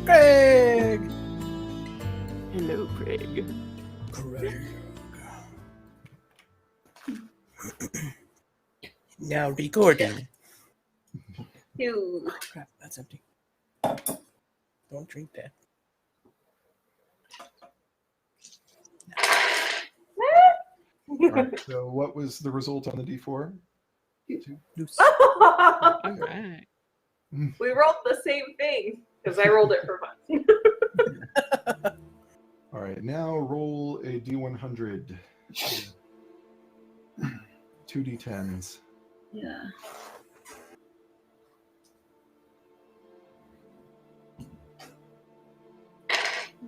Craig! Hello, Craig. Now recording. Ew. Oh, crap, that's empty. Don't drink that. All right, so what was the result on the D4? Loose. All right. We rolled the same thing because I rolled it for fun. All right, now roll a D100. 2 D10s. Yeah.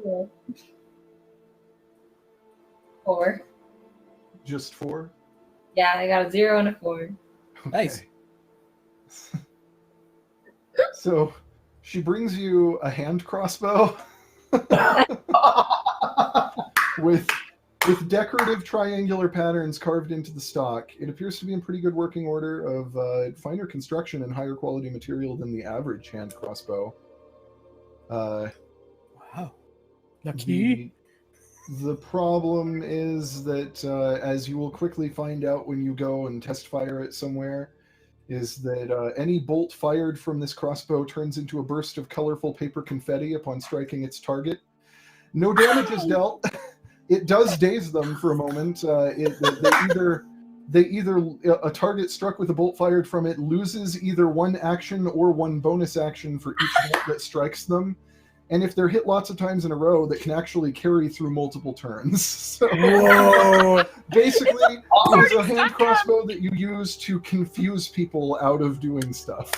Yeah. 4. Just 4? Yeah, I got a 0 and a 4. Okay. Nice. So she brings you a hand crossbow with decorative triangular patterns carved into the stock. It appears to be in pretty good working order of finer construction and higher quality material than the average hand crossbow. Wow. Lucky. The problem is that, as you will quickly find out when you go and test fire it somewhere, is that any bolt fired from this crossbow turns into a burst of colorful paper confetti upon striking its target. No damage is dealt. It does daze them for a moment. They either a target struck with a bolt fired from it loses either one action or one bonus action for each bolt that strikes them. And if they're hit lots of times in a row, that can actually carry through multiple turns. So Whoa! basically, it's a hand crossbow that you use to confuse people out of doing stuff.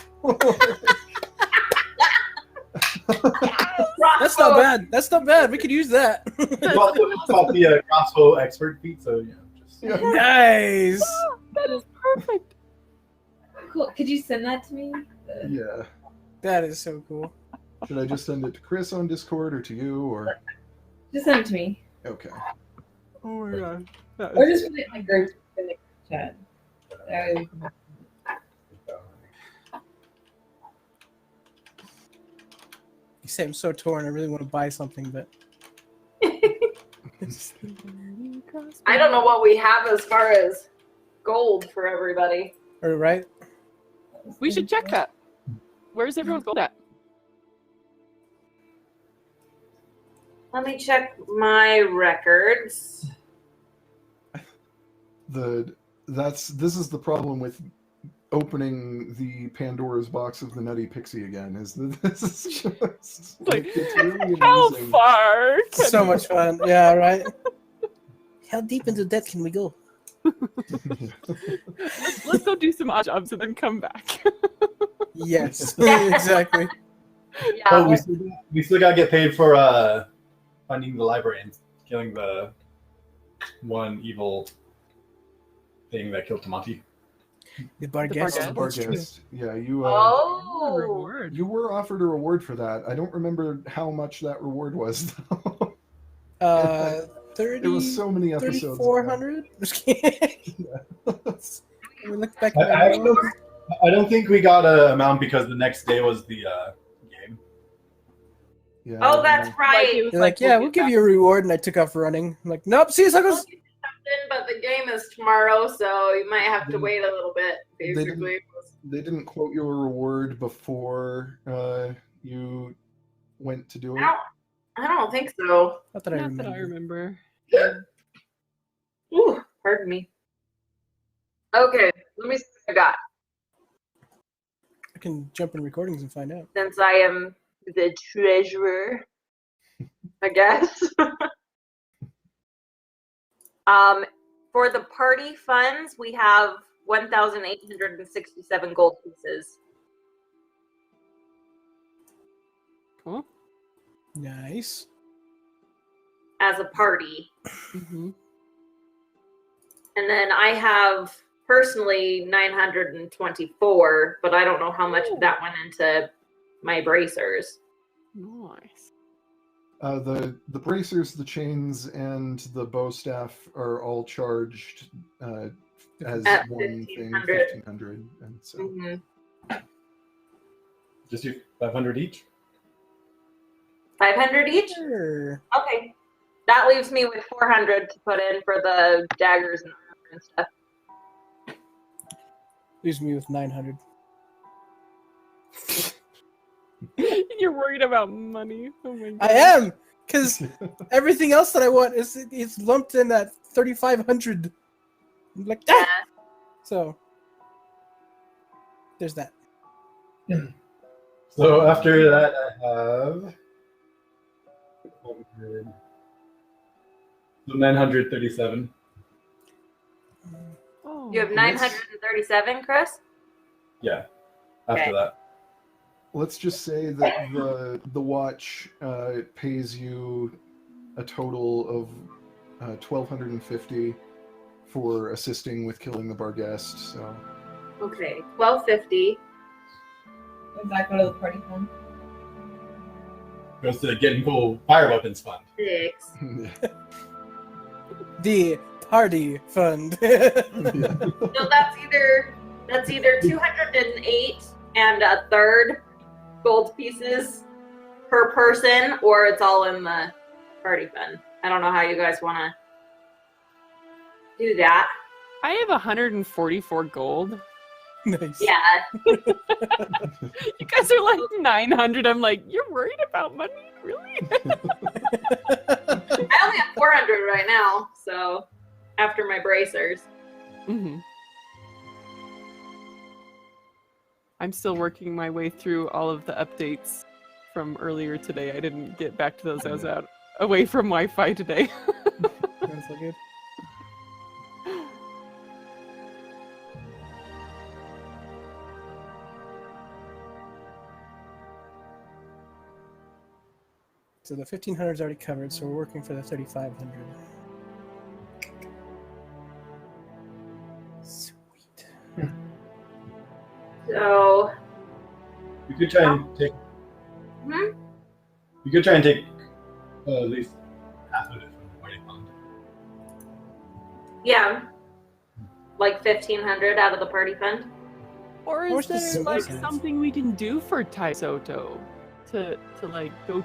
That's not bad. That's not bad. We could use that. It's called the crossbow expert feat, so just Nice. That is perfect. Cool. Could you send that to me? Yeah. That is so cool. Should I just send it to Chris on Discord or to you or? Just send it to me. Okay. Oh my god. That Or is- just put it in the group chat. You say I'm so torn. I really want to buy something, but I don't know what we have as far as gold for everybody. or right? We should check that. Where's everyone's gold at? Let me check my records. This is the problem with opening the Pandora's box of the Nutty Pixie again. Is that this is just Like, it's really How amusing. far? So much fun. Yeah, right. How deep into debt can we go? Let's go do some odd jobs and then come back. Yes, exactly. Yeah. Oh, we still gotta get paid for finding the library and killing the one evil thing that killed Tamati. The bar The guest. bar Bar guest. Yeah, you Oh. Reward. you were offered a reward for that. I don't remember how much that reward was though. 30. It was so many episodes. 3,400. Just kidding. We look back I, at I, my notes. I don't think we got an amount because the next day was the game. Yeah. Oh, that's right. He was They're like, yeah, we'll give you a reward, and I took off running. I'm like, nope, see you suckers. But the game is tomorrow, so you might have to wait a little bit. Basically, They didn't quote you a reward before you went to do it. I don't think so. Not that I Not remember. that I remember. Ooh, pardon me. Okay, let me see what I got. I can jump in recordings and find out. Since I am the treasurer, I guess. For the party funds, we have 1,867 gold pieces. Cool. Nice. As a party. Mm-hmm. And then I have personally 924, but I don't know how much of that went into my bracers. Nice. The bracers, the chains, and the bow staff are all charged as At one thing, 1,500. 1,500, and so Mhm. Just do 500 each. 500 each? Sure. Okay. That leaves me with 400 to put in for the daggers and armor and stuff. Leaves me with 900. You're worried about money. Oh my god. I am, because everything else that I want is lumped in at 3,500. I'm like, ah! So there's that. So after that, I have 100. So 937. Oh. You have 937, Chris? Yeah. After Okay. that. Let's just say that the watch pays you a total of 1,250 for assisting with killing the Barghest. So Okay, 1250. Does that go to the party fund? Goes to getting cool fire weapons fund. 6. The party fund. So that's either 208 and a third gold pieces per person, or it's all in the party fund. I don't know how you guys want to do that. I have 144 gold. Nice. Yeah, You guys are like 900. I'm like, you're worried about money? Really? I only have 400 right now, so after my bracers. Mm-hmm. I'm still working my way through all of the updates from earlier today. I didn't get back to those. I was out away from Wi-Fi today. That's so good. So the 1,500 is already covered, so we're working for the 3,500. Sweet. So, You could try and take. Hmm? You could try and take at least half of it from the party fund. yeah, like 1,500 out of the party fund. Or Or is just there like citizens. something we can do for Tai Soto to like go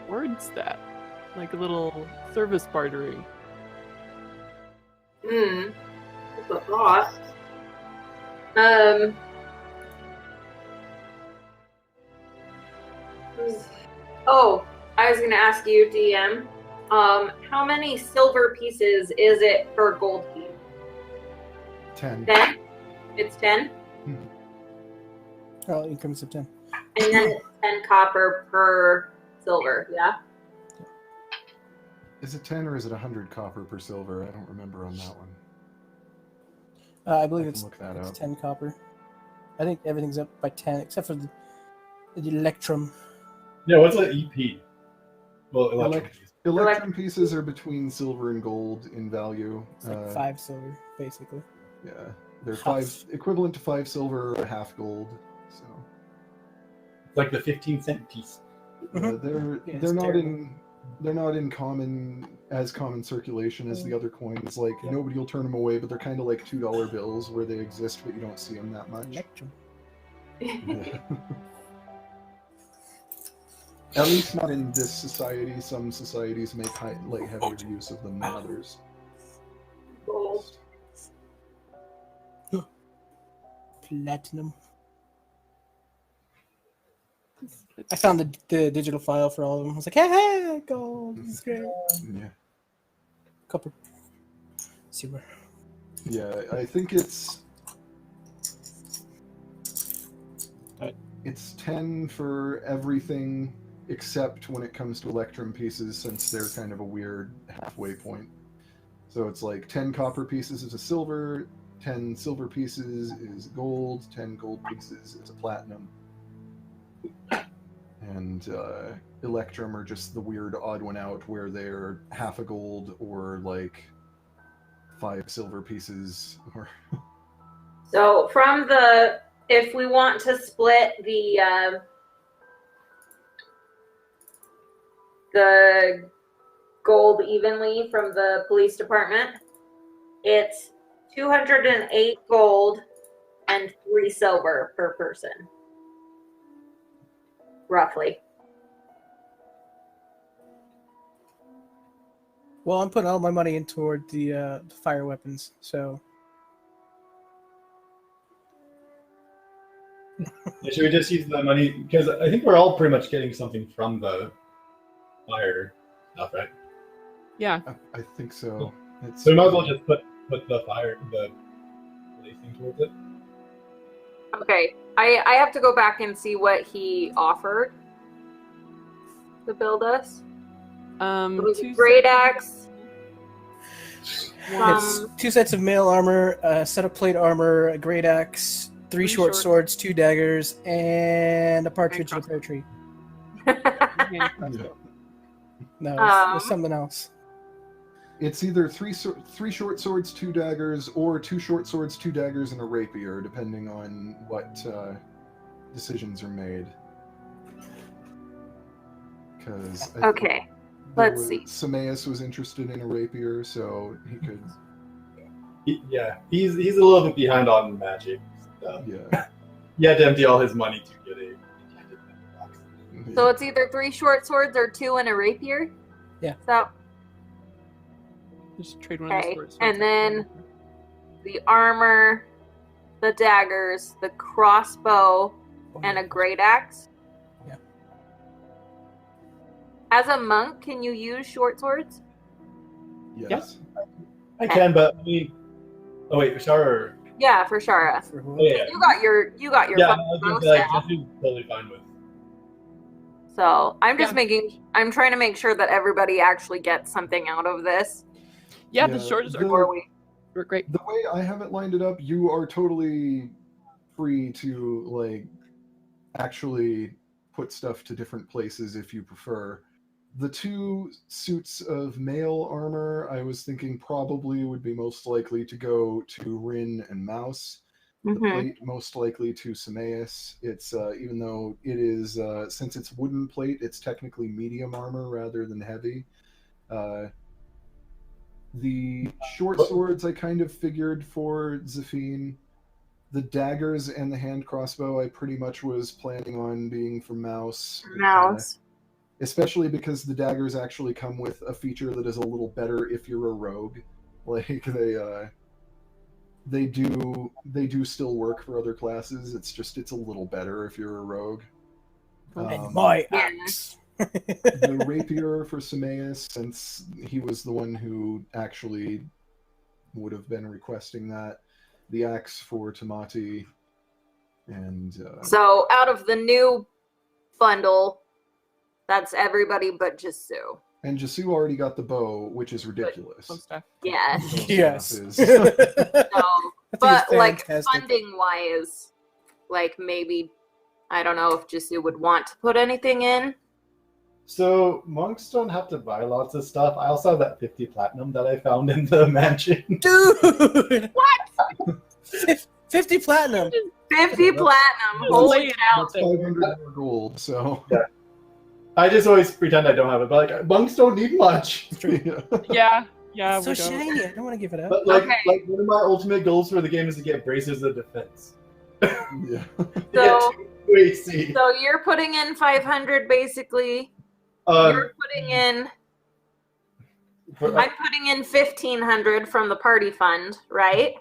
towards that? Like a little service bartering. That's a thought. Oh, I was gonna ask you, DM. How many silver pieces is it per gold piece? 10. 10? It's 10? Oh, increments of 10. And then it's 10 copper per silver, yeah? Is it 10 or is it 100 copper per silver? I don't remember on that one. I believe I it's can look that up. 10 copper. I think everything's up by 10, except for the electrum. Yeah, what's an EP? Well, electric. Electrum pieces are between silver and gold in value. It's like 5 silver, basically. Yeah, they're Half. equivalent to 5 silver or half gold. So It's like the 15-cent piece. Mhm. Yeah, they're it's not terrible. in common circulation as the other coins. Like Yeah. nobody will turn them away, but they're kind of like $2 bills where they exist, but you don't see them that much. Electrum. Yeah. At least not in this society. Some societies make heavier use of them than others. Gold. Platinum. I found the digital file for all of them. I was like, hey, gold. This is great. Yeah. Copper. Silver. Yeah, I think it's Right. it's 10 for everything except when it comes to electrum pieces, since they're kind of a weird halfway point. So it's like 10 copper pieces is a silver, 10 silver pieces is gold, 10 gold pieces is a platinum. And electrum are just the weird odd one out where they're half a gold or like 5 silver pieces. Or So from if we want to split the gold evenly from the police department, it's 208 gold and 3 silver per person. Roughly. Well, I'm putting all my money in toward the fire weapons. So Yeah, should we just use the money? Because I think we're all pretty much getting something from the fire stuff, right? Yeah. I think so. It's, So we might as well just put the lacing towards it. Okay, I have to go back and see what he offered to build us. It was a Two great axe. it's 2 sets of mail armor, a set of plate armor, a great axe, 3 short swords, 2 daggers, and a partridge in a pear tree. hand Yeah. No, it's something else. It's either three short swords, 2 daggers, or 2 short swords, 2 daggers, and a rapier, depending on what decisions are made. Because Okay, let's see. Sameas was interested in a rapier, so he could. He's a little bit behind on magic stuff. Yeah. He had to empty all his money to get a enchanted box. So it's either 3 short swords or 2 and a rapier? Yeah. So, Just trade one of okay, the swords. and then the armor, the daggers, the crossbow, and a great axe. Yeah. As a monk, can you use short swords? Yes. I can, but I mean, oh wait, Shara. Yeah, for Shara. For who? Oh, yeah. You got your Yeah, I fucking was bow gonna say, like, staff. Jesse's totally fine with. So I'm just Yeah. I'm trying to make sure that everybody actually gets something out of this. Yeah, the Yeah, swords the- Before we are great. The way I have it lined it up, you are totally free to like actually put stuff to different places if you prefer. The 2 suits of mail armor, I was thinking probably would be most likely to go to Rin and Mouse. The plate most likely to Sameas. It's even though it is since it's wooden plate, it's technically medium armor rather than heavy. The short swords I kind of figured for Zafine. The daggers and the hand crossbow I pretty much was planning on being for Mouse. Especially because the daggers actually come with a feature that is a little better if you're a rogue. Like they do still work for other classes. It's a little better if you're a rogue. And my axe. The rapier for Sameas, since he was the one who actually would have been requesting that. The axe for Tamati, and So out of the new bundle, that's everybody but Jisu. and Jasu already got the bow, which is ridiculous. Some stuff. Yeah. Bow staff Yes. is- So, it's but like fantastic. funding wise, like maybe I don't know if Jisu would want to put anything in. So monks don't have to buy lots of stuff. I also have that 50 platinum that I found in the mansion. Dude! What? 50 platinum. 50 platinum. Holy cow. That's 500 more gold. So I just always pretend I don't have it, but like monks don't need much. yeah. Yeah, So we don't. shiny. I don't want to give it up. But like, Okay. like one of my ultimate goals for the game is to get braces of defense. Yeah. So, To AC. so you're putting in 500 basically. You're putting in. For- I'm putting in 1,500 from the party fund, right?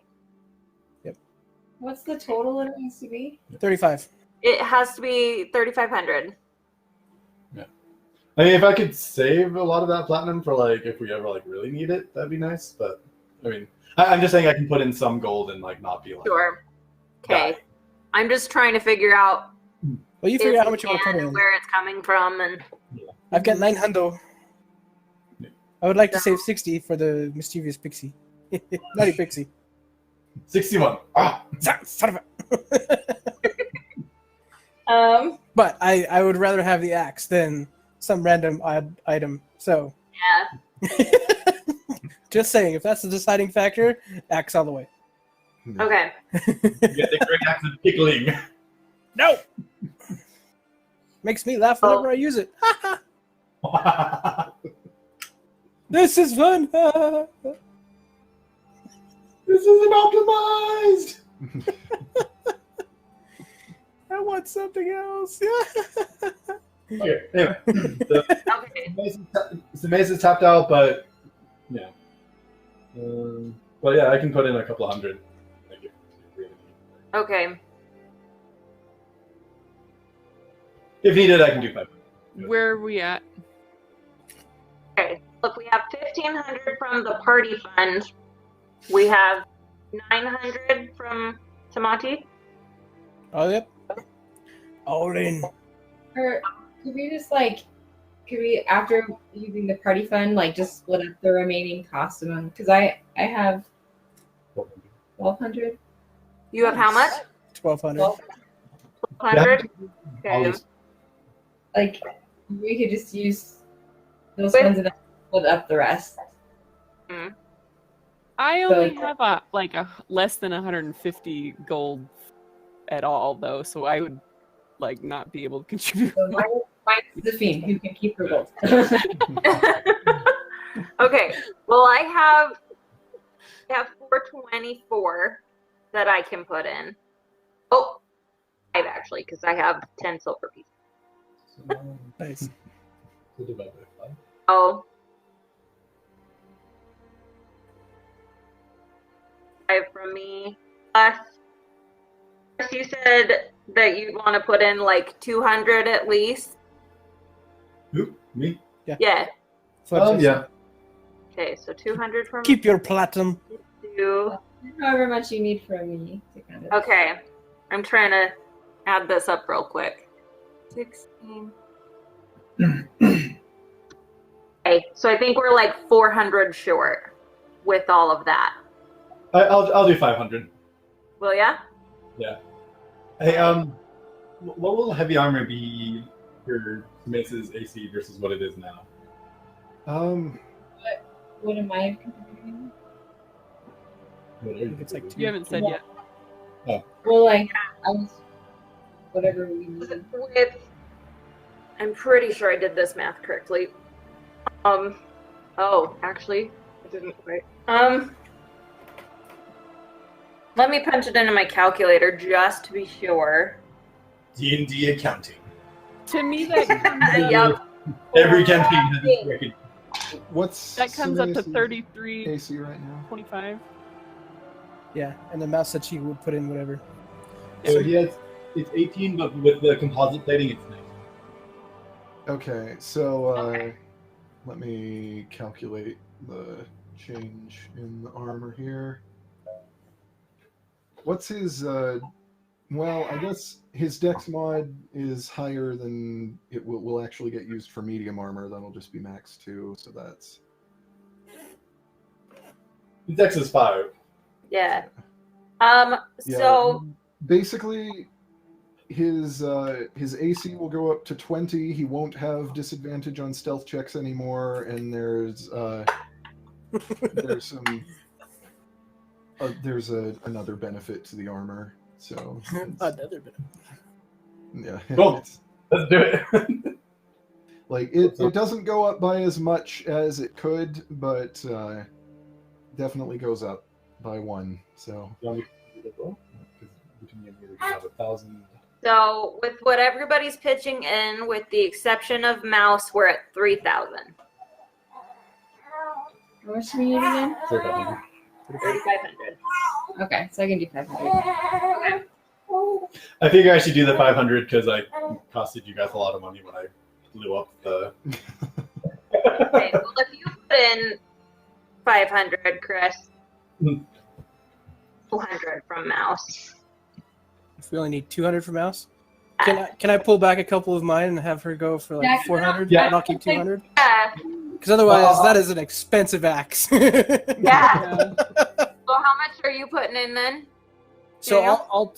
What's the total it needs to be? 35. It has to be 3,500. I mean, if I could save a lot of that platinum for like if we ever like really need it, that'd be nice. But I mean, I'm just saying I can put in some gold and like not be like. Sure. Okay. die. I'm just trying to figure out Well, you if figure out how we much you want to can put and in. where it's coming from, and I've got 900. I would like to save 60 for the mischievous pixie. Naughty pixie. 61. Ah, Son of a... But I would rather have the axe than some random odd item. So, yeah. just saying, if that's the deciding factor, axe all the way. Okay. you get the great act of pickling. No! Makes me laugh whenever I use it. This is fun! This isn't optimized. I want something else. Okay, anyway, Okay. Samaze is tapped out, but Yeah. But yeah, I can put in a couple hundred. Like, Okay. if needed, I can do 500. Where are we at? Okay. Look, we have 1,500 from the party fund. We have 900 from Tamati. Oh, yep. All in. Or could we just after using the party fund, just split up the remaining cost among? Because I have 1,200. You have how much? 1,200. 1,200? I'll Okay. just- We could just use those Wait. funds and then split up the rest. I So, only have a less than 150 gold at all, though, so I would not be able to contribute. So mine's the fiend who can keep her gold. Okay. Well, I have 424 that I can put in. Oh, 5 actually, because I have 10 silver pieces. Nice. So divide by 5. Oh. 5 from me. Plus, you said that you'd want to put in 200 at least. Who? Me? Yeah. Yeah. Okay, so 200 from Keep your platinum. you. However much you need from me to kind of. Okay. I'm trying to add this up real quick. 16. Okay, so I think we're 400 short with all of that. I'll do 500. Will ya? Hey, what will heavy armor be for Mace's AC versus what it is now? What am I contributing? What are I think it's like You haven't said yet. Well, I was whatever we need. With, I'm pretty sure I did this math correctly. Oh, actually, I didn't quite. Let me punch it into my calculator just to be sure. D&D accounting. To me, that comes, Yep. Every campaign has its record. What's that comes up to Sylvanas' 33.25. AC right now? Yeah, and the mouse said she would put in whatever. So it's 18, but with the composite plating, it's 19. Okay, so Okay. let me calculate the change in the armor here. What's his well, I guess his dex mod is higher than it will actually get used for medium armor. That'll just be max 2, so that's His dex is 5. Yeah. yeah. So Basically, his AC will go up to 20. He won't have disadvantage on stealth checks anymore, and there's some there's another benefit to the armor. So Another bit. yeah, Cool. it's, Let's do it. it doesn't go up by as much as it could, but definitely goes up by 1. So You want me to do it as well? 'Cause between you and me, we can have 1,000. So, with what everybody's pitching in, with the exception of Mouse, we're at 3,000. How much do we need again? 3,500. Okay, so I can do 500. I figure I should do the 500 because I costed you guys a lot of money when I blew up the. Okay, well, if you put in 500, Chris, 200 from Mouse. If we only need 200 for mouse, can I pull back a couple of mine and have her go for Yeah, 400? yeah. And I'll keep 200. Yeah. Because otherwise, that is an expensive axe. Yeah. So, how much are you putting in then? So Daniel?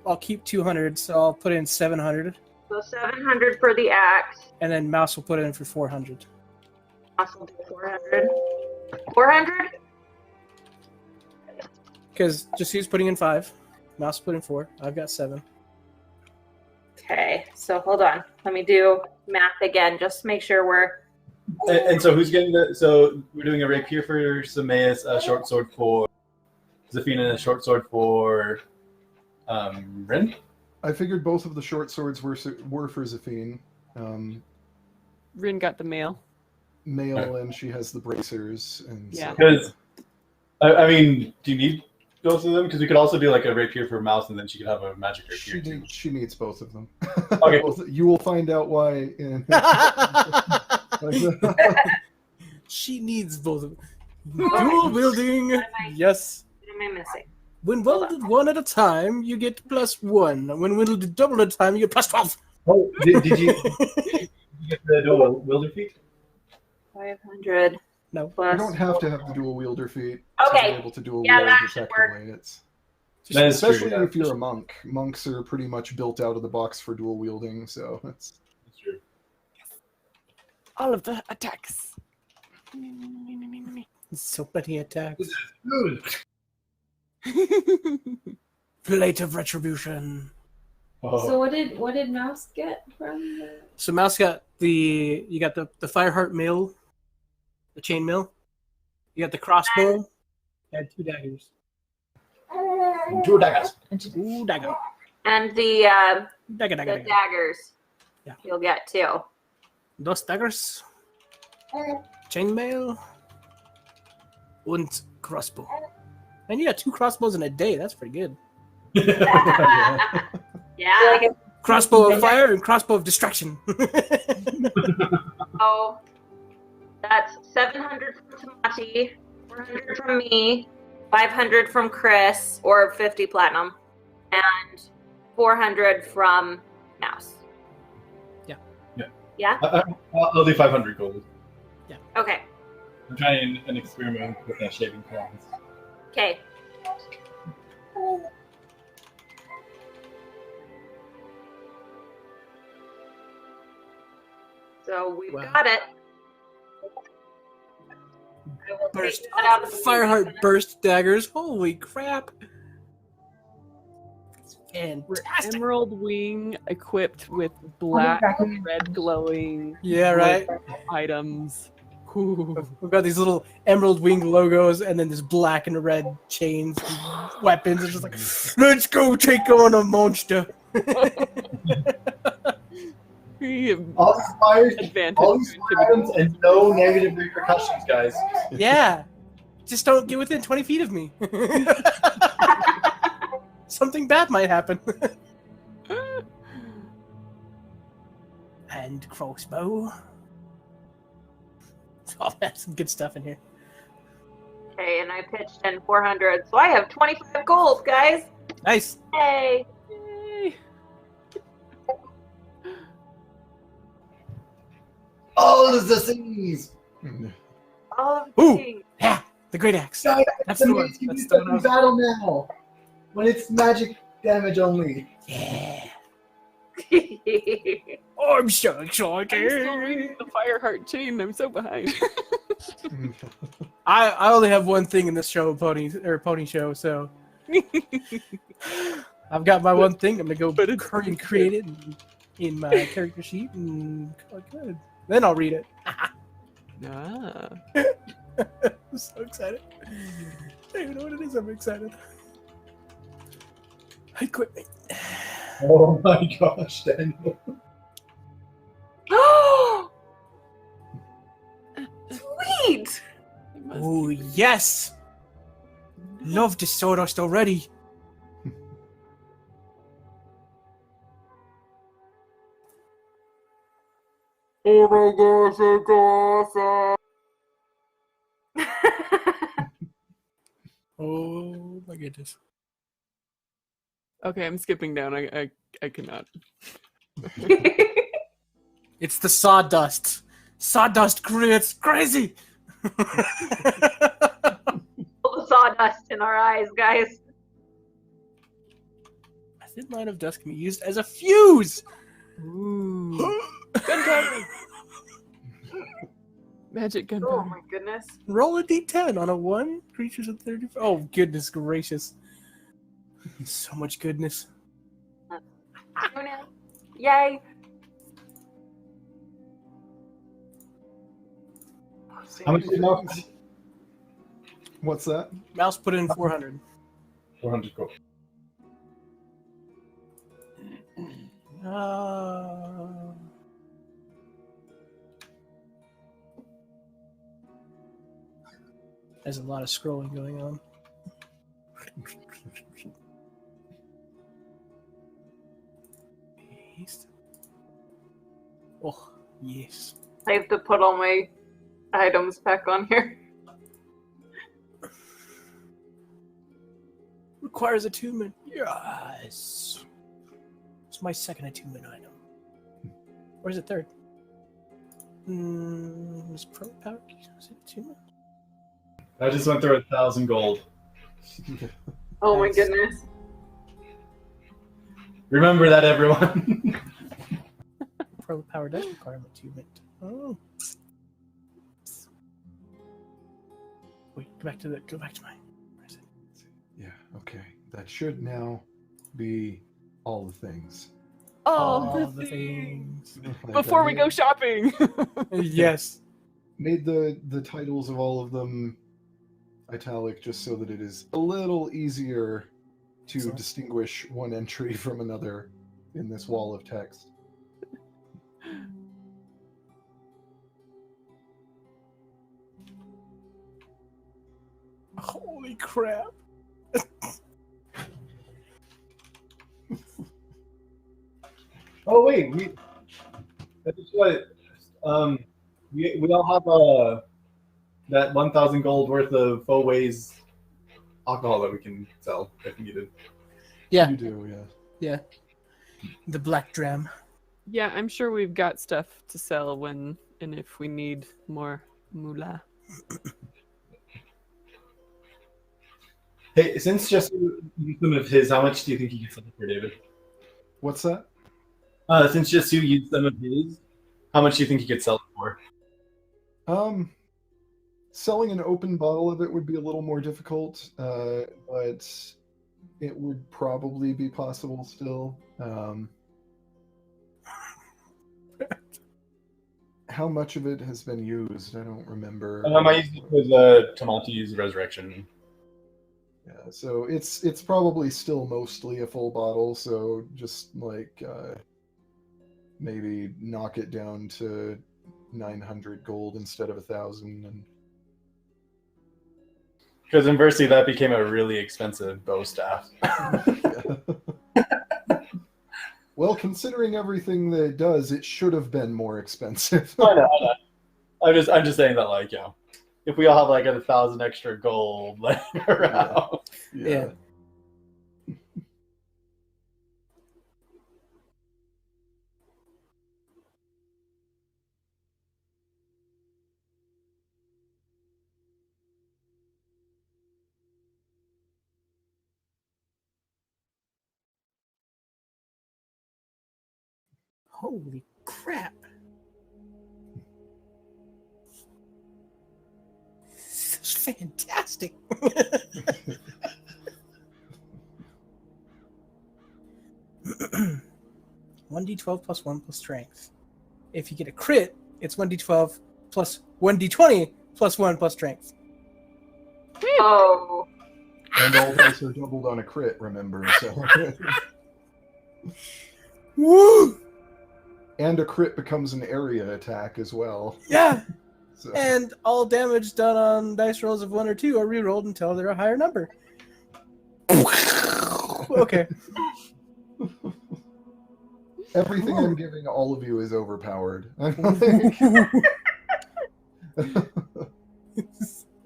I'll keep 200. So I'll put in 700, So 700 for the axe. and then mouse will put it in for 400. Mouse will do 400. 400? Because just who's putting in 5, mouse put in 4. I've got 7. Okay, so hold on. Let me do math again, just to make sure we're. And so who's getting the? So we're doing a rapier for Semaeus, a short sword for Zafina, and a short sword for Rin. I figured both of the short swords were for Zafine. Rin got the mail. mail and she has the bracers. And Yeah. Because, I mean, do you need both of them? Because we could also do like a rapier for Mouse, and then she could have a magic rapier too. She needs both of them. Okay. You will find out why. She needs both of them. Dual wielding, yes. What am I missing? When wielded one at a time, you get +1. When wielded double at a time, you get +12. Oh, did you get the dual wielder feat? 500 No. You plus. don't have to have the dual wielder feat Okay. to be able to dual Yeah, wield that should effectively. It's That is true, especially yeah. if you're a monk. Monks are pretty much built out of the box for dual wielding, so it's That's true. All of the attacks. So many attacks. Good. Plate of Retribution. Oh. So what did Mouse get from the... So Mouse got the Fireheart mill, the chain mill. You got the crossbow, and 2 daggers. 2 daggers. Ooh, dagger. And the Dagger, dagger, dagger. daggers. Yeah. You'll get too. Dos daggers. Chainmail. And crossbow. Man, you got 2 crossbows in a day. That's pretty good. Yeah. Crossbow of fire and crossbow of distraction. Oh, that's 700 from Tamati, 400 from me, 500 from Chris, or 50 platinum, and 400 from Mouse. Yeah. Yeah. Yeah? I'll do 500 gold. Okay. I'm trying an experiment with that shaving crowns. Okay. So we've Wow. got it. I will Burst. take that out of the Fireheart burst daggers. Holy crap. It's fantastic. Emerald wing equipped with black, back in. red glowing Yeah, right? items. Ooh. We've got these little emerald wing logos and then this black and red chains and weapons. It's just like, let's go take on a monster. All these fires, Advantage. all these items, and no negative repercussions, guys. Yeah. Just don't get within 20 feet of me. Something bad might happen. And crossbow. Oh, that's some good stuff in here. Okay, and I pitched in 400, so I have 25 gold, guys. Nice. Hey. Yay. All of the things. All of the Ooh. things. Yeah, the great axe. Guys, That's the one. you That's can the do one I was- battle now. When it's magic damage only. Yeah. I'm so I'm still reading excited. the Fireheart chain. I'm so behind. I only have one thing in this show, pony show, so I've got my one thing. I'm gonna go But it's- curry and create it in my character sheet and call it good. Then I'll read it. Ah. I'm so excited. I don't even know what it is. I'm excited. I quit. Oh my gosh, Daniel. Sweet. It must Oh be- yes, love the sawdust already. Oh my gosh, it's awesome. Oh my goodness. Okay, I'm skipping down. I cannot. It's the sawdust. Sawdust creates crazy. All the sawdust in our eyes, guys. A thin line of dust can be used as a fuse. Ooh. Gunpowder. Magic Oh gunpowder. my goodness. Roll a d10 on a 1. Creatures of 30. Oh, goodness gracious. So much goodness. Yay. How much did Malcolm? What's that? Mouse put in 400. 400 gold. There's a lot of scrolling going on. Paste. Oh, yes. I have to put all my items back on here. Requires attunement. Yes. It's my second attunement item. Or is it third? Is Pro Power is it attunement? I just went through 1,000 gold. Oh my Nice. goodness. Remember that, everyone. Pro Power does require an attunement. Oh. Wait, go back to my. Where is it? Yeah, okay. That should now be all the things. All the things. Like, Before I we go shopping. Yes. made the titles of all of them italic just so that it is a little easier to Excellent. distinguish one entry from another in this wall of text. Holy crap. Oh wait, that's what we all have that 1,000 gold worth of faux ways alcohol that we can sell if needed. Yeah. You do, yeah. Yeah. The black dram. Yeah, I'm sure we've got stuff to sell when and if we need more moolah. Hey, since just used some of his, how much do you think you can sell for, David? What's that? Since just you used some of his, how much do you think you could sell it for? Selling an open bottle of it would be a little more difficult, but it would probably be possible still. How much of it has been used? I don't remember. I used it with Tamalti's Resurrection. Yeah, so it's probably still mostly a full bottle, so just like maybe knock it down to 900 gold instead of 1,000, and Because inversely, that became a really expensive bow staff. well, considering everything that it does, it should have been more expensive. I know. I'm just saying that, like, if we all have like 1,000 extra gold laying around. Yeah. Holy crap. This is fantastic. 1d12 plus 1 plus strength. If you get a crit, it's 1d12 plus 1d20 plus 1 plus strength. Oh. And all dice are doubled on a crit, remember? So. Woo! And a crit becomes an area attack as well. Yeah. So. And all damage done on dice rolls of 1 or 2 are rerolled until they're a higher number. Okay. Everything I'm giving all of you is overpowered.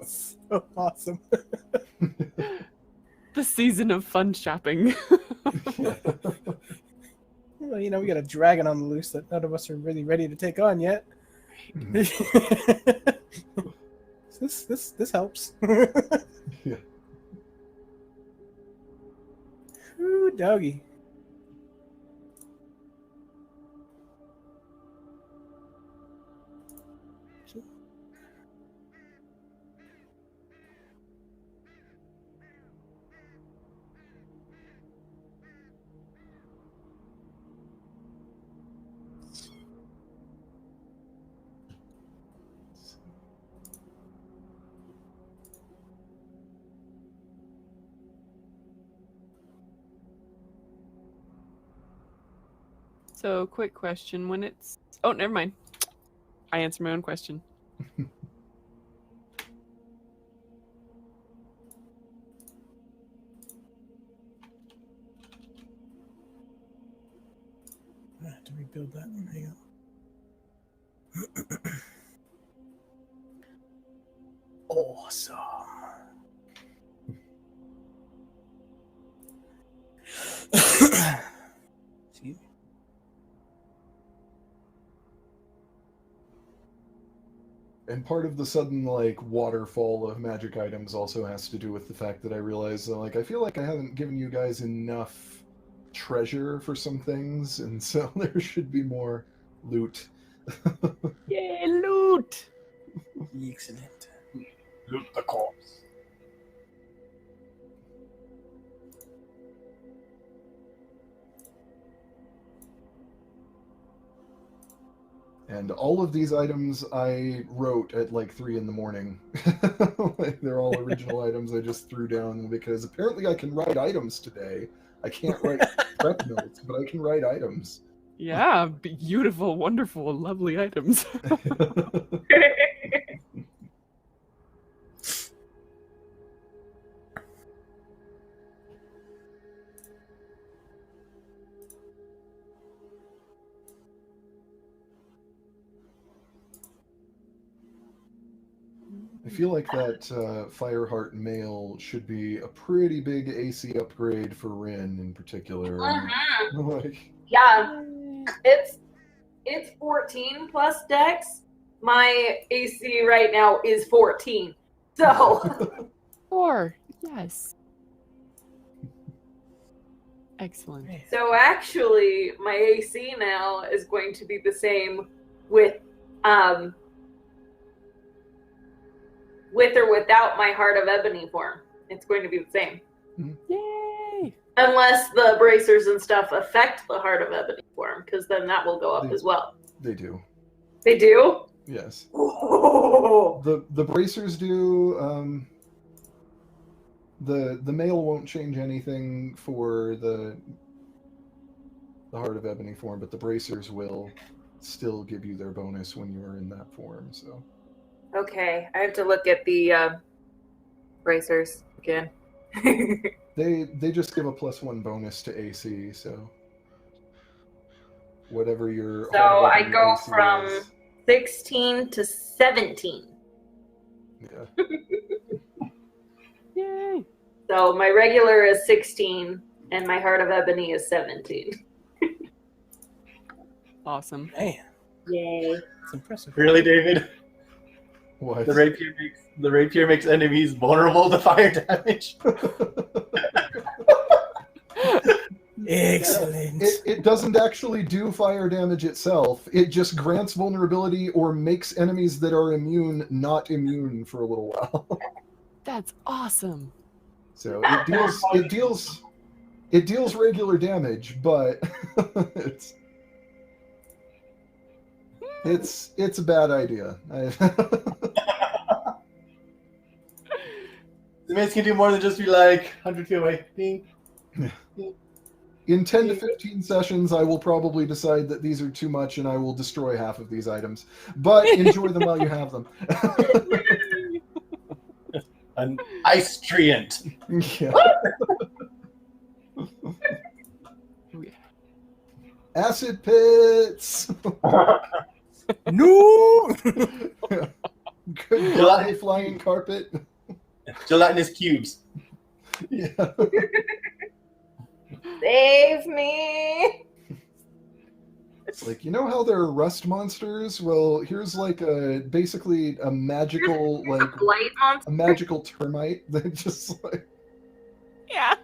So awesome. The season of fun shopping. Well, we got a dragon on the loose that none of us are really ready to take on yet. This helps. Yeah. Ooh, doggy. So, quick question. When it's... Oh, never mind. I answered my own question. rebuild that one. Hang on. Awesome. Excuse me. And part of the sudden, like, waterfall of magic items also has to do with the fact that I realized that, like, I feel like I haven't given you guys enough treasure for some things, and so there should be more loot. Yay, loot! Excellent. Loot the corpse. And all of these items I wrote at like 3 in the morning. Like, they're all original items I just threw down because apparently I can write items today. I can't write prep notes, but I can write items. Yeah, beautiful, wonderful, lovely items. I feel like that Fireheart mail should be a pretty big AC upgrade for Rin in particular. Like, Yeah, it's 14 plus dex. My AC right now is 14. So 4, yes. Excellent. so actually my AC now is going to be the same with or without my Heart of Ebony form. It's going to be the same. Yay! Unless the bracers and stuff affect the Heart of Ebony form, because then that will go up as well. they do. They do? Yes. Oh. The bracers do. The mail won't change anything for the Heart of Ebony form, but the bracers will still give you their bonus when you are in that form. So. Okay, I have to look at the bracers again. They just give a +1 bonus to AC, so whatever your So Heart of I Ebony go AC from is. 16 to 17. Yeah. Yay! So my regular is 16, and my Heart of Ebony is 17. Awesome. Man, Yay. it's impressive. Really, David? What? The rapier makes enemies vulnerable to fire damage. Excellent. It doesn't actually do fire damage itself. It just grants vulnerability or makes enemies that are immune not immune for a little while. That's awesome. So it deals regular damage, but it's a bad idea. The mates can do more than just be like 100 feet away. Ding. In 10 to 15 sessions, I will probably decide that these are too much and I will destroy half of these items. But enjoy them while you have them. An ice treant. Yeah. Oh, yeah. Acid pits! No! Good dry flying carpet. Gelatinous cubes. Yeah. Save me! It's like, you know how there are rust monsters? Well, here's like basically a magical Light monster? a magical termite that just like Yeah.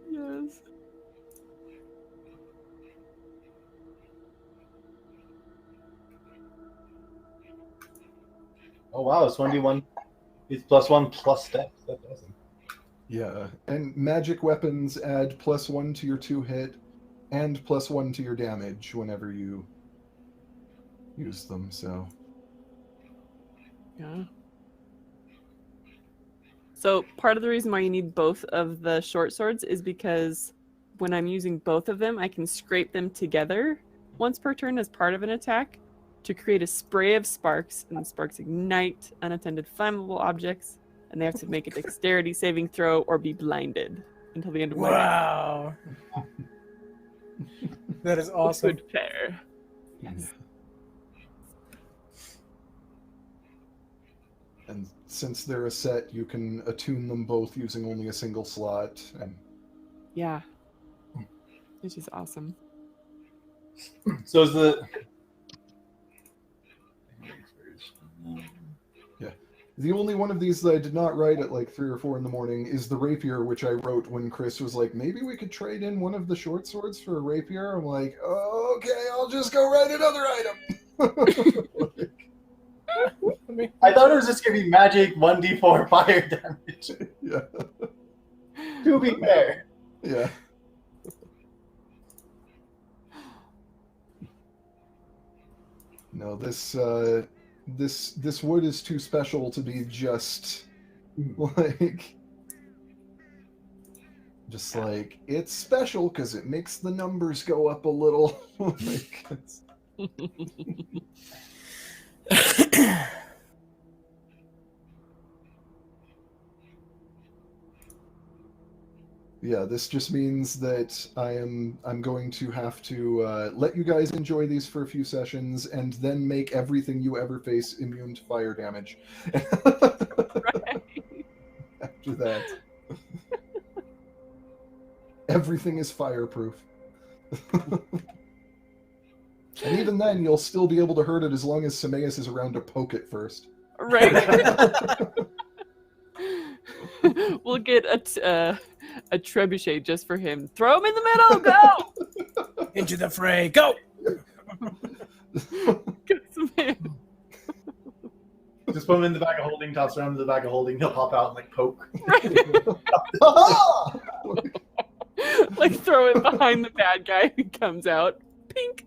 Yes. Oh wow, it's 1d1. It's +1 plus dex. That's awesome. yeah. And magic weapons add +1 to your 2 hit and +1 to your damage whenever you use them, so Yeah. So part of the reason why you need both of the short swords is because when I'm using both of them, I can scrape them together once per turn as part of an attack to create a spray of sparks, and the sparks ignite unattended flammable objects, and they have to make a dexterity saving throw or be blinded. until the end of my next Wow. That is awesome. good pair. Yes. And since they're a set, you can attune them both using only a single slot. And Yeah. Which is awesome. So is the the only one of these that I did not write at like 3 or 4 in the morning is the rapier, which I wrote when Chris was like, maybe we could trade in one of the short swords for a rapier. I'm like, okay, I'll just go write another item. I thought it was just gonna be magic 1d4 fire damage. Yeah. To be fair. Yeah. No, this wood is too special to be just like it's special because it makes the numbers go up a little. Like, yeah, this just means that I'm going to have to let you guys enjoy these for a few sessions and then make everything you ever face immune to fire damage. Right. After that, everything is fireproof. And even then, you'll still be able to hurt it as long as Sameas is around to poke it first. Right. We'll get a trebuchet just for him. Throw him in the middle. Go. Into the fray. Go! Go, Samantha. Just put him in the bag of holding, toss around in the bag of holding, he'll pop out and like poke. Like throw it behind the bad guy who comes out. Pink.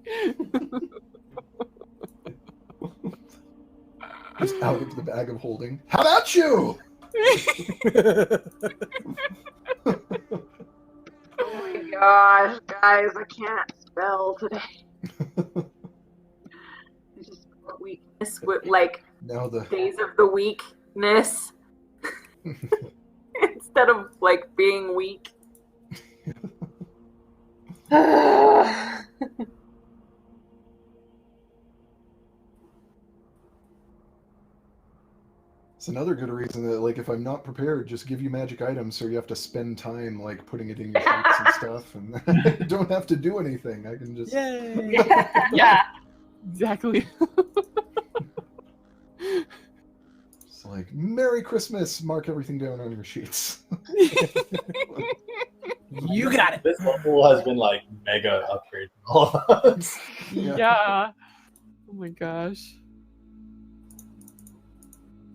Just out of the bag of holding. How about you? Oh my gosh, guys, I can't spell today. Just weakness with like Now the days of the weakness instead of like being weak. It's another good reason that, like, if I'm not prepared, just give you magic items so you have to spend time, like, putting it in your sheets and stuff, and you don't have to do anything. I can just... Yay! Yeah. Exactly. It's like, Merry Christmas! Mark everything down on your sheets. You got it! This level has been like mega upgrade for all of us. Yeah. Oh my gosh.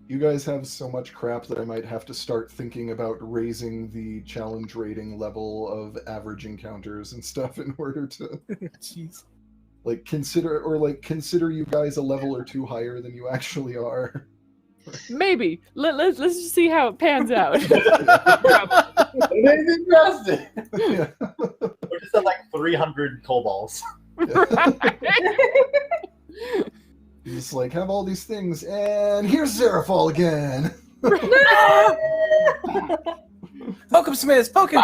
You guys have so much crap that I might have to start thinking about raising the challenge rating level of average encounters and stuff in order to... Jeez. Like, consider you guys a level or two higher than you actually are. Maybe. Let's just see how it pans out. It's interesting. Yeah. We're just at like 300 kobolds. Just like, have all these things, and here's Zerafall again! Poke him, Smith! Poke him!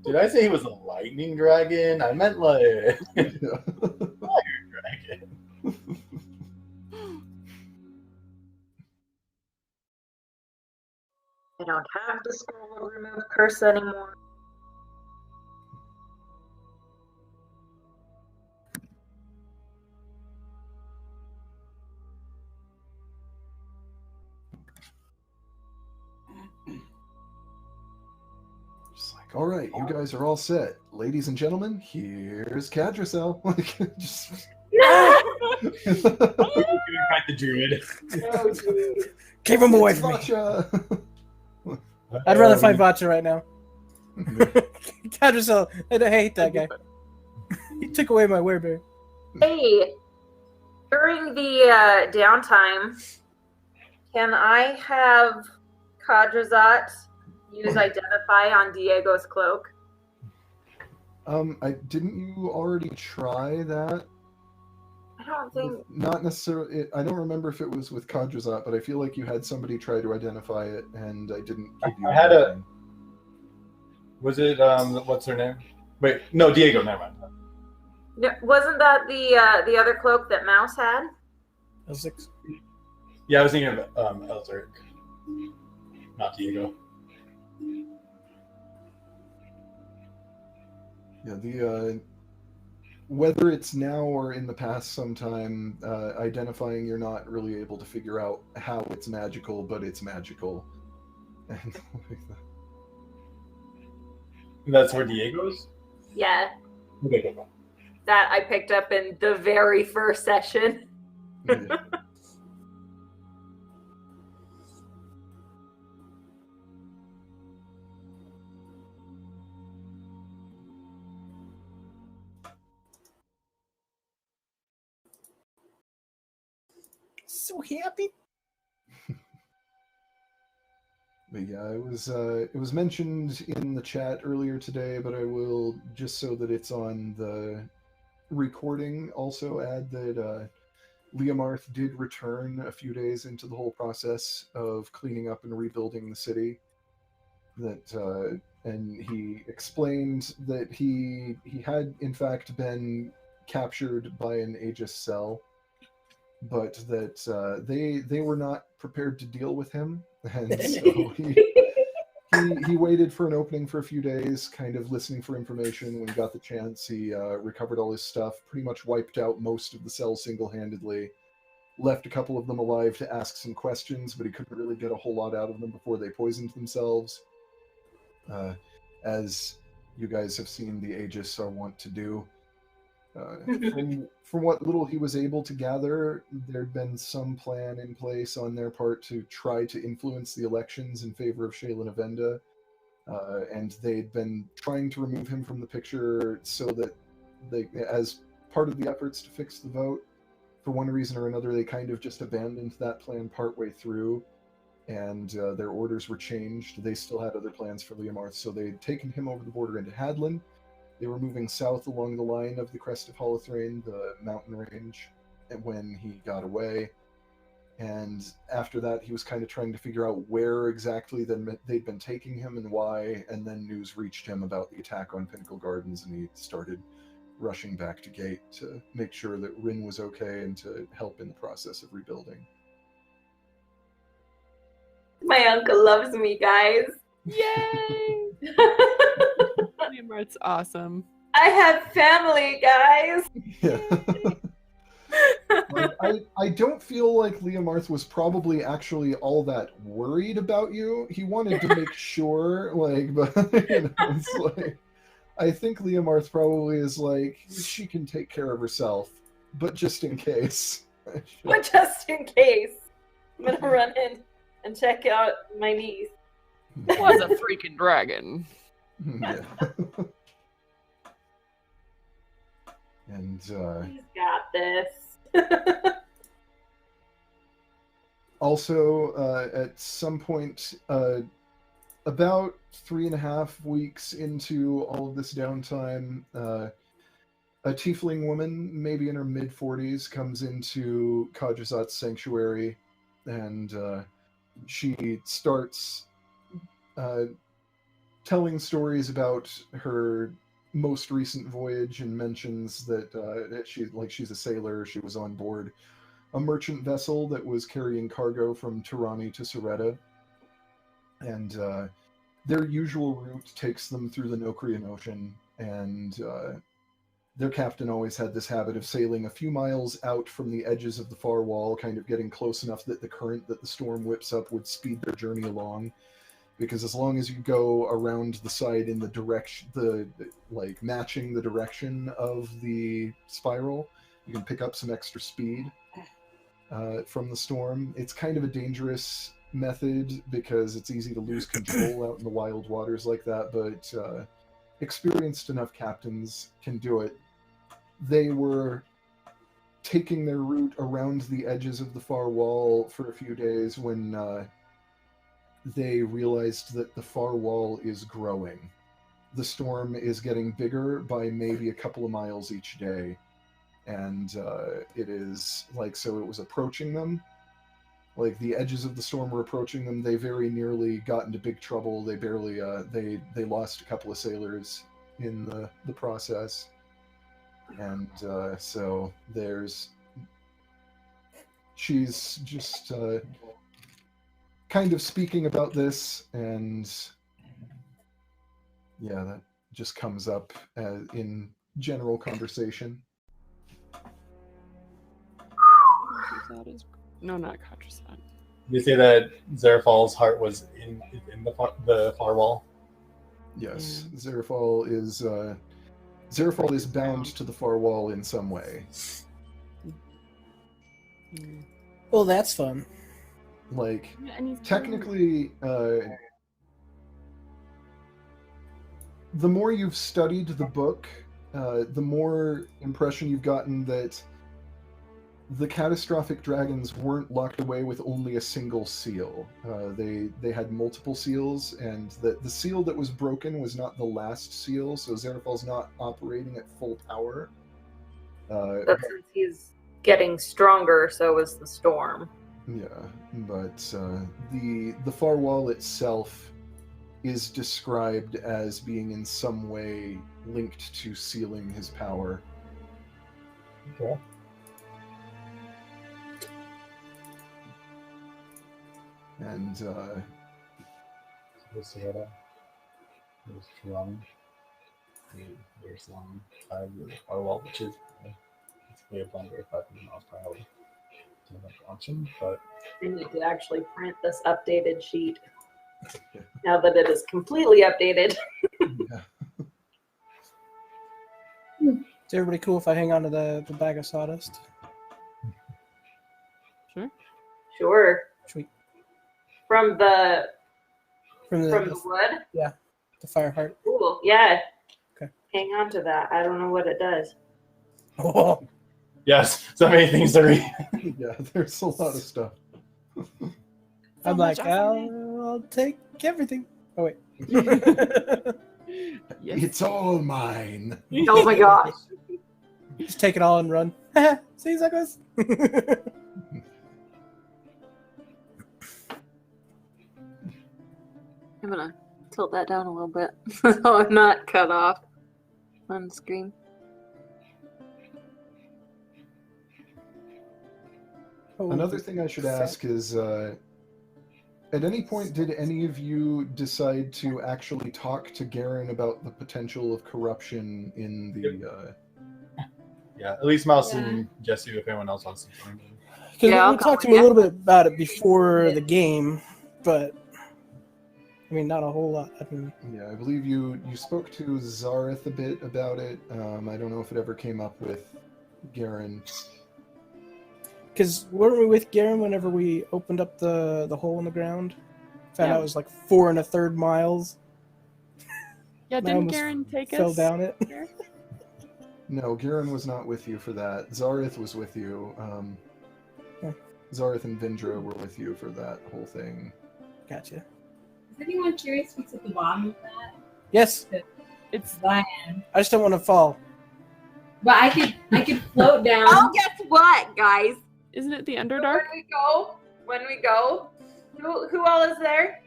Did I say he was a lightning dragon? I meant like fire dragon. I don't have the scroll of remove curse anymore. Just like, all right, you guys are all set. Ladies and gentlemen, here's Cadracel. Like, just... Fight the druid. Keep him away from me. Gotcha. I'd rather fight Vacha right now. Cadracel, I hate that guy. He took away my werebear. Hey, during the downtime, can I have Kadrazat use Identify on Diego's cloak? Didn't you already try that? I don't think. Not necessarily. I don't remember if it was with Kadrazat, but I feel like you had somebody try to identify it, and I didn't give you. I had anything. Was it what's her name? Wait, no, Diego. Never mind. No, wasn't that the other cloak that Mouse had? L6. Yeah, I was thinking of Elzeric, not Diego. Yeah, the whether it's now or in the past sometime, identifying you're not really able to figure out how it's magical, but it's magical. And That's where Diego is? Yeah, Okay, go. that I picked up in the very first session. yeah. So happy. But yeah, it was mentioned in the chat earlier today, but I will, just so that it's on the recording, also add that Leomarth did return a few days into the whole process of cleaning up and rebuilding the city. That and he explained that he had in fact been captured by an Aegis cell, but that they were not prepared to deal with him, and so he waited for an opening for a few days, kind of listening for information. When he got the chance, he recovered all his stuff, pretty much wiped out most of the cells single-handedly, left a couple of them alive to ask some questions, but he couldn't really get a whole lot out of them before they poisoned themselves. As you guys have seen, the Aegis are wont to do. And from what little he was able to gather, there'd been some plan in place on their part to try to influence the elections in favor of Shaylin Avenda, and they'd been trying to remove him from the picture so that they, as part of the efforts to fix the vote, for one reason or another, they kind of just abandoned that plan partway through, and their orders were changed. They still had other plans for Leomarth, so they'd taken him over the border into Hadlin. They were moving south along the line of the crest of Holothrain, the mountain range, when he got away. And after that, he was kind of trying to figure out where exactly they'd been taking him and why, and then news reached him about the attack on Pinnacle Gardens, and he started rushing back to Gate to make sure that Rin was okay and to help in the process of rebuilding. My uncle loves me, guys. Yay! Leomarth's awesome. I have family, guys. Yeah. Like, I don't feel like Leomarth was probably actually all that worried about you. He wanted to make sure, like, but you know, it's like, I think Leomarth probably is like, she can take care of herself, but just in case. But just in case, I'm gonna run in and check out my niece. Was a freaking dragon. Yeah. And He's got this. also, at some point, about 3.5 weeks into all of this downtime, a tiefling woman, maybe in her mid-40s, comes into Kadrazat's sanctuary, and she starts telling stories about her most recent voyage, and mentions that she's a sailor. She was on board a merchant vessel that was carrying cargo from Tirani to Soretta, and their usual route takes them through the Nocrian Ocean, and their captain always had this habit of sailing a few miles out from the edges of the far wall, kind of getting close enough that the current that the storm whips up would speed their journey along. Because as long as you go around the side in the direction, matching the direction of the spiral, you can pick up some extra speed from the storm. It's kind of a dangerous method because it's easy to lose control out in the wild waters like that, but experienced enough captains can do it. They were taking their route around the edges of the far wall for a few days when they realized that the far wall is growing. The storm is getting bigger by maybe a couple of miles each day, and it is like, so it was approaching them. Like the edges of the storm were approaching them. They very nearly got into big trouble. They barely they lost a couple of sailors in the process. And so she's just kind of speaking about this, and yeah, that just comes up in general conversation. No, not Contrasad. You say that Zerfal's heart was in the far wall? Yes, Zerfal is bound to the far wall in some way. Well, that's fun. Like, Yeah, and he's technically, the more you've studied the book, the more impression you've gotten that the catastrophic dragons weren't locked away with only a single seal. They had multiple seals, and that the seal that was broken was not the last seal, so Zerfal's not operating at full power. But since he's getting stronger, so is the storm. Yeah, but the far wall itself is described as being in some way linked to sealing his power. Okay. And there's long firewall, which is basically a blender at 500 miles per hour. Launching, but I need to actually print this updated sheet now that it is completely updated. yeah. Is everybody cool if I hang on to the bag of sawdust? Sure. Sweet. From the From wood? the fire heart. Cool. Yeah. Okay. Hang on to that. I don't know what it does. Oh, yes, so many things to read. Yeah, there's a lot of stuff. I'm much like, awesome. I'll take everything. Oh wait. Yes. It's all mine. Oh my gosh. Just take it all and run. See, suckers. I'm gonna tilt that down a little bit so I'm not cut off on screen. Another thing I should ask is, at any point did any of you decide to actually talk to Garen about the potential of corruption in the... Yeah, at least Mouse and Jesse, if anyone else wants to join. Because Yeah, I'll we talked to come him a with little bit about it before the game, but I mean, not a whole lot. I mean, Yeah, I believe you spoke to Zareth a bit about it. I don't know if it ever came up with Garen. because weren't we with Garen whenever we opened up the hole in the ground? Found Yeah. out it was like 4 1/3 miles. Yeah, I didn't almost Garen take Fell us? down it. Here? No, Garen was not with you for that. Zareth was with you. Yeah. Zareth and Vindra were with you for that whole thing. Gotcha. Is anyone curious what's at the bottom of that? Yes, It's I I just don't want to fall. But I could float down. Oh, guess what, guys? isn't it the Underdark? When we go, who all is there?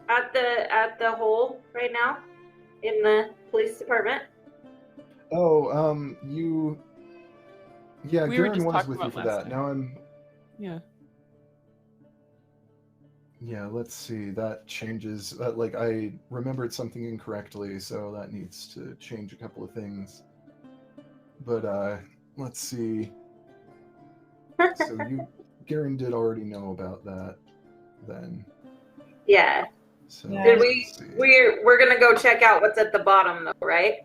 At the hole right now in the police department. Oh, you... Yeah, We were Garen just was talking with you about for last that. time. Now I'm... Yeah. Yeah, let's see. That changes. Like, I remembered something incorrectly, so that needs to change a couple of things. But, let's see. So Garen did already know about that then. Yeah. So Yeah. Did let's see. we're gonna go check out what's at the bottom though, right?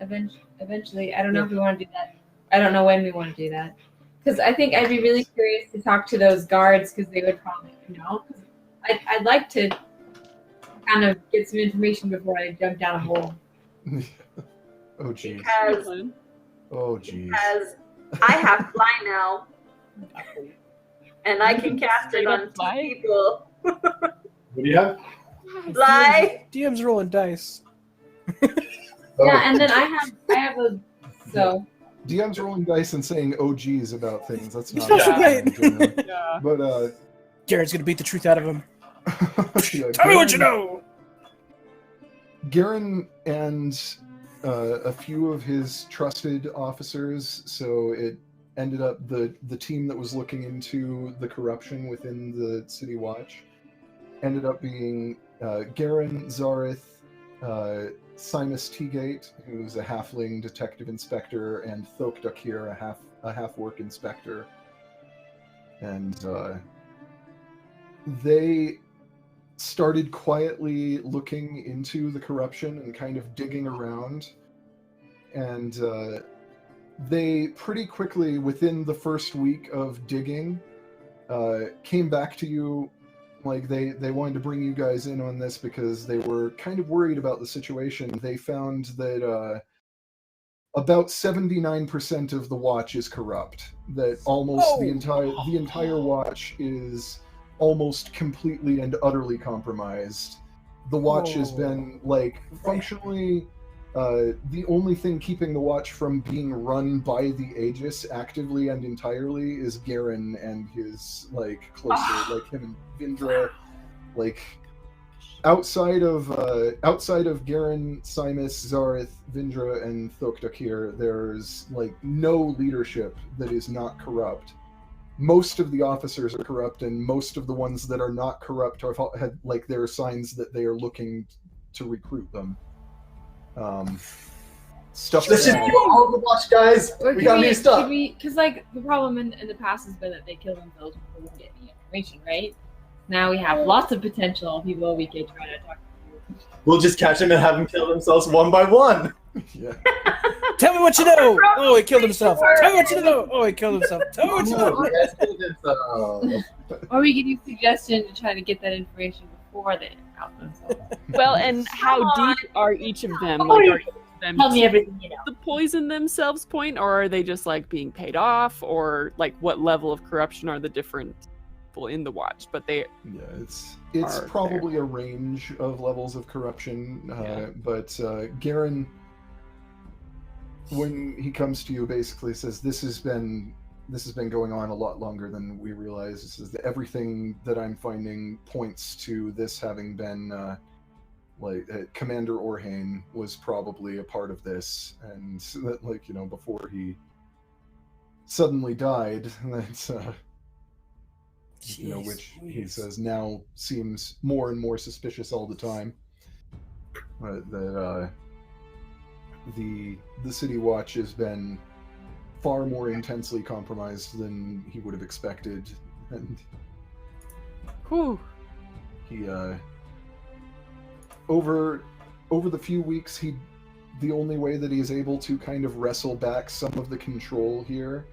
Eventually, I don't know if we want to do that. I don't know when we want to do that. Because I think I'd be really curious to talk to those guards because they would probably know. 'Cause I'd like to kind of get some information before I jump down a hole. Oh, jeez. Because Oh, jeez. because I have fly now, and I can cast it Straight up on 2 fly? people. What do you have? Fly. DM's rolling dice. Oh, Yeah, and then I have a So DM's rolling dice and saying "OGs" about things. That's not Yeah. happening generally. Yeah. But Garrett's gonna beat the truth out of him. yeah, Tell me what you know. Garen and a few of his trusted officers, so it ended up the team that was looking into the corruption within the City Watch ended up being Garen, Zareth, Simus Teagate, who's a halfling detective inspector, and Thok Dakir, a half-orc inspector. And they started quietly looking into the corruption and kind of digging around. And they pretty quickly, within the first week of digging, came back to you. Like, they wanted to bring you guys in on this because they were kind of worried about the situation. They found that about 79% of the watch is corrupt. That almost the entire watch is almost completely and utterly compromised. The watch has been, like, functionally the only thing keeping the watch from being run by the Aegis actively and entirely is Garen and his, like, closer, like him and Vindra. Like, outside of Garen, Simus, Zareth, Vindra, and Thok Dakir, there's, like, no leadership that is not corrupt. Most of the officers are corrupt, and most of the ones that are not corrupt had, like, there are signs that they are looking to recruit them. Stuff Let's like just that. kill all the watch guys. Or We got new stuff. Because, like, the problem in the past has been that they kill themselves before we get any information, right? Now we have lots of potential people we could try to talk to. We'll just catch them and have them kill themselves one by one. Yeah. Tell me what you know. Oh, he killed himself. Tell me what you know. Oh, he killed himself. Tell me what you know. Yes, kill themselves. Or we could use suggestion to try to get that information before they out themselves. Well, and how deep are each of them? Like, are each of them Tell me everything you know. the poison themselves point, or are they just like being paid off, or like what level of corruption are the different people in the watch? But they Yeah, it's are probably a range of levels of corruption, but Garen, when he comes to you, basically says this has been going on a lot longer than we realize. It says that everything that I'm finding points to this having been Commander Orhane was probably a part of this, and that, like, you know, before he suddenly died, that's you know, which he says now seems more and more suspicious all the time. That the City Watch has been far more intensely compromised than he would have expected, and whew. he over the few weeks, the only way that he is able to kind of wrestle back some of the control here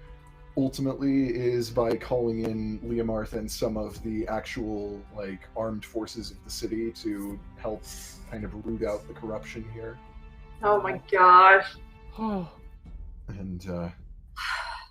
ultimately is by calling in Leomarth and some of the actual, like, armed forces of the city to help kind of root out the corruption here. Oh my gosh. Oh. And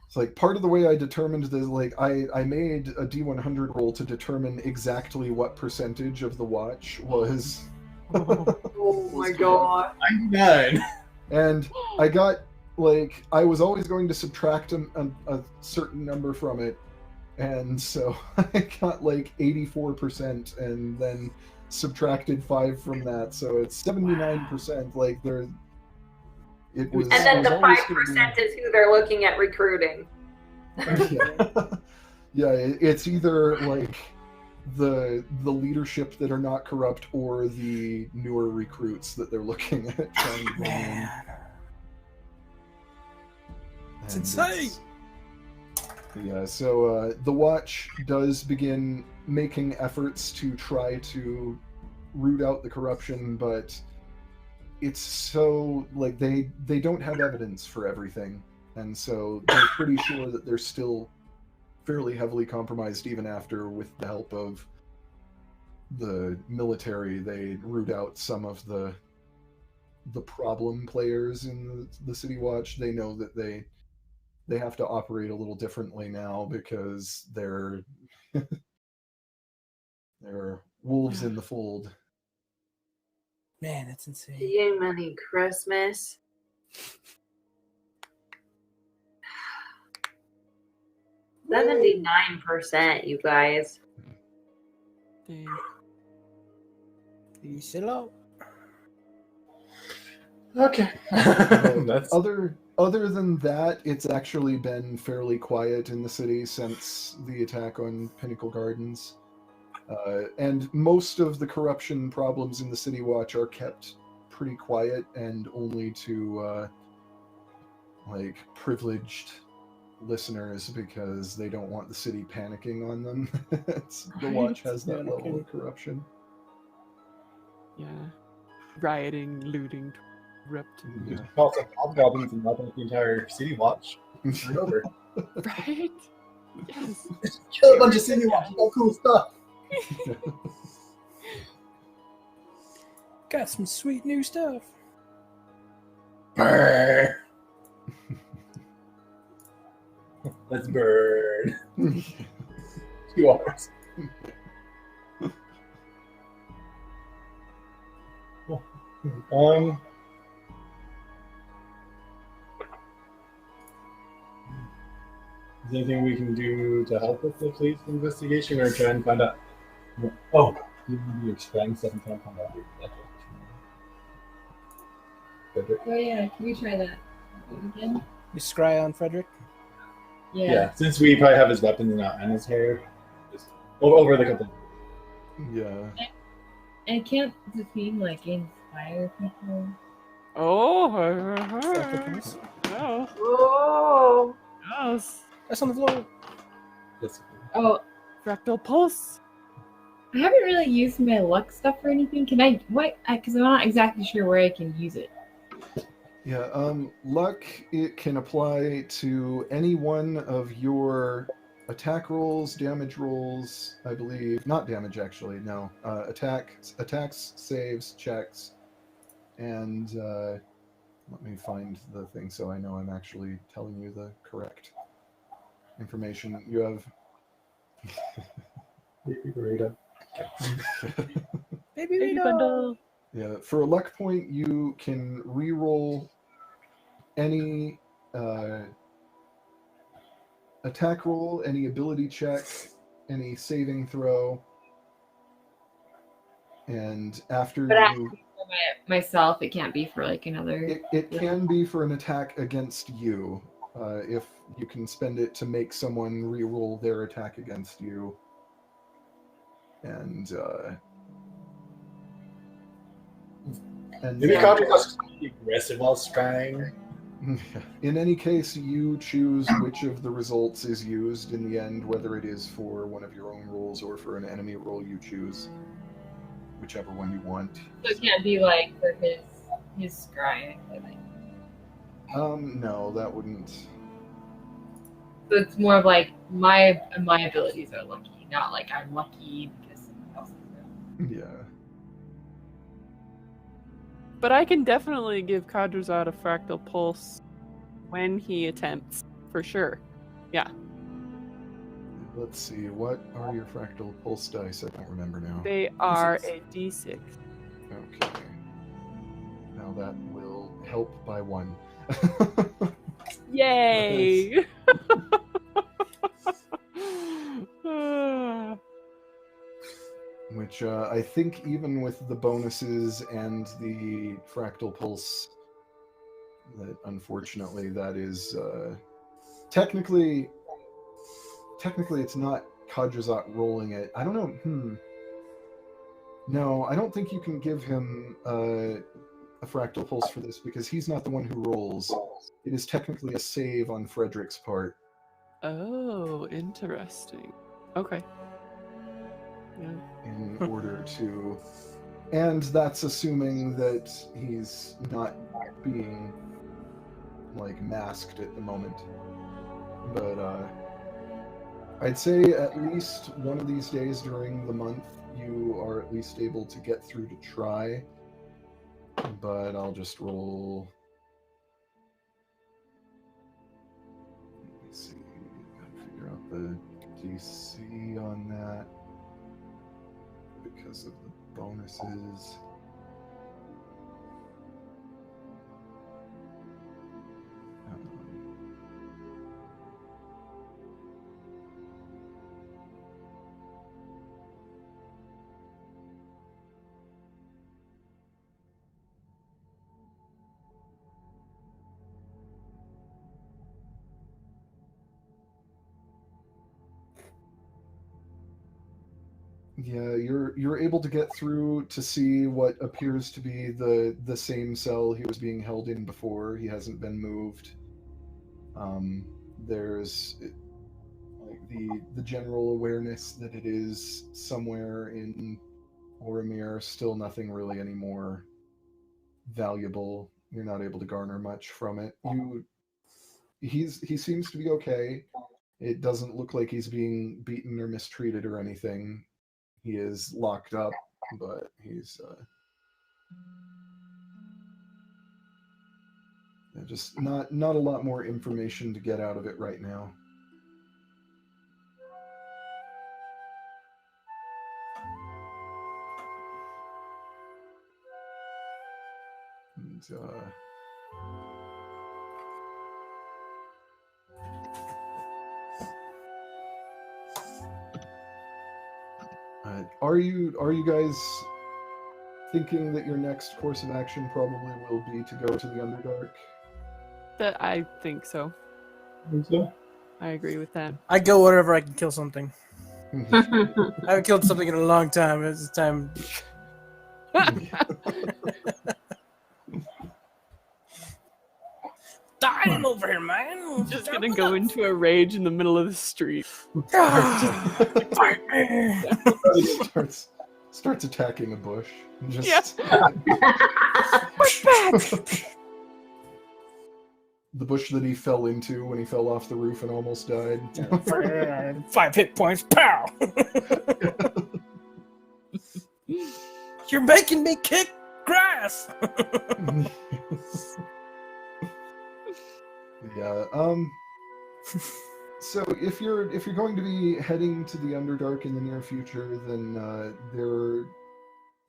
it's like part of the way I determined this, like, I made a D100 roll to determine exactly what percentage of the watch was. Oh my god. 99. And I got, like, I was always going to subtract a certain number from it, and so I got like 84%, and then subtracted 5 from that, so it's 79%. Like, it was. And then it was the always 5% is who they're looking at recruiting. Yeah, it's either like the leadership that are not corrupt or the newer recruits that they're looking at trying to bring in. It's insane. Yeah, so the Watch does begin making efforts to try to root out the corruption, but it's so, like, they don't have evidence for everything, and so they're pretty sure that they're still fairly heavily compromised even after, with the help of the military, they root out some of the problem players in the City Watch. They know that they have to operate a little differently now because they're wolves in the fold. Man, that's insane. Jiminy Christmas. 79%, you guys. Dang. Peace out. Okay. That's Other than that, it's actually been fairly quiet in the city since the attack on Pinnacle Gardens. And most of the corruption problems in the City Watch are kept pretty quiet and only to like privileged listeners because they don't want the city panicking on them. The Watch has that Yeah, level okay. of corruption. Yeah. Rioting, looting, corrupt. Yeah. just call some hobgoblins and knock out the entire city watch. Right over. Right? Yes. Kill a bunch of city watch. All cool stuff. Got some sweet new stuff. Burn. Let's burn. 2 hours. Um. Is there anything we can do to help with the police investigation or try and find out? Oh, you're extracting stuff and trying to find out. Frederick? Oh yeah, can we try that again? You scry on Frederick. Yeah, since we probably have his weapons and his hair, just over the couple. Yeah. And can't the theme like inspire people? Oh, Sacrifice. no. Oh. Yes. That's on the floor. Oh, Fractal pulse. I haven't really used my luck stuff or anything. Can I? What? Because I'm not exactly sure where I can use it. Yeah, luck, it can apply to any one of your attack rolls, damage rolls, I believe. Not damage, actually, no. Attacks, saves, checks, and let me find the thing so I know I'm actually telling you the correct information. You have... Baby Baby Rito. bundle. Yeah, for a luck point, you can re-roll any attack roll, any ability check, any saving throw, and after But I you... for myself, it can't be for like another. It can be for an attack against you, if you can spend it to make someone re-roll their attack against you. And Maybe Contra was aggressive while scrying. in any case, you choose which of the results is used in the end, whether it is for one of your own rolls or for an enemy roll you choose. Whichever one you want. So it can't be like for his scrying. No, that wouldn't. So it's more of like my abilities are lucky, not like I'm lucky because someone else is. Yeah. But I can definitely give Kadrazad a fractal pulse when he attempts, for sure. Yeah. Let's see, what are your fractal pulse dice? I don't remember now. They are a d6. Okay. Now that will help by 1. Yay! Which I think even with the bonuses and the fractal pulse, that unfortunately that is technically it's not Kadrazat rolling it. I don't know. No, I don't think you can give him a fractal pulse for this because he's not the one who rolls. It is technically a save on Frederick's part. Oh, interesting. Okay. Yeah. In order to... And that's assuming that he's not being, like, masked at the moment. But, I'd say at least one of these days during the month, you are at least able to get through to try. But I'll just roll... Let me see. Gotta figure out the DC on that. Because of the bonuses. Yeah, you're able to get through to see what appears to be the same cell he was being held in before. He hasn't been moved. There's like the general awareness that it is somewhere in Oromir. Still nothing really any more valuable. You're not able to garner much from it. He seems to be okay. It doesn't look like he's being beaten or mistreated or anything. He is locked up, but he's just not a lot more information to get out of it right now. And, are you guys thinking that your next course of action probably will be to go to the Underdark? That I think so. Think so? I agree with that. I go wherever I can kill something. I haven't killed something in a long time. It's time. Dying over here, man. Just gonna go into a rage in the middle of the street. starts attacking a bush. Push back. The bush that he fell into when he fell off the roof and almost died. 5 hit points. Pow! You're making me kick grass. Yeah. So if you're going to be heading to the Underdark in the near future, then there are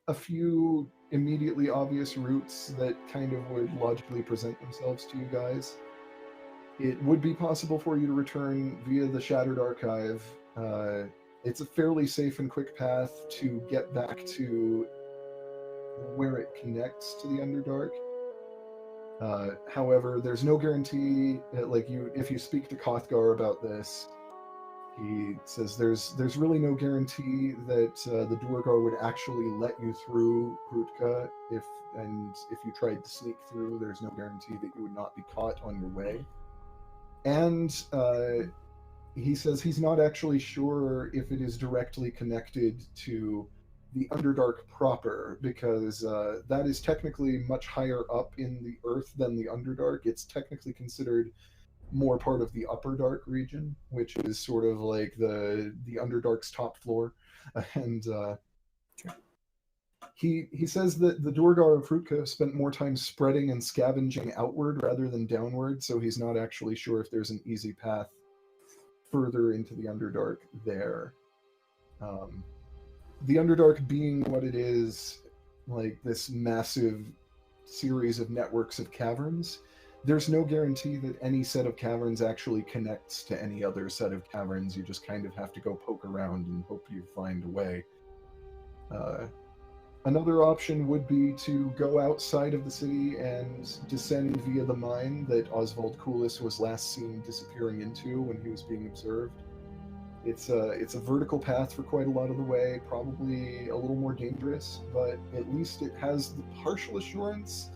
a few immediately obvious routes that kind of would logically present themselves to you guys. It would be possible for you to return via the Shattered Archive. It's a fairly safe and quick path to get back to where it connects to the Underdark. However, there's no guarantee that, if you speak to Kothgar about this, he says there's really no guarantee that the Duergar would actually let you through Hrutka if you tried to sneak through. There's no guarantee that you would not be caught on your way. And he says he's not actually sure if it is directly connected to the Underdark proper, because that is technically much higher up in the earth than the Underdark. It's technically considered more part of the Upper Dark region, which is sort of like the Underdark's top floor. And he says that the Duergar of Hrutka spent more time spreading and scavenging outward rather than downward, so he's not actually sure if there's an easy path further into the Underdark there. The Underdark being what it is, like this massive series of networks of caverns, there's no guarantee that any set of caverns actually connects to any other set of caverns. You just kind of have to go poke around and hope you find a way. Another option would be to go outside of the city and descend via the mine that Oswald Koulis was last seen disappearing into when he was being observed. It's a vertical path for quite a lot of the way, probably a little more dangerous, but at least it has the partial assurance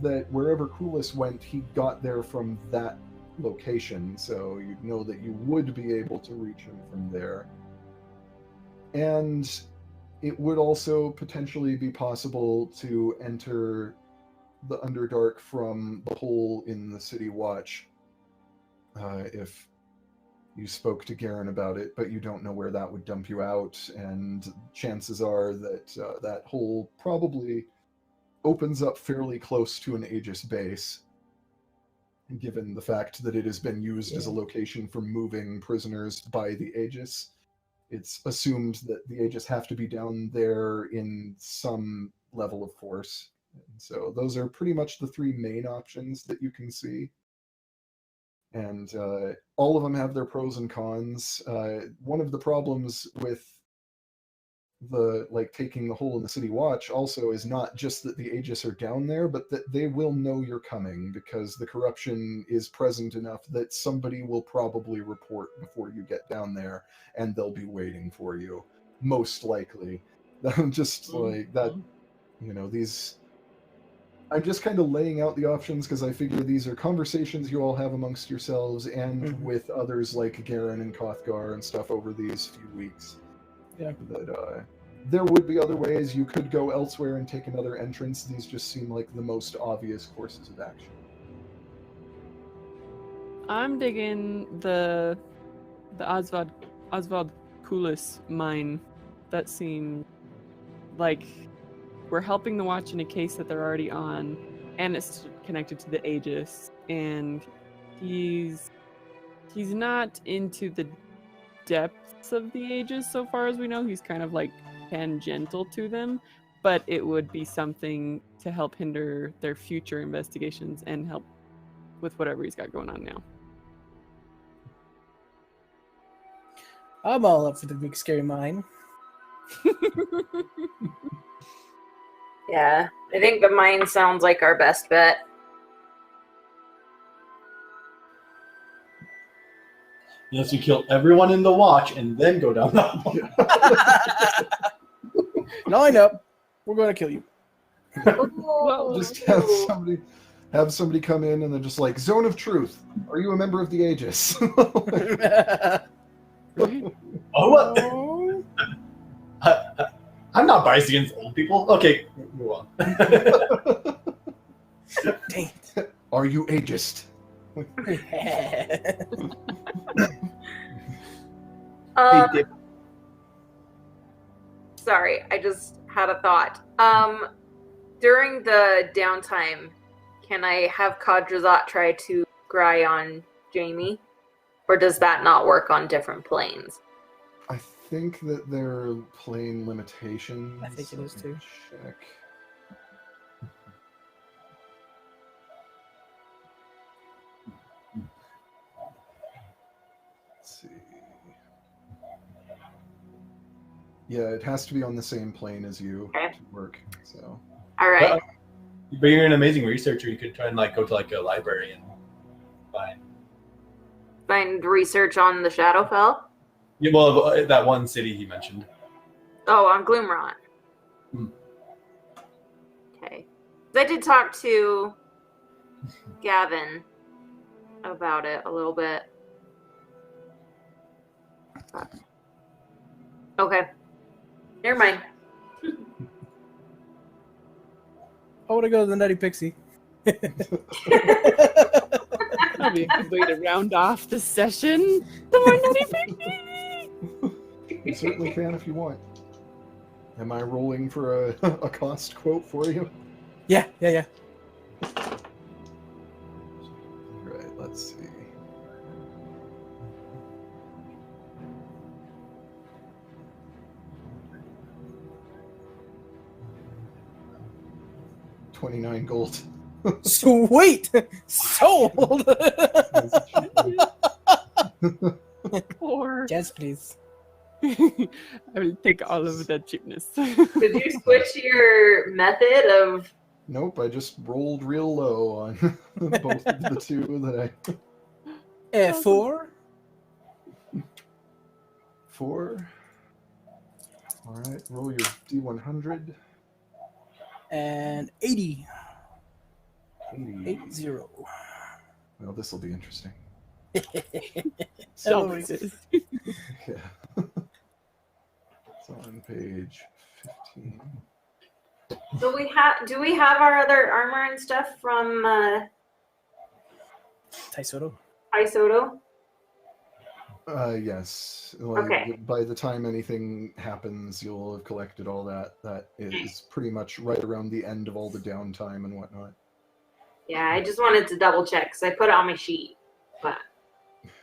that wherever Koulis went, he got there from that location, so you'd know that you would be able to reach him from there. And it would also potentially be possible to enter the Underdark from the hole in the City Watch, if you spoke to Garen about it, but you don't know where that would dump you out, and chances are that that hole probably opens up fairly close to an Aegis base, given the fact that it has been used as a location for moving prisoners by the Aegis. It's assumed that the Aegis have to be down there in some level of force. And so those are pretty much the three main options that you can see. And all of them have their pros and cons. One of the problems with taking the hole in the City Watch also is not just that the Aegis are down there, but that they will know you're coming, because the corruption is present enough that somebody will probably report before you get down there, and they'll be waiting for you. most likely. Just like that, these. I'm just kind of laying out the options because I figure these are conversations you all have amongst yourselves and with others like Garen and Kothgar and stuff over these few weeks. Yeah. That there would be other ways. You could go elsewhere and take another entrance. These just seem like the most obvious courses of action. I'm digging the Oswald Kulis mine. That seemed like we're helping the Watch in a case that they're already on, and it's connected to the Aegis. And he's not into the depths of the Aegis so far as we know. He's kind of like tangential to them, but it would be something to help hinder their future investigations and help with whatever he's got going on now. I'm all up for the big scary mine. Yeah, I think the mine sounds like our best bet. Unless you kill everyone in the Watch and then go down that one. Line up. We're going to kill you. Just have somebody come in and they're just like, Zone of Truth. Are you a member of the Aegis? Oh, what? I'm not biased against old people. Okay, move on. Dang Are you ageist? it. Sorry, I just had a thought. During the downtime, can I have Kadrazat try to scry on Jamie? Or does that not work on different planes? I think that they're plane limitations. I think it is too. Check. Let's see. Yeah, it has to be on the same plane as you Okay. to work. So. All right. But you're an amazing researcher. You could try and go to a library and Find research on the Shadowfell. Yeah, well, that one city he mentioned. Oh, on Gloomrot. Hmm. Okay. I did talk to Gavin about it a little bit. Okay. Never mind. I want to go to the Nutty Pixie. That'll be a good way to round off the session. The more Nutty Pixie! You certainly can if you want. Am I rolling for a cost quote for you? Yeah. Right, let's see. $29 gold. Sweet! Sold! Or Yes, please. I will take all of that cheapness. Did you switch your method of... Nope, I just rolled real low on both of the two that I... 4. 4. Alright, roll your D100. And 80. 80. 80. Well, this will be interesting. It always is. Yeah. It's on page 15. So do we have our other armor and stuff from Taisoto. Isoto? Yes. Like, Okay. by the time anything happens, you'll have collected all that. That is pretty much right around the end of all the downtime and whatnot. Yeah, I just wanted to double check because I put it on my sheet. But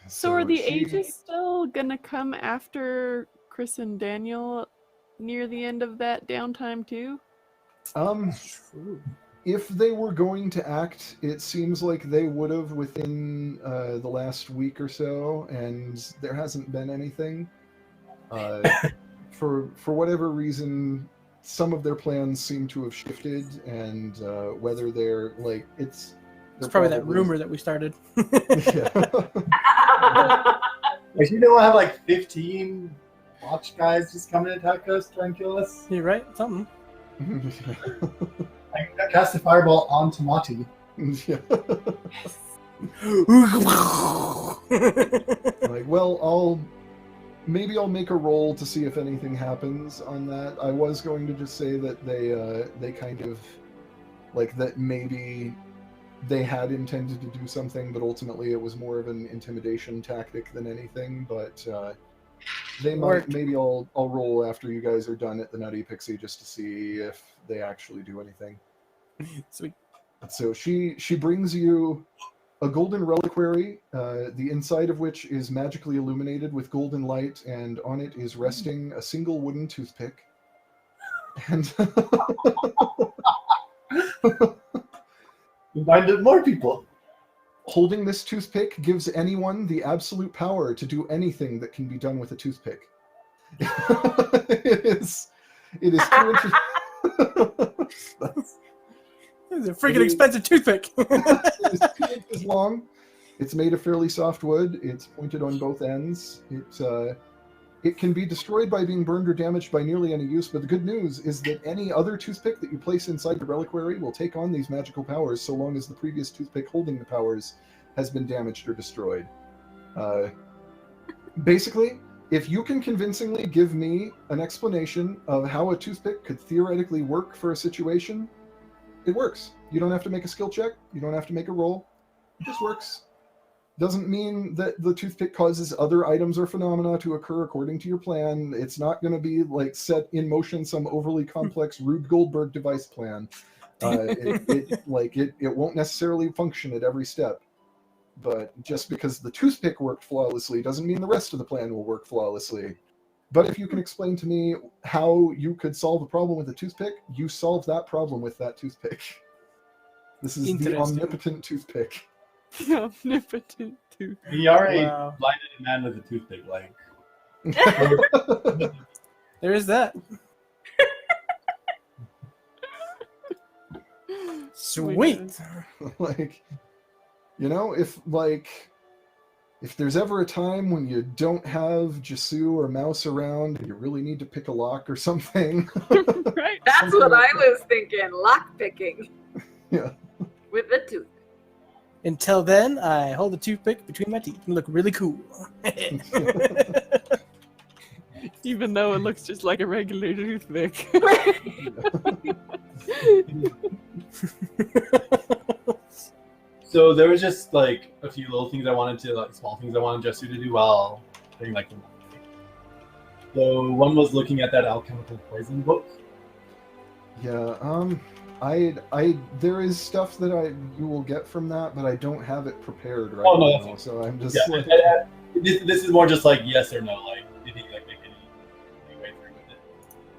So are the she- Aegis still gonna come after Chris and Daniel near the end of that downtime too? True. If they were going to act, it seems like they would have within the last week or so, and there hasn't been anything. For whatever reason, some of their plans seem to have shifted, and whether they're like It's probably that rumor that we started. Yeah. As you know, I have 15 watch guys just come and attack us, try and kill us. You're right. Something. I cast a fireball onto Mati. Yeah. Like, well, maybe I'll make a roll to see if anything happens on that. I was going to just say that they kind of like that maybe they had intended to do something, but ultimately it was more of an intimidation tactic than anything. But they might. Maybe I'll roll after you guys are done at the Nutty Pixie just to see if they actually do anything. Sweet. So she brings you a golden reliquary, the inside of which is magically illuminated with golden light, and on it is resting a single wooden toothpick. And Reminded more people. Holding this toothpick gives anyone the absolute power to do anything that can be done with a toothpick. It is 2 inches. It's a freaking expensive toothpick. It's 2 inches long. It's made of fairly soft wood. It's pointed on both ends. It can be destroyed by being burned or damaged by nearly any use, but the good news is that any other toothpick that you place inside the reliquary will take on these magical powers so long as the previous toothpick holding the powers has been damaged or destroyed. Basically, if you can convincingly give me an explanation of how a toothpick could theoretically work for a situation, it works. You don't have to make a skill check. You don't have to make a roll. It just works. Doesn't mean that the toothpick causes other items or phenomena to occur according to your plan. It's not going to be like set in motion some overly complex Rube Goldberg device plan. It won't necessarily function at every step. But just because the toothpick worked flawlessly doesn't mean the rest of the plan will work flawlessly. But if you can explain to me how you could solve a problem with a toothpick, you solve that problem with that toothpick. This is the omnipotent toothpick. The omnipotent toothpick. We are a blinded man with a toothpick, like. There is that. Sweet. Like, you know, if there's ever a time when you don't have Jasu or Mouse around and you really need to pick a lock or something. Right. That's what I was thinking. Lock picking. Yeah. With the tooth. Until then, I hold the toothpick between my teeth and look really cool. Even though it looks just like a regular toothpick. So there was just like a few little things I wanted to, like small things I wanted Jesu to do while doing like the. So one was looking at that alchemical poison book. Yeah, there is stuff that you will get from that, but I don't have it prepared right now. So I'm just this is more just like yes or no, like did he like make any way through with it?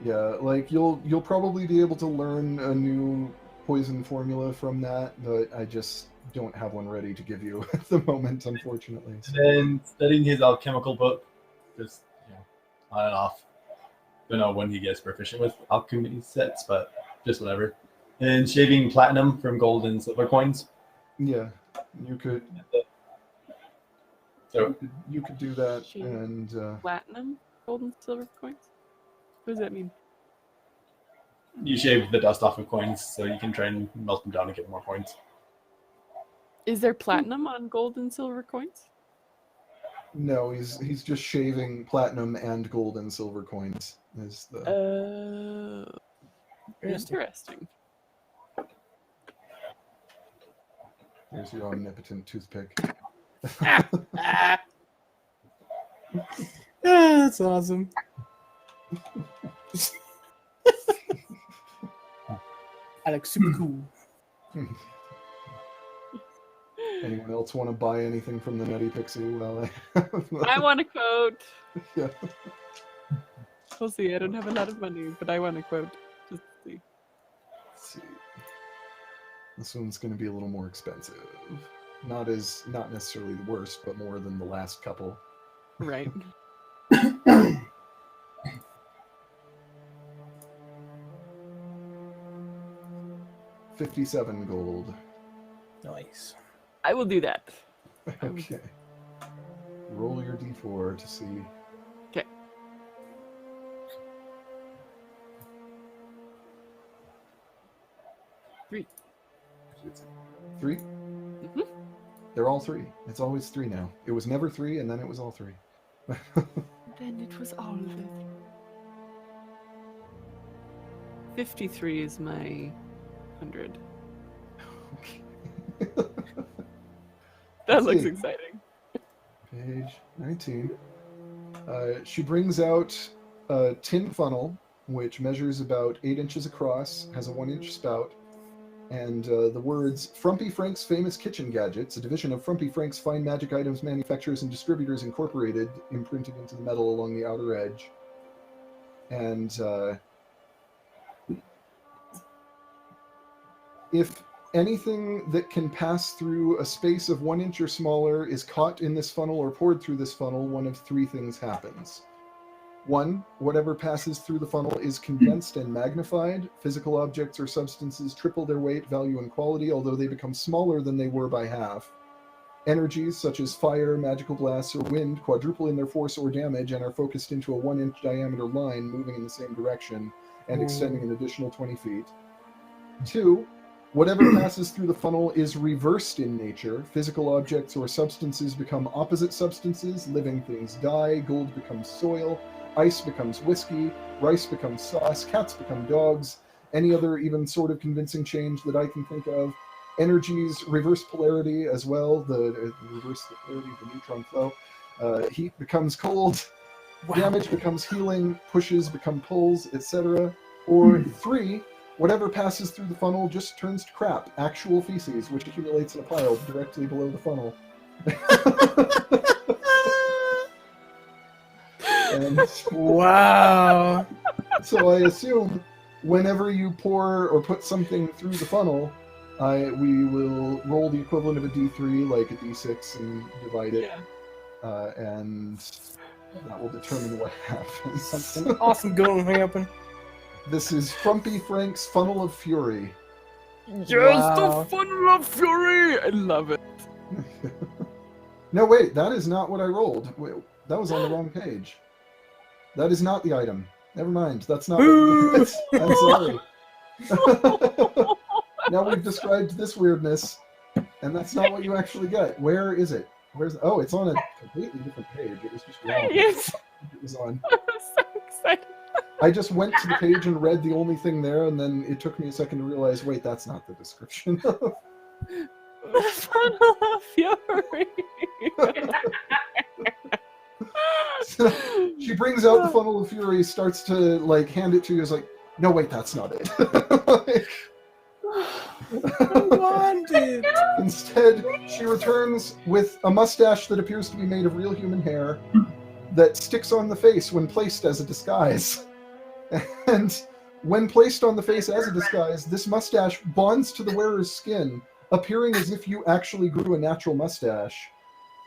Yeah, like you'll probably be able to learn a new poison formula from that, but I just don't have one ready to give you at the moment, unfortunately. And then studying his alchemical book, just on and off. Don't know when he gets proficient with alchemy sets, but just whatever. And shaving platinum from gold and silver coins. Yeah, you could. So you could do that, Shaving and platinum, gold, and silver coins. What does that mean? you shave the dust off of coins, so you can try and melt them down and get more coins. Is there platinum on gold and silver coins? No, he's just shaving platinum and gold and silver coins. Is the Interesting. There's your omnipotent toothpick. That's awesome. I look super cool. Anyone else want to buy anything from the Nutty Pixie? Well, I want a quote. Yeah. We'll see. I don't have a lot of money, but I want a quote. Just to see. Let's see. This one's going to be a little more expensive. Not necessarily the worst, but more than the last couple. Right. 57 gold. Nice. I will do that. Okay. Roll your d4 to see. Okay. 3. 3? Mm-hmm. They're all 3. It's always 3 now. It was never 3, and then it was all 3. Then it was all of it. 53 is my 100. That looks see. exciting. Page 19. She brings out a tin funnel, which measures about 8 inches across, has a 1-inch spout, and the words Frumpy Frank's Famous Kitchen Gadgets, a division of Frumpy Frank's Fine Magic Items Manufacturers and Distributors Incorporated, imprinted into the metal along the outer edge. And if anything that can pass through a space of 1 inch or smaller is caught in this funnel or poured through this funnel, one of 3 things happens. 1, whatever passes through the funnel is condensed and magnified. Physical objects or substances triple their weight, value, and quality, although they become smaller than they were by half. Energies such as fire, magical blasts, or wind quadruple in their force or damage and are focused into a 1-inch diameter line moving in the same direction and extending an additional 20 feet. 2, whatever passes through the funnel is reversed in nature. Physical objects or substances become opposite substances. Living things die. Gold becomes soil. Ice becomes whiskey. Rice becomes sauce. Cats become dogs. Any other even sort of convincing change that I can think of. Energies reverse polarity as well. The reverse the polarity of the neutron flow. Heat becomes cold. Wow. Damage becomes healing. Pushes become pulls, etc. Or 3, whatever passes through the funnel just turns to crap, actual feces, which accumulates in a pile directly below the funnel. And Wow. so I assume whenever you pour or put something through the funnel, we will roll the equivalent of a d3, like a d6, and divide it. Yeah. And that will determine what happens. Something awesome going to happen. This is Frumpy Frank's Funnel of Fury. Yes, Wow. the funnel of fury! I love it. No, wait, that is not what I rolled. Wait, that was on the wrong page. That is not the item. Never mind. That's not what you get. I'm sorry. Now we've described this weirdness, and that's not what you actually get. Where is it? Oh, it's on a completely different page. It was just wrong. Yes. It was on. I'm so excited. I just went to the page and read the only thing there, and then it took me a second to realize, wait, that's not the description. The funnel of fury. So she brings out the Funnel of Fury, starts to like hand it to you, is like, no, wait, that's not it. Like, I want it. instead, she returns with a mustache that appears to be made of real human hair that sticks on the face when placed as a disguise. And when placed on the face as a disguise, this mustache bonds to the wearer's skin, appearing as if you actually grew a natural mustache.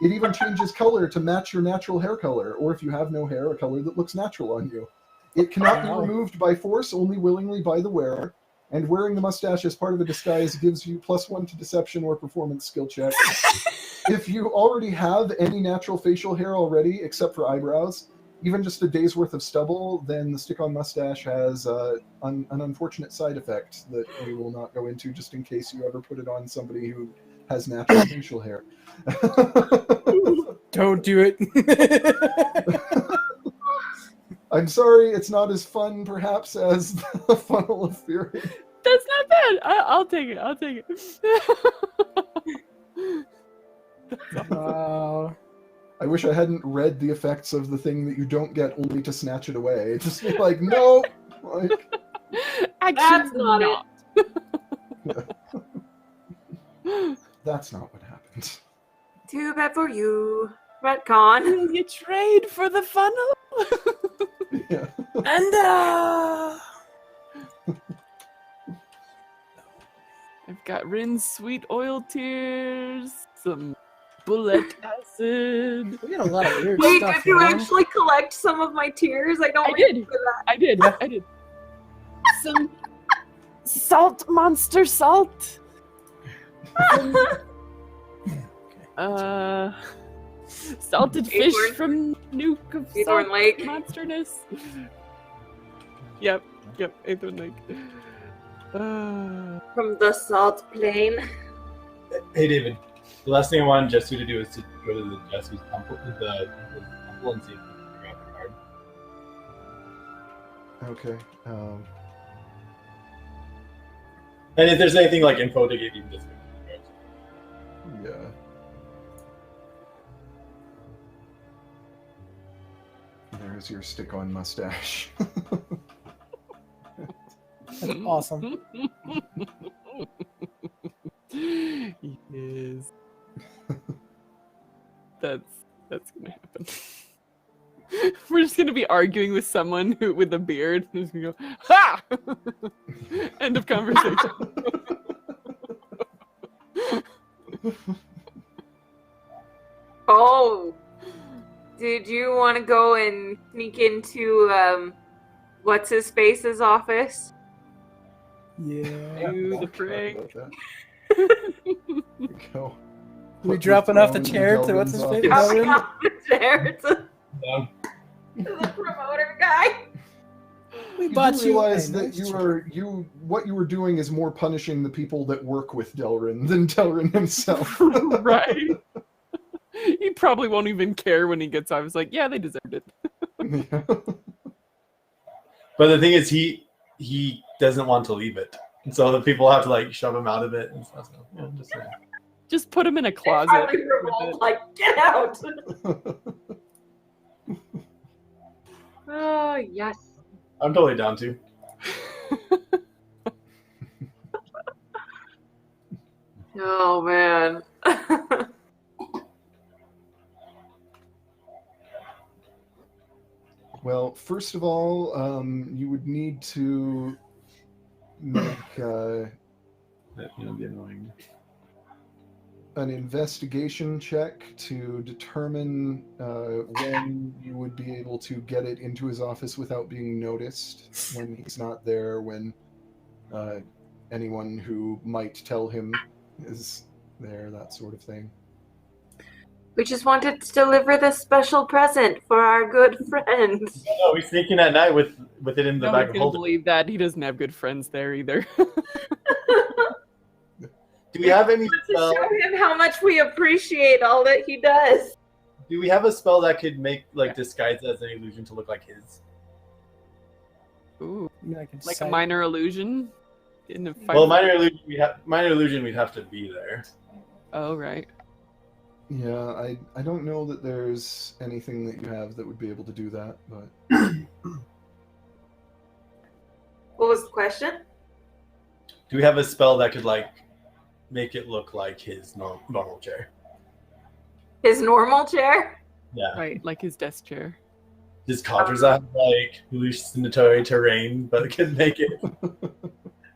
It even changes color to match your natural hair color, or if you have no hair, a color that looks natural on you. It cannot be Wow. removed by force, only willingly by the wearer. And wearing the mustache as part of a disguise gives you +1 to deception or performance skill check. If you already have any natural facial hair already, except for eyebrows, even just a day's worth of stubble, then the stick-on mustache has an unfortunate side effect that we will not go into, just in case you ever put it on somebody who has natural facial hair. Don't do it. I'm sorry, it's not as fun, perhaps, as the Funnel of Fury. That's not bad. I'll take it. I'll take it. Wow. I wish I hadn't read the effects of the thing that you don't get only to snatch it away. Just be like, no! Like, Actually, That's not it. that's not what happened. Too bad for you. Retcon. You trade for the funnel? Yeah. And I've got Rin's sweet oil tears, some bullet acid. we got a lot of weird Wait, stuff. did you man. actually collect some of my tears? I don't I did. remember that. I did. I did. Some salt monster salt. Salted fish Acorn. from Nuke of Acorn Salt Lake. Monsterness. Yep, Acorn Lake. From the salt plain. Hey, David. The last thing I wanted Jesu to do is to go to the Jesu's temple, the temple and see if we can figure out the card. Okay. And if there's anything like info to give you, just Yeah. There's your stick-on mustache. That's awesome. Yes. That's gonna happen. We're just gonna be arguing with someone with a beard and just gonna go, ha! End of conversation. Oh, did you want to go and sneak into what's his face's office? Yeah. Do the Talk prank. about that. Go. We Put dropping your off the phone in chair to what's his Delvin's face? office. Dropping Delvin? off the chair to Yeah. the promoter guy. We You bought do you realize a that nice what you were doing is more punishing the people that work with Delrin than Delrin himself. Right. He probably won't even care when he gets off. He's like, yeah, they deserved it. Yeah. But the thing is, he doesn't want to leave it, and so the people have to like shove him out of it and stuff. So, yeah, just saying. Just put him in a They closet. probably with revolt, it. like, get out. Oh, yes. I'm totally down to. Oh, man. Well, first of all, you would need to make That would be annoying. an investigation check to determine when you would be able to get it into his office without being noticed, when he's not there, when anyone who might tell him is there, that sort of thing. We just wanted to deliver this special present for our good friend. No, we sneak in at night with it in the No bag one of can holding. believe that. He doesn't have good friends there either. Do we have any To spell? show him how much we appreciate all that he does. Do we have a spell that could make like disguise as an illusion to look like his? Ooh, I can like a sight- minor illusion in the fight. Well, minor illusion. We'd have to be there. Oh, right. Yeah, I don't know that there's anything that you have that would be able to do that, but What was the question? Do we have a spell that could like make it look like his normal chair? His normal chair? Yeah. Right, like his desk chair. Does Conjures have like hallucinatory terrain, but it can make it?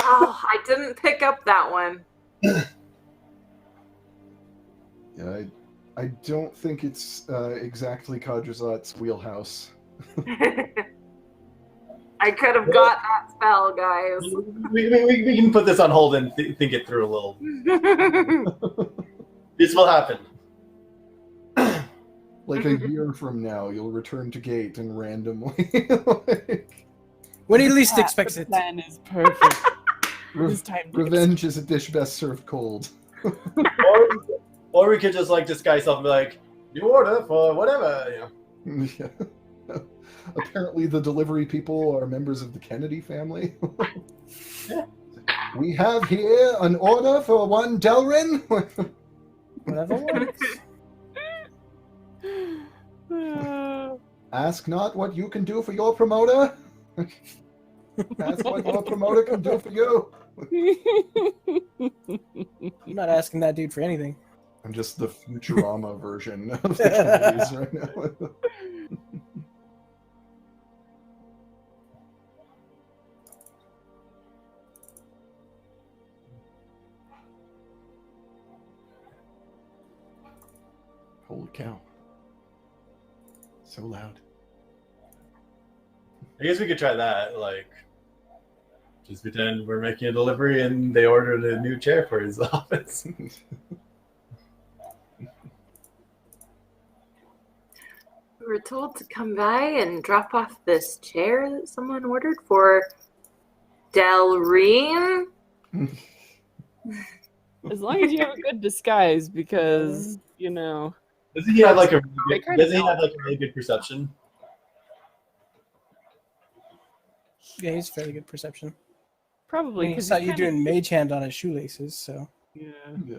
Oh, I didn't pick up that one. yeah, I don't think it's exactly Kadrazat's wheelhouse. I could have got that spell, guys. We can put this on hold and think it through a little. This will happen. Like a year from now, you'll return to Gate and randomly. When he least expects The it. plan is perfect. This time to Revenge is a dish best served cold. Or we could just like disguise something like new order for whatever. You know. Yeah. Apparently, the delivery people are members of the Kennedy family. We have here an order for one Delrin. Whatever works. Ask not what you can do for your promoter. Ask what your promoter can do for you. I'm not asking that dude for anything. I'm just the Futurama version of the Kennedys right now. Holy cow. So loud. I guess we could try that. Like, just pretend we're making a delivery and they ordered a new chair for his office. We were told to come by and drop off this chair that someone ordered for Delreen? As long as you have a good disguise, because you know. Doesn't he have like a They kinda doesn't he have like a really good perception? Yeah, he's fairly good perception. Probably He because saw you doing mage hand on his shoelaces, so. Yeah. Yeah.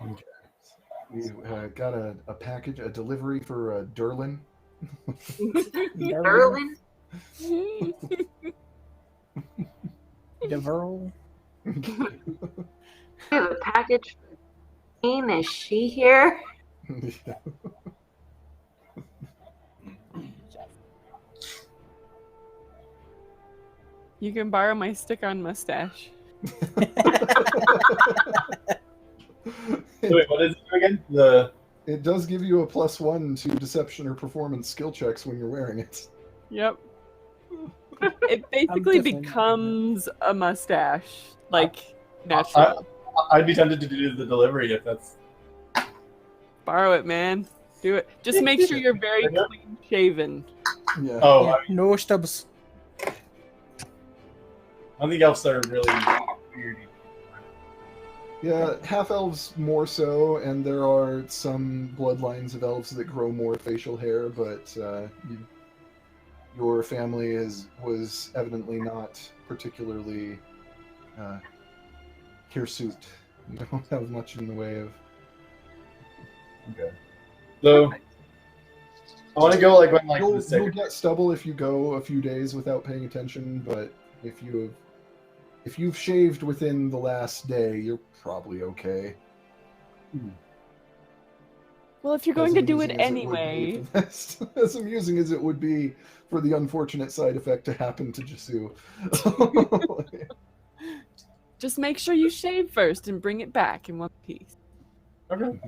Okay. We got a package, a delivery for Derlin. Derlin? Deverl. We have a package for Jane. Is she here? You can borrow my stick-on mustache. Wait, what is it again? It does give you a +1 to deception or performance skill checks when you're wearing it. Yep. It basically definitely- becomes a mustache, like natural. I'd be tempted to do the delivery if that's. Borrow it, man. Do it. Just make sure you're very clean shaven. Yeah. Oh, Yeah, no stubs. I think elves are really weird. Yeah, half elves more so, and there are some bloodlines of elves that grow more facial hair, but your family was evidently not particularly hirsute. You don't have much in the way of. Okay. So I want to go like when like You'll, the second. you'll get stubble if you go a few days without paying attention, but if you've shaved within the last day, you're probably okay. Well, if you're going to do it anyway. As amusing as it would be for the unfortunate side effect to happen to Jisu. Just make sure you shave first and bring it back in one piece. Okay.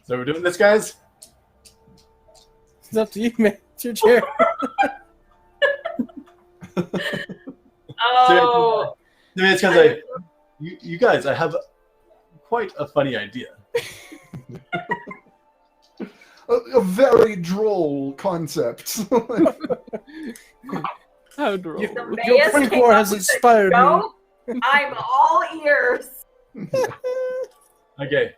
So we're doing this, guys. It's up to you, man. It's your chair. Oh, I mean, it's because you guys, I have quite a funny idea. a very droll concept. How droll. Your Princore has inspired me. go. I'm all ears. Okay.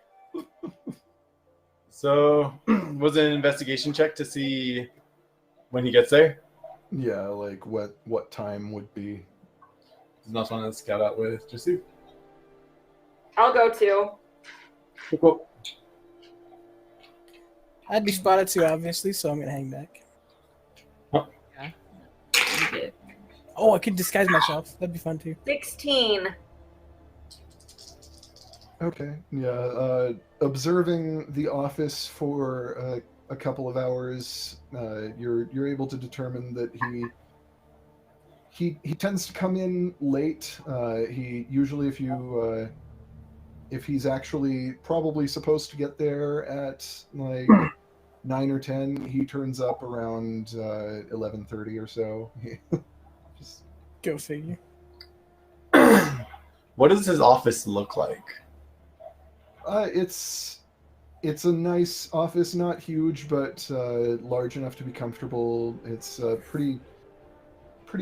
So, was it an investigation check to see when he gets there? Yeah, like what time would be. Does not want to scout out with Jisu. I'll go too. Cool. I'd be spotted too, obviously, so I'm gonna hang back. Oh, I could disguise myself. That'd be fun too. 16. Okay. Yeah. Observing the office for a couple of hours, you're able to determine that he tends to come in late. He usually, if he's actually probably supposed to get there at like 9 or 10, he turns up around 11:30 or so. Just Go figure. What does his office look like? it's a nice office, not huge, but large enough to be comfortable. It's pretty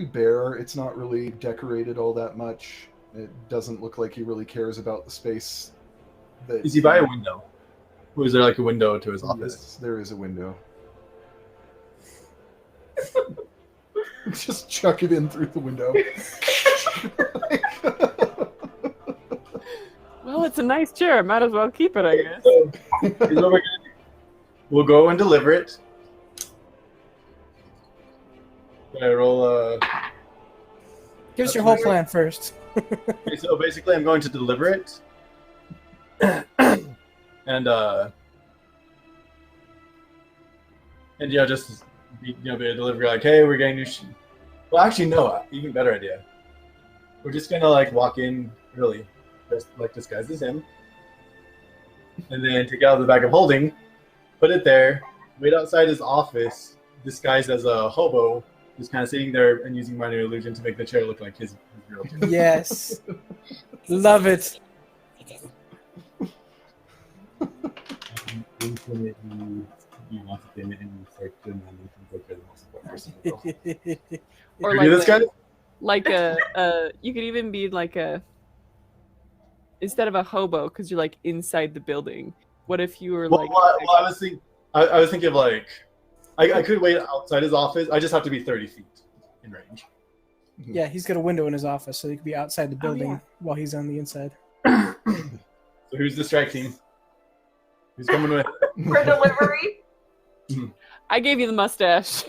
bare. It's not really decorated all that much. It doesn't look like he really cares about the space. Is he by a window? Or is there like a window to his office? Yes, there is a window. Just chuck it in through the window. Well, it's a nice chair. Might as well keep it, I guess. So, here's what we're gonna do. We'll go and deliver it. Can I roll Give us your whole plan first. Okay, so basically I'm going to deliver it. and yeah, just be a delivery like, hey, we're getting new well, actually no, even better idea. We're just gonna like walk in really just like disguised as him. And then take out the bag of holding, put it there, wait outside his office, disguised as a hobo, just kind of sitting there and using minor illusion to make the chair look like his real chair. Yes. Love it. infinitely you want to limit and start to manage and look at the most important person in the world. Or You like do this, guys? like you could even be like a instead of a hobo because you're like inside the building. What if you were Well, like I was thinking, I was thinking of like, I could wait outside his office. I just have to be 30 feet in range. Yeah, he's got a window in his office, so he could be outside the building yeah. while he's on the inside. So who's distracting? Who's coming with? For delivery, I gave you the mustache.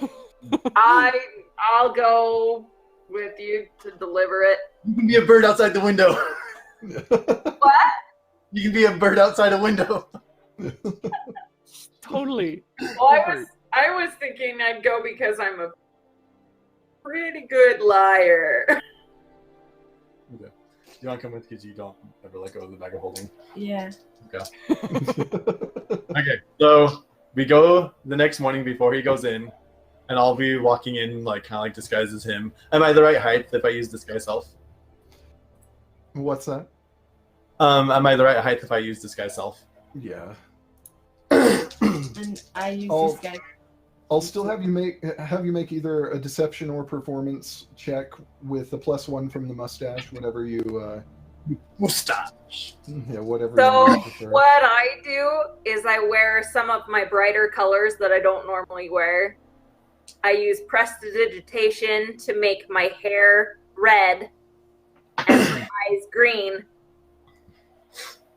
I'll go with you to deliver it. You can be a bird outside the window. What? You can be a bird outside a window. Totally. Well, I was thinking I'd go because I'm a pretty good liar. Okay. You want to come with because you don't ever let go of the bag of holding. Yeah. Okay, so we go the next morning before he goes in, and I'll be walking in like kind of like disguised as him. Am I the right height if I use disguise self? What's that? Am I the right height if I use disguise self? Yeah. And I use Oh. this guy. I'll still have you make either a deception or performance check with a +1 from the mustache, whatever you Mustache. yeah, whatever So you prefer. what I do is I wear some of my brighter colors that I don't normally wear. I use prestidigitation to make my hair red and my eyes green.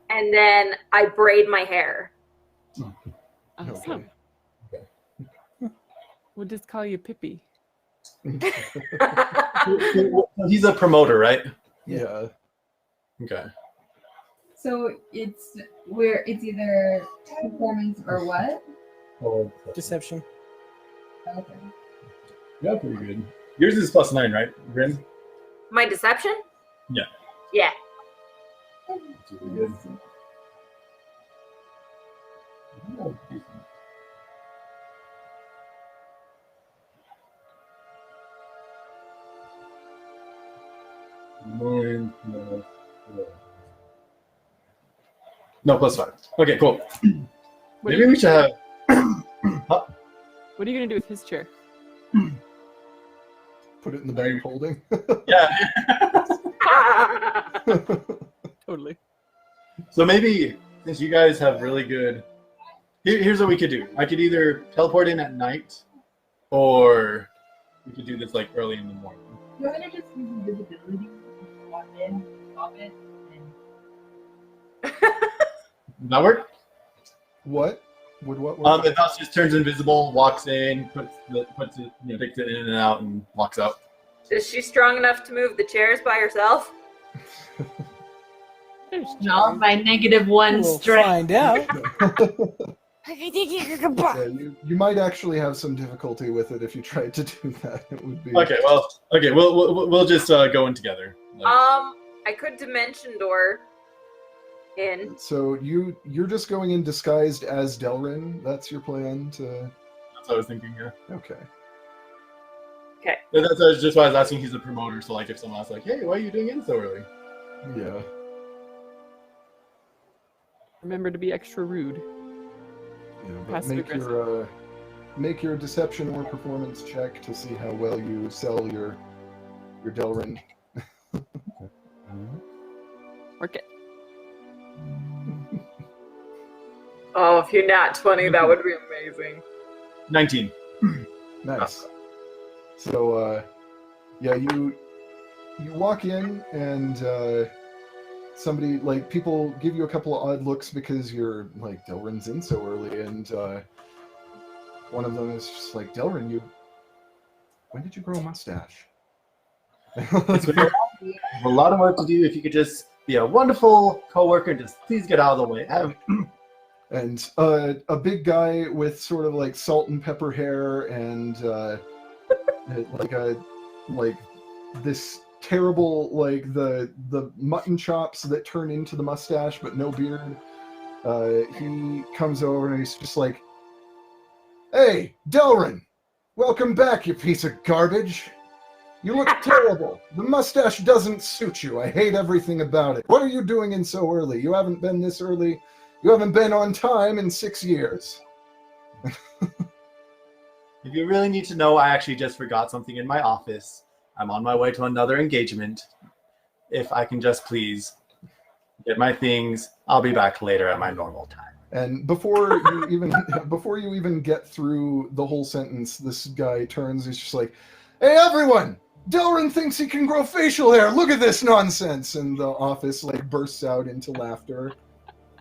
And then I braid my hair. Awesome. We'll just call you Pippi. He's a promoter, right? Yeah. Okay. So it's either performance or what? Oh, Deception. Okay. yeah, pretty good. Yours is +9, right, Grin? My deception? Yeah. Yeah. That's really good. Nine plus four. No, +5. Okay, cool. What are Maybe you, we should have. what are you gonna do with his chair? Put it in the bag of holding. Yeah. Totally. So maybe since you guys have really good, here's what we could do. I could either teleport in at night, or we could do this like early in the morning. You're gonna just use invisibility and walk in, pop it, and Does that work? What? Would what work? The mouse just turns invisible, walks in, puts it, takes it in and out, and walks out. Is she strong enough to move the chairs by herself? There's all by -1 We'll strength. find out. Yeah, you might actually have some difficulty with it if you tried to do that. It would be Okay. We'll just go in together. Like, I could dimension door in. So you're just going in disguised as Delrin. That's your plan to. that's what I was thinking. Yeah. Okay. That's just why I was asking. He's a promoter, so like if someone else like, hey, why are you doing in so early? Yeah. Remember to be extra rude. Yeah, but Passive make your deception or performance check to see how well you sell your Delrin. Work it. Oh, if you're not 20, that would be amazing. 19. Nice. So yeah, you walk in and somebody like people give you a couple of odd looks because you're like Delrin's in so early, and one of them is just like, Delrin, when did you grow a mustache? It's a lot of work to do. If you could just be a wonderful coworker, just please get out of the way. And a big guy with sort of like salt and pepper hair and like this terrible like the mutton chops that turn into the mustache but no beard. He comes over and he's just like, "Hey, Delrin, welcome back, you piece of garbage. You look terrible. The mustache doesn't suit you. I hate everything about it. What are you doing in so early? You haven't been this early You haven't been on time in 6 years. If you really need to know, I actually just forgot something in my office. I'm on my way to another engagement. If I can just please get my things, I'll be back later at my normal time. And before you even get through the whole sentence, this guy turns. He's just like, "Hey, everyone! Delrin thinks he can grow facial hair. Look at this nonsense!" And the office like bursts out into laughter.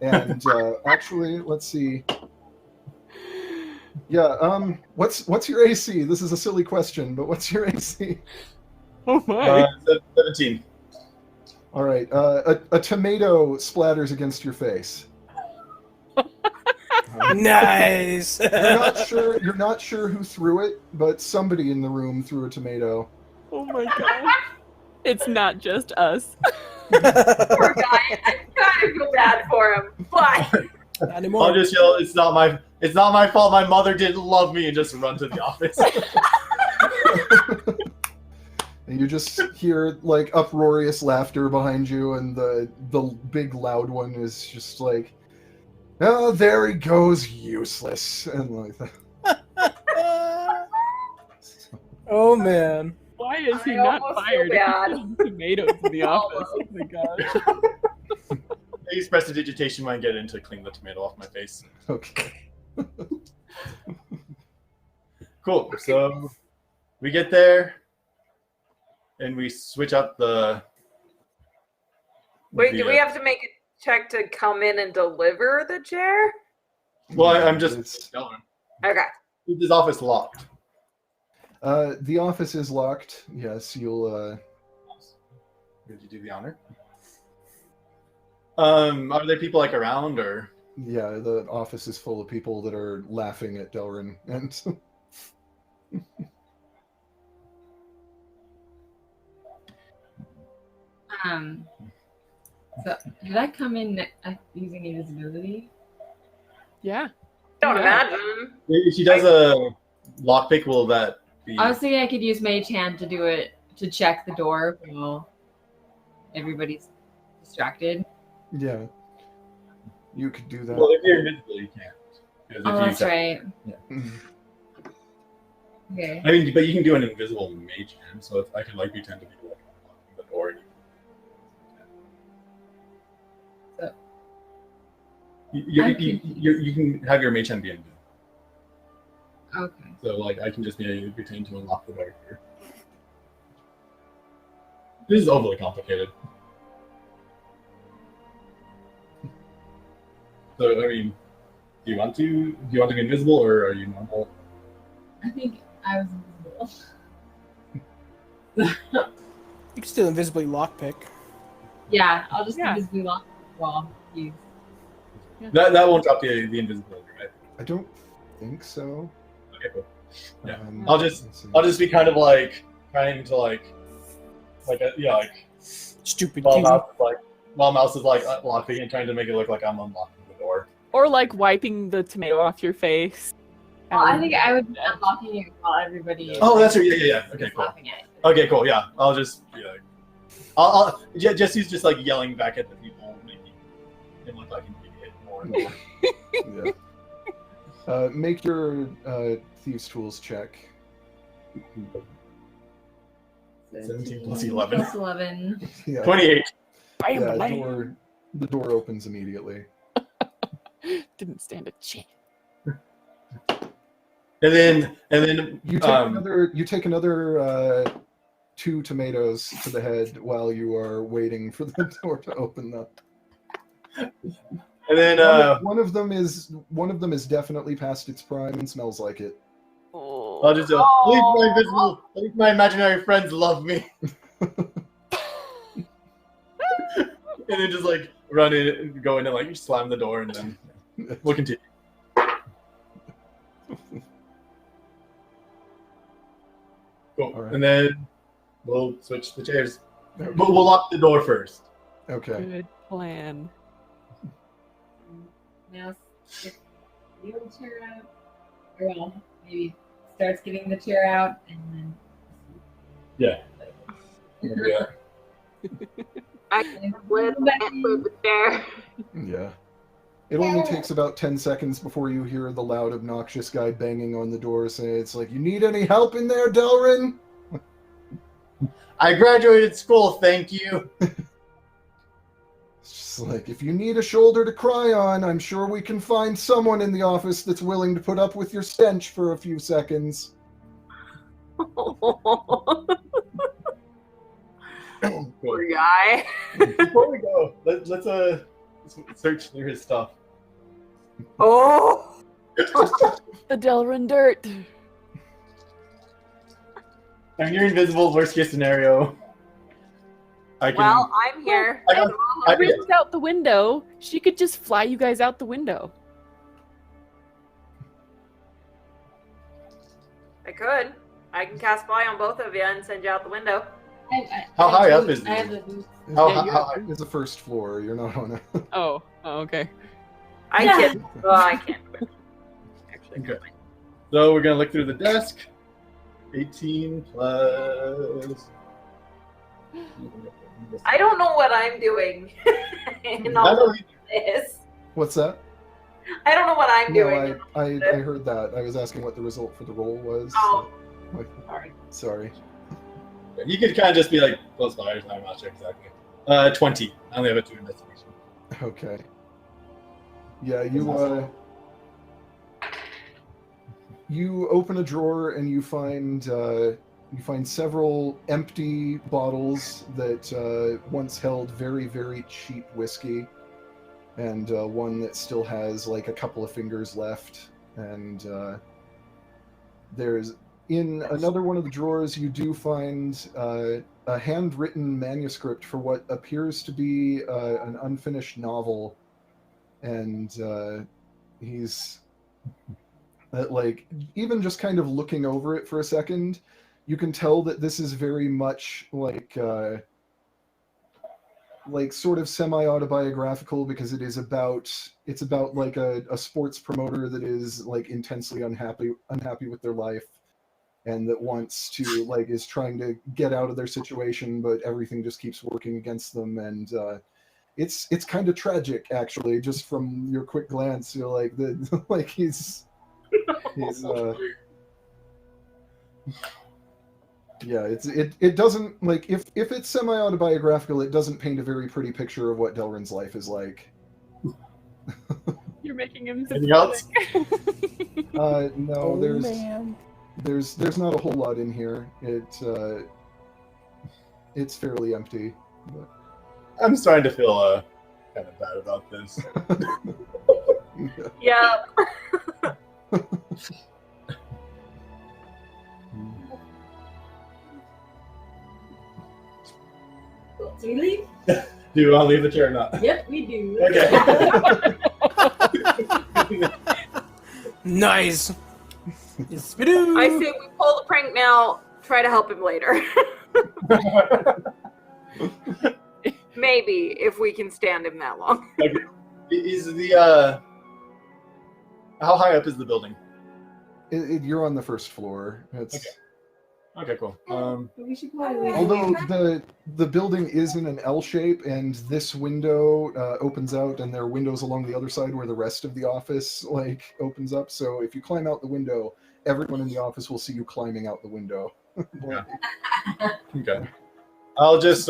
And actually, let's see. Yeah. What's your AC? This is a silly question, but what's your AC? Oh my! 17. All right. A tomato splatters against your face. Nice. You're not sure who threw it, but somebody in the room threw a tomato. Oh my god! It's not just us. Poor guy. I kind of feel bad for him, but Not I'll anymore. just yell, it's not my fault my mother didn't love me, and just run to the office. And you just hear like uproarious laughter behind you, and the big loud one is just like, "Oh, there he goes, useless," and like that. Oh man. Why is he I not almost fired? feel bad. If he's tomatoes in the office. Oh my gosh. I use prestidigitation when I get in to clean the tomato off my face. Okay. Cool. So we get there, and we switch up the. Wait, do we have to make a check to come in and deliver the chair? Well, I'm just It's- telling. Okay. Keep this office locked. the office is locked. Yes, you'll. Did you do the honor? Are there people like around or? Yeah, the office is full of people that are laughing at Delrin, and So did I come in using invisibility? Yeah. don't Yeah. imagine. If she does a lockpick, will that be? I was thinking I could use Mage Hand to do it to check the door while everybody's distracted. yeah, you could do that. Well, if you're invisible, you can't. 'Cause if Oh, you that's right. Mhm. Okay. I mean, but you can do an invisible mage hand, so if I could like pretend to be like unlocking the door. And So- you can have your mage hand be invisible. Okay. So like I can just be pretend to unlock the door here. This is overly complicated. So I mean, do you want to be invisible or are you normal? I think I was invisible. You can still invisibly lockpick. Yeah, I'll just Yeah. invisibly lock the wall. You. That won't drop the invisibility, right? I don't think so. Okay, cool. Yeah. Let's see. I'll just be kind of like trying to like Stupid while king. Mouse is like unlocking and trying to make it look like I'm unlocking the door. Or like wiping the tomato off your face. Well, I think I would be unlocking it while everybody is Oh, that's right. Yeah. Okay, cool. laughing at it. Okay, cool. Yeah, I'll just be like, I'll Jesse's just like yelling back at the people, making him look like an idiot more. Yeah. Make your thieves' tools check. 17 plus 11. Plus 11. Yeah, 28. Bam, yeah. bam. The door opens immediately. Didn't stand a chance. And then You take another 2 tomatoes to the head while you are waiting for the door to open up. and then One of them is definitely past its prime and smells like it. I'll just at least my imaginary friends love me. And then just like run in, go in and like slam the door, and then we'll continue. Cool. All right. And then we'll switch the chairs. But we'll lock the door first. Okay. Good plan. Now, get the old chair out. Or well, maybe starts getting the chair out and then. Yeah. Yeah. I can flip the chair. Yeah. It only takes about 10 seconds before you hear the loud, obnoxious guy banging on the door saying, it's like, you need any help in there, Delrin? I graduated school, thank you. It's just like, if you need a shoulder to cry on, I'm sure we can find someone in the office that's willing to put up with your stench for a few seconds. Poor guy. Before we go, let's search through his stuff. Oh. The Delrin dirt. And you're invisible. Worst case scenario. I can. Well, I'm here. I got- I can- Ripped out the window. She could just fly you guys out the window. I could. I can cast fly on both of you and send you out the window. How high up boots. is I have it? the boots. How Yeah, high? It's the first floor. You're not on a... Oh, okay. I Yeah. can. Well, I can't. Actually, Okay. So we're gonna look through the desk. 18 plus. I don't know what I'm doing in I all don't of this. What's that? I don't know what I'm No, doing. I heard that. I was asking what the result for the roll was. Oh. Like, Sorry. sorry. You could kind of just be like close by. I'm not sure exactly. 20. I only have a 2 investigation. Okay. Yeah, you open a drawer and you find several empty bottles that once held very, very cheap whiskey, and one that still has like a couple of fingers left. And there's in another one of the drawers you do find a handwritten manuscript for what appears to be an unfinished novel, and he's like, even just kind of looking over it for a second, you can tell that this is very much like sort of semi-autobiographical, because it's about like a sports promoter that is like intensely unhappy with their life, and that wants to like is trying to get out of their situation, but everything just keeps working against them. And it's kind of tragic, actually, just from your quick glance. You're like, like he's yeah, it doesn't, like, if it's semi-autobiographical, it doesn't paint a very pretty picture of what Delrin's life is like. You're making him Anything else? No, there's not a whole lot in here. It's fairly empty. But... I'm starting to feel kind of bad about this. Yeah. Do we leave? Do you want to leave the chair or not? Yep, we do. Okay. Nice. I say we pull the prank now, try to help him later. Maybe, if we can stand him that long. Okay. Is the how high up is the building? You're on the first floor. It's... Okay, cool. We should probably leave. Although the building is in an L shape, and this window opens out, and there are windows along the other side where the rest of the office like opens up. So if you climb out the window, everyone in the office will see you climbing out the window. Okay. I'll just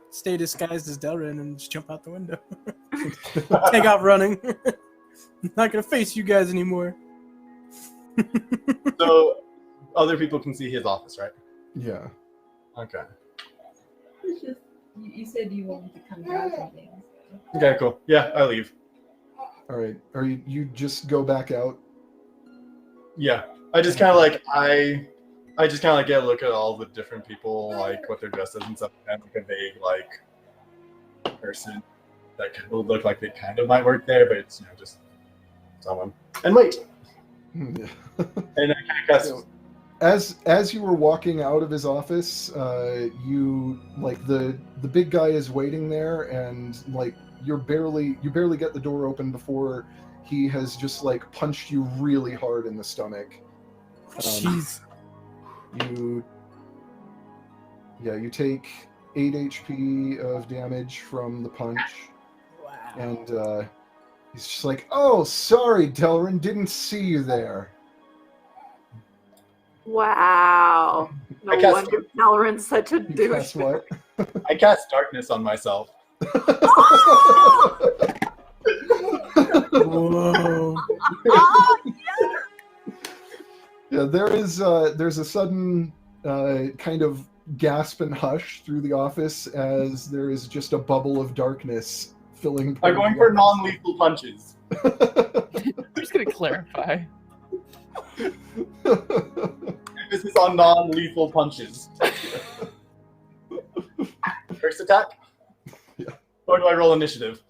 Stay disguised as Delrin and just jump out the window. Take off running. I'm not gonna face you guys anymore. so other people can see his office, right? Yeah. Okay. It's just, you said you wanted to come grab something. So. Okay, cool. Yeah, I leave. All right. Are you just go back out? Yeah. I just kind of like I just kind of like get a look at all the different people, like what they're dressed as and stuff, and like a vague like person that could look like they kind of might work there, but it's just someone. And wait. Yeah. And I kind of As you were walking out of his office, you like the big guy is waiting there, and like you barely get the door open before he has just like punched you really hard in the stomach. Jeez. You take 8 HP of damage from the punch, Wow. and He's just like, oh, sorry, Delrin, didn't see you there. Wow. No I cast- wonder Valorant's such a You douche. cast what? I cast darkness on myself. Whoa. Yeah, there's a sudden kind of gasp and hush through the office as there is just a bubble of darkness filling. I'm going for non-lethal punches. I'm just gonna clarify. This is on non-lethal punches. First attack? Yeah. Or do I roll initiative?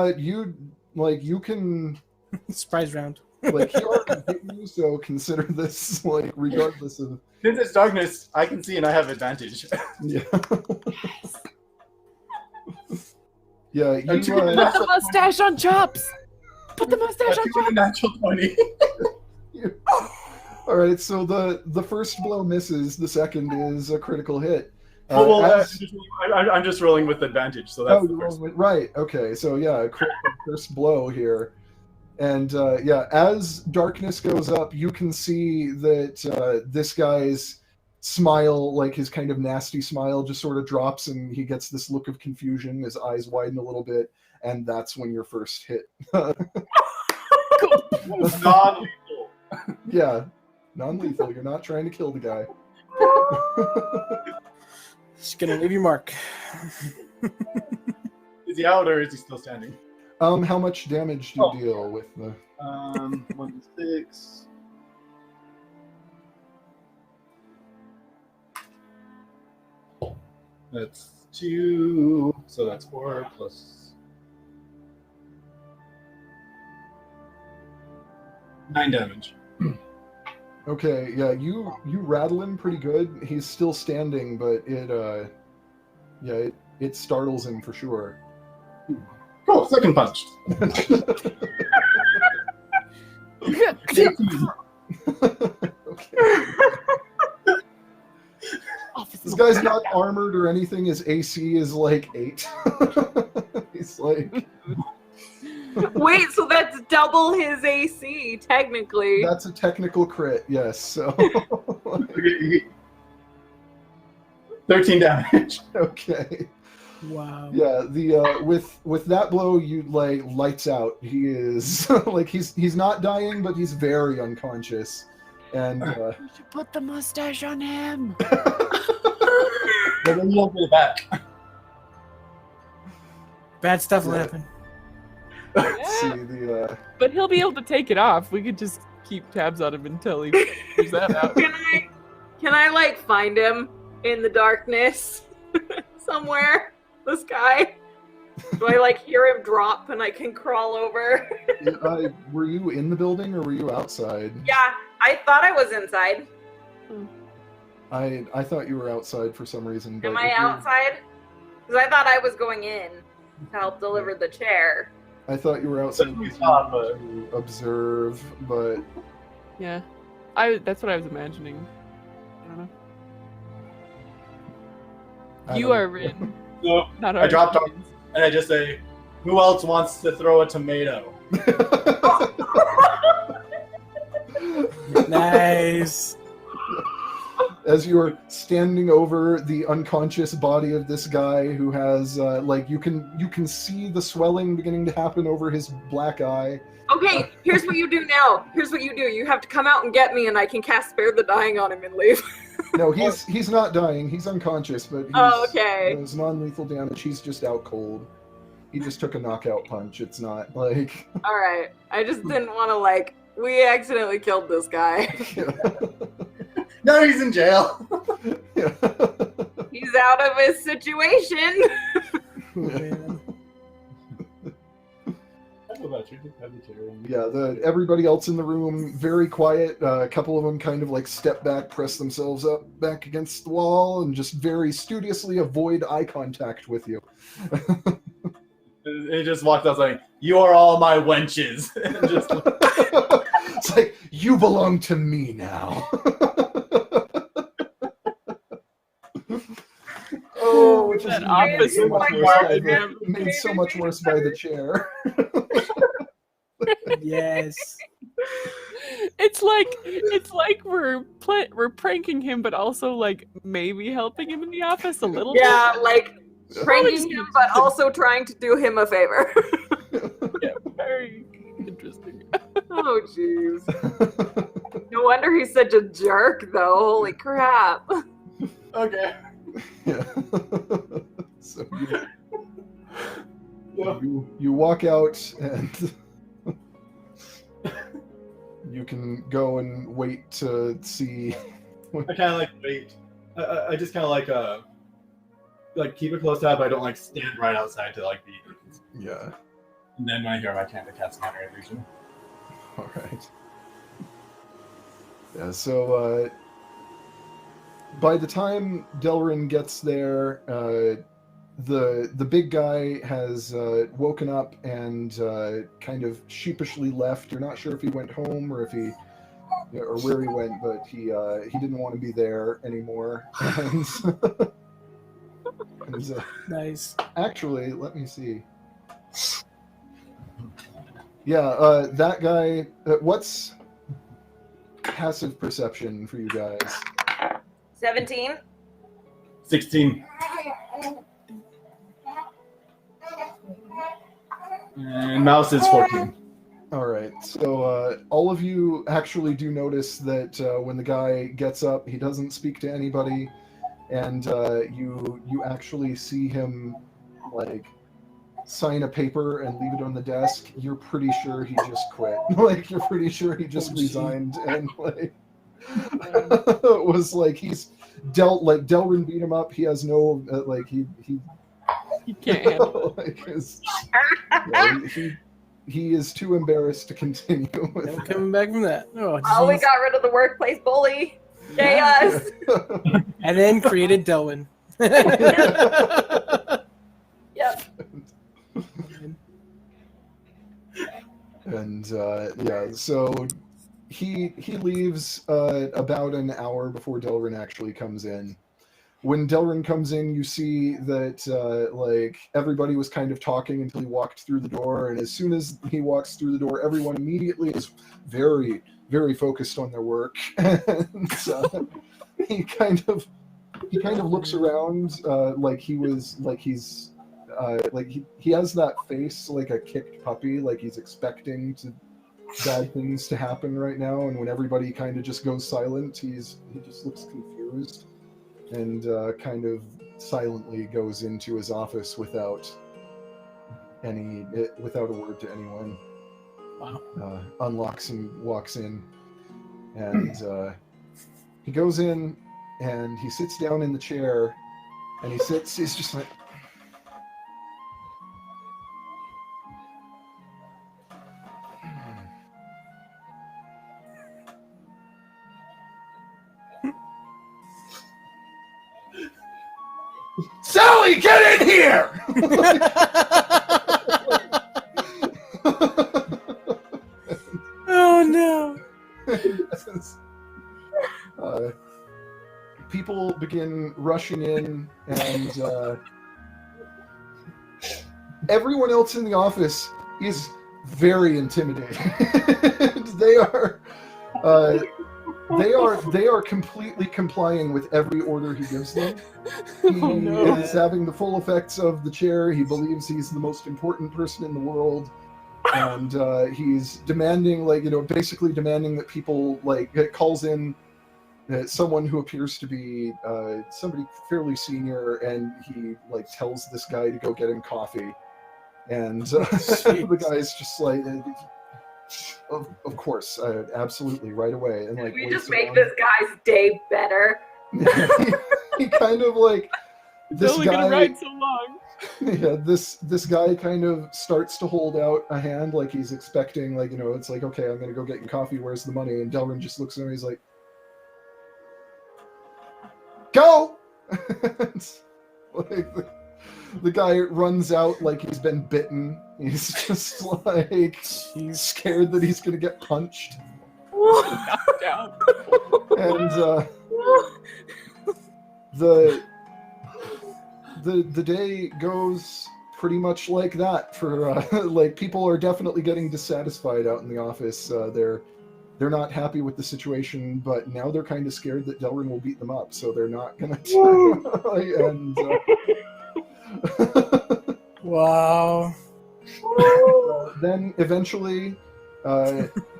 You can Surprise round. he already hit you, so consider this regardless of. Since it's darkness, I can see and I have advantage. Yeah. Yeah, Put the mustache on Chops. Put the mustache on Chops. Natural 20. All right, so the first blow misses. The second is a critical hit. I'm just rolling with advantage, so that's the first. Right. Okay. So yeah, critical first blow here, and as darkness goes up, you can see that this guy's smile, like his kind of nasty smile, just sort of drops, and he gets this look of confusion. His eyes widen a little bit, and that's when your first hit. Non-lethal. Yeah, non-lethal. You're not trying to kill the guy. Just gonna leave your mark. Is he out or is he still standing? How much damage do you deal with the? 1d6. That's 2, so that's 4 plus 9 damage. Okay, yeah, you rattle him pretty good. He's still standing, but it startles him for sure. Cool, second punch. Okay. This guy's not armored or anything. His AC is like 8. He's like. Wait, so that's double his AC, technically. That's a technical crit, yes. So. 13 damage. Okay. Wow. Yeah, the with that blow, you lights out. He is like he's not dying, but he's very unconscious, and You should put the mustache on him. But then you won't get it back. Bad stuff will happen. let's see the But he'll be able to take it off. We could just keep tabs on him until he figures that out. Can I like find him in the darkness somewhere? This guy? Do I like hear him drop and I can crawl over? were you in the building or were you outside? Yeah, I thought I was inside. I thought you were outside for some reason. But Am I if you're- outside? Because I thought I was going in to help deliver the chair. I thought you were outside We to saw, but observe, but Yeah. That's what I was imagining. I don't know. I You don't- are Rin, so not I our dropped off opinions. and I just say, "Who else wants to throw a tomato?" Nice. As you're standing over the unconscious body of this guy who has you can see the swelling beginning to happen over his black eye. Okay, here's what you do now. Here's what you do. You have to come out and get me, and I can cast Spare the Dying on him and leave. No, he's not dying. He's unconscious, but okay. It's non-lethal damage. He's just out cold. He just took a knockout punch. It's not like. All right. I just didn't want to we accidentally killed this guy. No, he's in jail. Yeah. He's out of his situation. Oh, man. Yeah, everybody else in the room very quiet. A couple of them kind of step back, press themselves up back against the wall, and just very studiously avoid eye contact with you. He just walked out saying, "You are all my wenches." And just It's like, you belong to me now. Oh, which is That office made so much is worse by wild, man. made so much worse by the chair. Yes. It's like we're pranking him, but also like maybe helping him in the office a little Yeah, bit. like pranking him, but also trying to do him a favor. Yeah, very interesting. Oh, jeez. No wonder he's such a jerk, though. Holy crap. Okay. Yeah. So you walk out and you can go and wait to see. I kind of like wait. I just kind of like keep a close eye, but I don't like stand right outside to like be. Yeah. And then when I hear my cat, the cat's not very illusion. All right. Yeah. So by the time Delrin gets there, the big guy has woken up and kind of sheepishly left. You're not sure if he went home or if he or where he went, but he didn't want to be there anymore. And, Nice. actually, let me see. Yeah, that guy. What's passive perception for you guys? 17. 16. And mouse is 14. All right. So all of you actually do notice that when the guy gets up, he doesn't speak to anybody, and you actually see him like sign a paper and leave it on the desk. You're pretty sure he just quit. Like you're pretty sure he just resigned and like it was like he's Delrin beat him up. He has no like he can't handle it. like he is too embarrassed to continue with No coming back from that. Oh, Oh, we jeez. got rid of the workplace bully. Yay us. And then created Delwyn. Yep. And yeah, so he leaves about an hour before Delrin actually comes in. When Delrin comes in, you see that like everybody was kind of talking until he walked through the door, and as soon as he walks through the door, everyone immediately is very, very focused on their work. And he kind of looks around like he has that face like a kicked puppy, like he's expecting bad things to happen right now, and when everybody kind of just goes silent, he just looks confused and kind of silently goes into his office without a word to anyone. Wow. Unlocks and walks in, and he goes in and he sits down in the chair, and he's just like, Sally, get in here! Oh no! People begin rushing in, and everyone else in the office is very intimidated. They are completely complying with every order he gives them. He is having the full effects of the chair. He believes he's the most important person in the world, and he's demanding, basically demanding that people calls in someone who appears to be somebody fairly senior, and he tells this guy to go get him coffee, and the guy's just like. Of course, absolutely, right away. And we just make this guy's day better. he kind of this only guy. Gonna ride so long. Yeah, this guy kind of starts to hold out a hand, like he's expecting, it's like, okay, I'm gonna go get you coffee. Where's the money? And Delrin just looks at him. He's like, go. The guy runs out like he's been bitten. He's just he's scared that he's gonna get punched. Knocked down. And the day goes pretty much like that for like people are definitely getting dissatisfied out in the office. They're not happy with the situation, but now they're kind of scared that Delrin will beat them up, so they're not gonna and Wow. then eventually,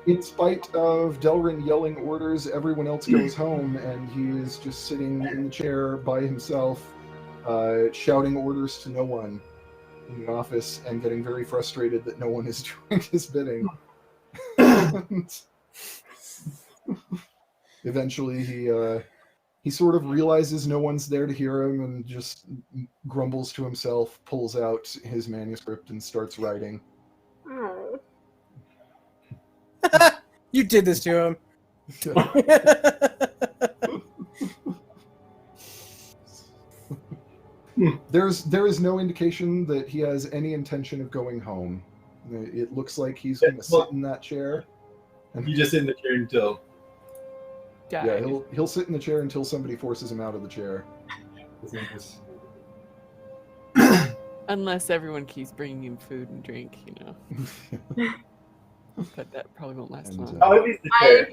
in spite of Delrin yelling orders, everyone else goes home, and he is just sitting in the chair by himself, shouting orders to no one in the office and getting very frustrated that no one is doing his bidding. Eventually, he sort of realizes no one's there to hear him and just grumbles to himself, pulls out his manuscript, and starts writing. Oh. You did this to him. There is no indication that he has any intention of going home. It looks like he's going to sit in that chair. And You just sit in the chair until. yeah, he'll sit in the chair until somebody forces him out of the chair. Unless everyone keeps bringing in food and drink, you know. But that probably won't last long. Oh, at least the chair.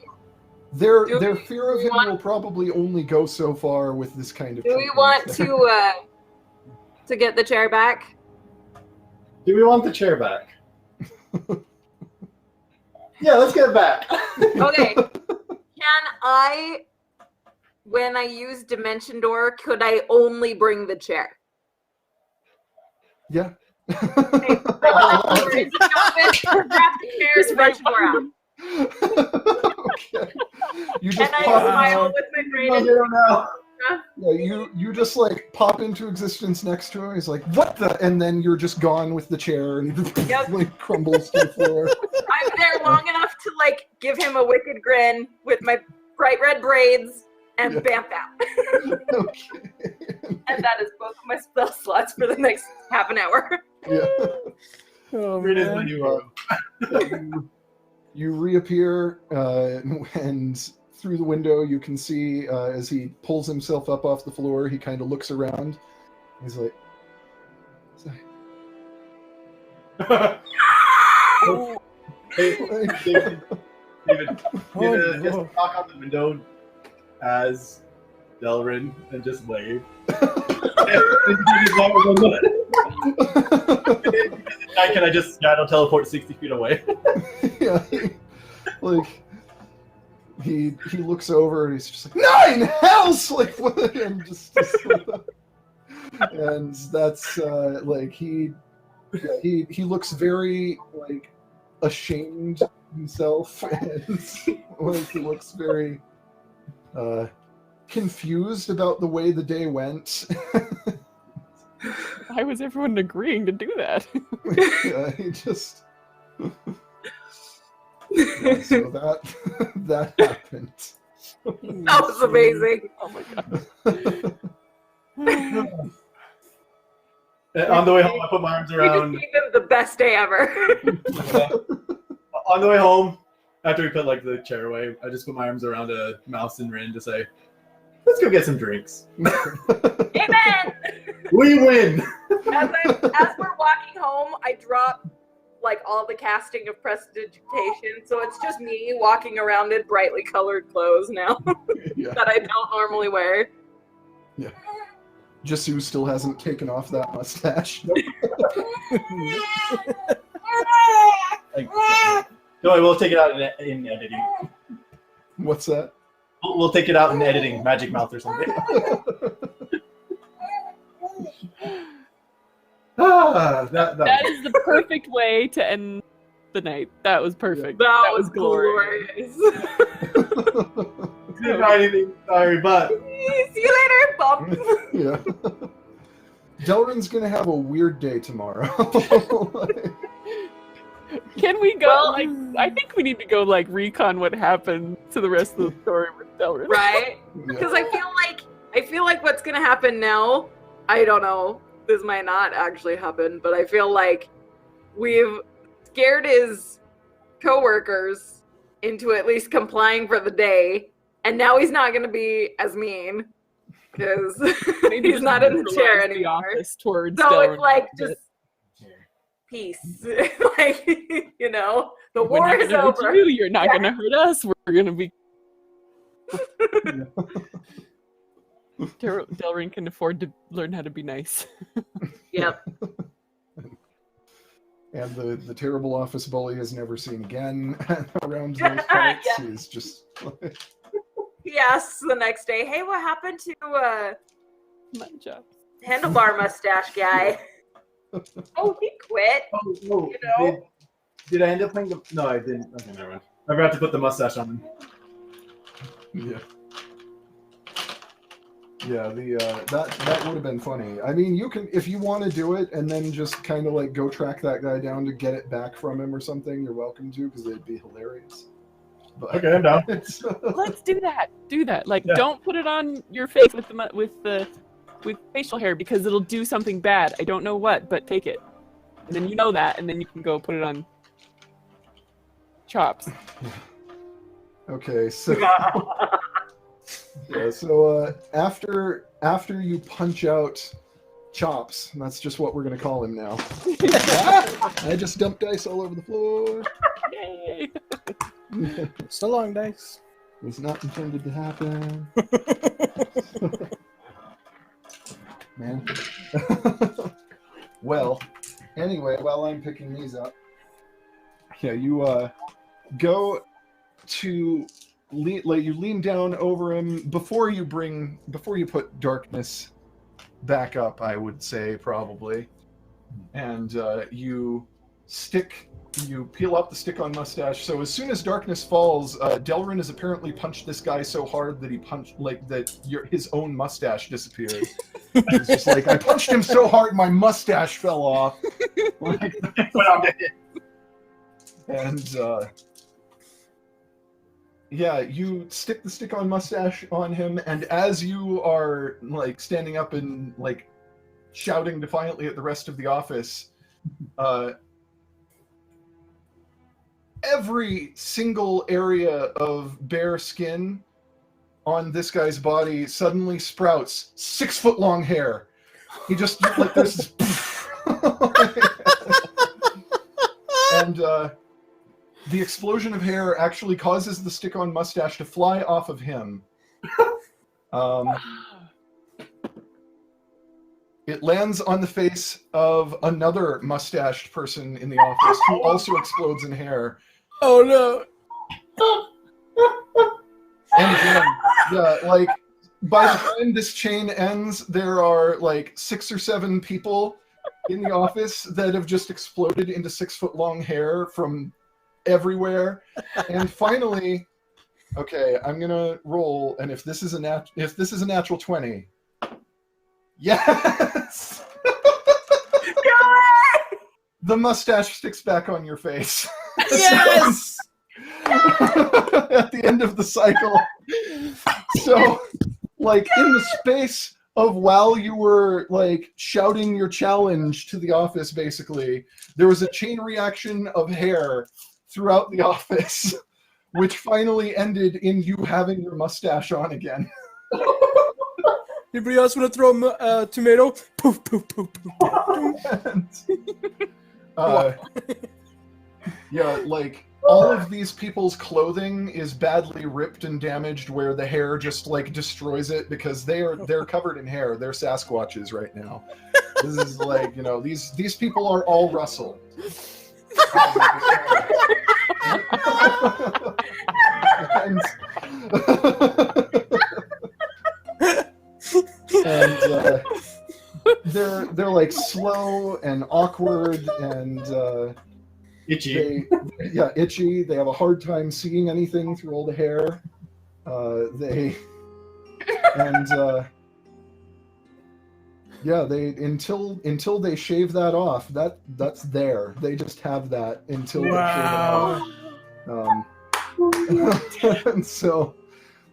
Their fear of him will probably only go so far with this kind of Do we treatment. want to get the chair back? Do we want the chair back? Yeah, let's get it back. Okay. Can I, when I use Dimension Door, could I only bring the chair? Yeah. Okay. Grab the chair, Dimension Door out. Okay. You just And I pop smile with my brain. yeah, you just like pop into existence next to him. He's like, "What the?" And then you're just gone with the chair, and he Yep. like crumbles to the floor. I'm there long enough to like give him a wicked grin with my bright red braids and Yeah. bamf out. Okay. And that is both of my spell slots for the next half an hour. Yeah. Oh, It is man. when you You reappear, and through the window you can see as he pulls himself up off the floor, he kind of looks around. He's like, Hey, David, just knock on the window as Delrin and just wave. Can I just shadow teleport 60 feet away? yeah, like he looks over and he's just like, 9 hells, like what? And just and that's like he looks very like ashamed of himself, and like he looks very confused about the way the day went. Why was everyone agreeing to do that? Yeah, he just yeah, so that happened. That was amazing. Oh my god. On the way home, I put my arms You just around. gave him the best day ever. On the way home, after we put like the chair away, I just put my arms around a Mouse and Rin to say, "Let's go get some drinks." Amen. We win. As we're walking home, I drop like all the casting of prestidigitation, so it's just me walking around in brightly colored clothes now Yeah. that I don't normally wear. Jisoo still hasn't taken off that mustache. No, we'll take it out in editing. What's that? We'll take it out in editing, Magic Mouth or something. That is the perfect way to end the night. That was perfect. That was glorious. Didn't write anything, sorry, but See you later, Bob. Yeah. Delrin's gonna have a weird day tomorrow. Can we go? Well, like, I think we need to go like recon what happened to the rest of the story with Delrin. Right? Yeah. Because I feel like what's gonna happen now, I don't know, this might not actually happen, but I feel like we've scared his coworkers into at least complying for the day, and now he's not gonna be as mean because Maybe he's not in the chair neutralize the anymore. office towards So Delrin it's like a bit. peace. Like, you know, the We're war not is gonna hurt over. you. You're not gonna hurt us. We're gonna be. Delrin can afford to learn how to be nice. Yep. And the terrible office bully is never seen again around those parts. Yeah. He's just like, He asks the next day, "Hey, what happened to My job. handlebar mustache guy?" Oh, he quit. Oh, You know? did I end up playing the? No, I didn't. Okay, never mind. I forgot to put the mustache on him. yeah. Yeah, that would have been funny. I mean, you can, if you want to do it and then just kind of like go track that guy down to get it back from him or something, you're welcome to, because it'd be hilarious. But Okay, I'm down. Let's do that. Do that. Like, Yeah. don't put it on your face with facial hair because it'll do something bad. I don't know what, but take it, and then you know that, and then you can go put it on Chops. Okay, so yeah, so after you punch out Chops, that's just what we're gonna call him now. I just dumped dice all over the floor. Yay! So long, dice. It was not intended to happen. Man. Well, anyway, while I'm picking these up, yeah, you go to you lean down over him before you put darkness back up, I would say, probably, and you peel up the stick-on mustache. So as soon as darkness falls, Delrin has apparently punched this guy so hard that his own mustache disappeared. It's just like, I punched him so hard my mustache fell off. Like, and yeah, you stick the stick-on mustache on him, and as you are like standing up and like shouting defiantly at the rest of the office, every single area of bare skin on this guy's body suddenly sprouts 6-foot-long hair. He just like this, and the explosion of hair actually causes the stick-on mustache to fly off of him. It lands on the face of another mustached person in the office who also explodes in hair. Oh no! And again, yeah, like, by the time this chain ends, there are like 6 or 7 people in the office that have just exploded into 6-foot-long hair from everywhere. And finally, okay, I'm gonna roll, and if this is a natural 20, yes, the mustache sticks back on your face. Yes! At the end of the cycle. So, like, in the space of while you were like shouting your challenge to the office, basically, there was a chain reaction of hair throughout the office, which finally ended in you having your mustache on again. Anybody else want to throw a tomato? Poof, poof, poof, poof. And, yeah, like, all of these people's clothing is badly ripped and damaged where the hair just like destroys it because they're covered in hair. They're Sasquatches right now. This is like, you know, these people are all Russell. and they're like slow and awkward and Itchy. Itchy. They have a hard time seeing anything through all the hair. They until they shave that off, that's there. They just have that until they shave it off. And so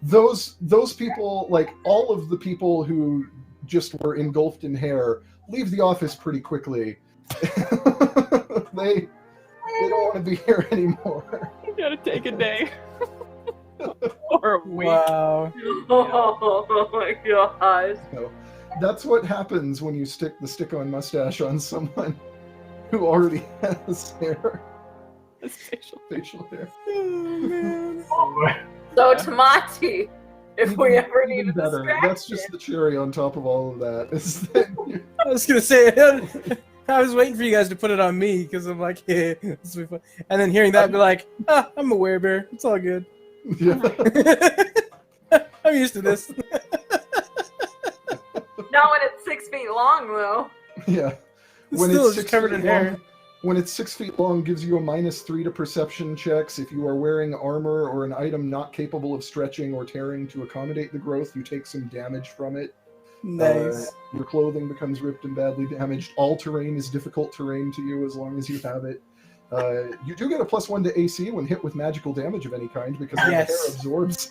those people, like all of the people who just were engulfed in hair, leave the office pretty quickly. They don't want to be here anymore. You gotta take a day. Or a week. Wow. Oh my gosh. So that's what happens when you stick the stick-on mustache on someone. who already has hair, That's facial. facial hair. So Tamati, if we ever Even need a better. distraction. That's just the cherry on top of all of that. Is that I was gonna say, I was waiting for you guys to put it on me because I'm like, yeah, this will be fun. And then hearing that, be like, I'm a werebear. It's all good. yeah. I'm used to this. Not when it's 6 feet long, though. Yeah. It's still just 6 covered feet in hair. long, when it's 6 feet long, gives you a -3 to perception checks. If you are wearing armor or an item not capable of stretching or tearing to accommodate the growth, you take some damage from it. Nice. Your clothing becomes ripped and badly damaged. All terrain is difficult terrain to you as long as you have it. You do get a +1 to AC when hit with magical damage of any kind because the hair Yes. absorbs.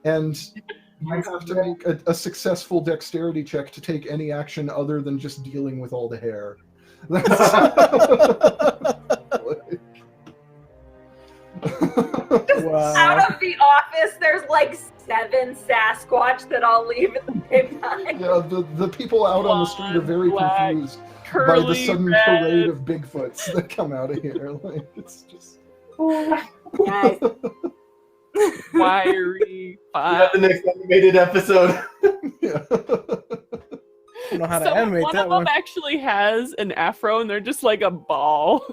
And you have to make a successful dexterity check to take any action other than just dealing with all the hair. Wow. Out of the office, there's like 7 Sasquatch that I'll leave at the same time. Yeah, the people out on the street are very Black, confused by the Curly sudden red. parade of Bigfoots that come out of here. Like, it's just... Yes. Wiry. Yeah, the next animated episode. Yeah. I don't know how to So animate one that of them one. actually has an afro, and they're just like a ball.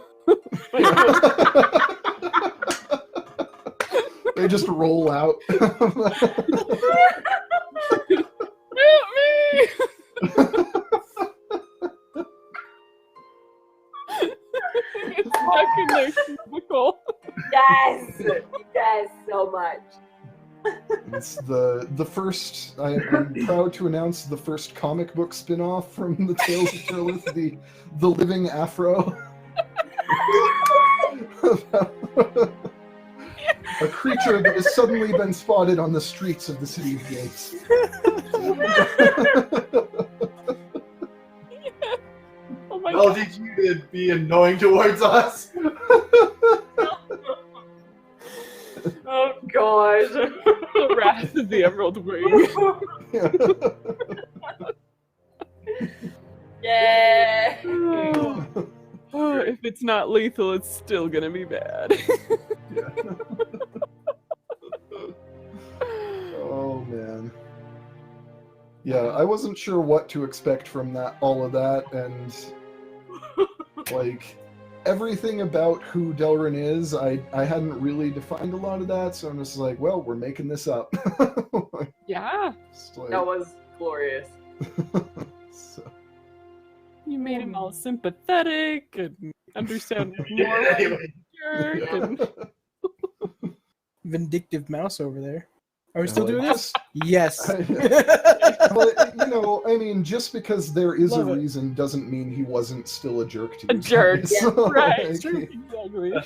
They just roll out. Help me! It's stuck in their cubicle. Yes. Yes, so much. It's the first. I'm proud to announce the first comic book spin-off from the Tales of Tyrileth, the Living Afro. A creature that has suddenly been spotted on the streets of the city of Gates. Oh my I'll god. teach you to be annoying towards us. Oh gosh. The wrath of the Emerald Wing. Yeah. Oh, if it's not lethal, it's still gonna be bad. Oh man. Yeah, I wasn't sure what to expect from all of that, and like everything about who Delrin is, I hadn't really defined a lot of that, so I'm just like, well, we're making this up. Yeah. Just like- That was glorious. so, You made him all sympathetic and understand more. Anyway. Jerk, and Vindictive mouse over there. Are we Yeah, still like, doing this? Yes. but you know, I mean, just because there is Love a it. reason doesn't mean he wasn't still a jerk to A you. jerk, guys. yeah, right. Like, Exactly.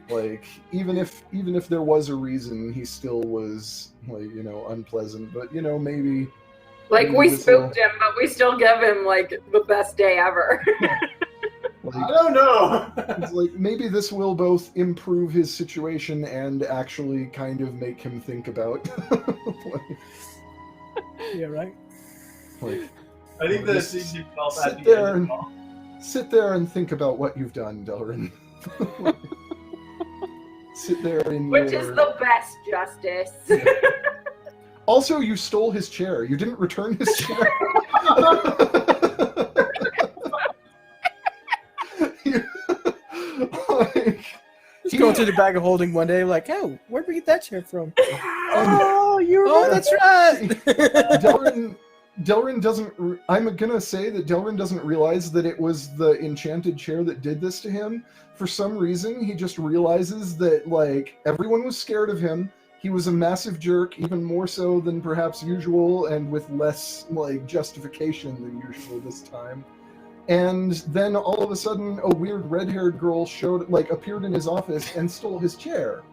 like even if there was a reason, he still was like, you know, unpleasant. But you know, maybe Like, we this will- spooked him, but we still give him, like, the best day ever. I like, don't know. it's like maybe this will both improve his situation and actually kind of make him think about Yeah, right. like I think the Just scene himself sit at the there end. and- sit there and think about what you've done, Delrin. Sit there in Which your... is the best justice. Also, you stole his chair. You didn't return his chair. Like, Just going through the bag of holding one day, like, oh, where'd we get that chair from? Oh, you're Oh, that's right. Delrin doesn't. I'm gonna say that Delrin doesn't realize that it was the enchanted chair that did this to him. For some reason, he just realizes that like everyone was scared of him. He was a massive jerk, even more so than perhaps usual, and with less like justification than usual this time. And then all of a sudden, a weird red-haired girl appeared in his office and stole his chair.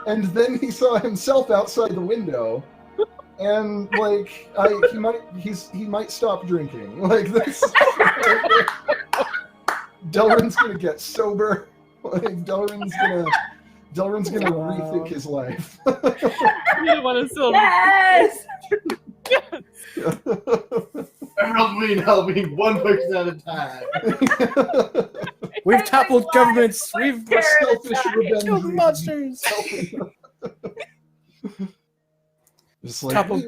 And then he saw himself outside the window, and like he might stop drinking. Like this, Delrin's gonna get sober. Like Delrin's gonna Wow. rethink his life. You don't want to still. Yes! Help me one person at a time. We've toppled governments. We've Selfish revenge. killed monsters. Just like Toppled.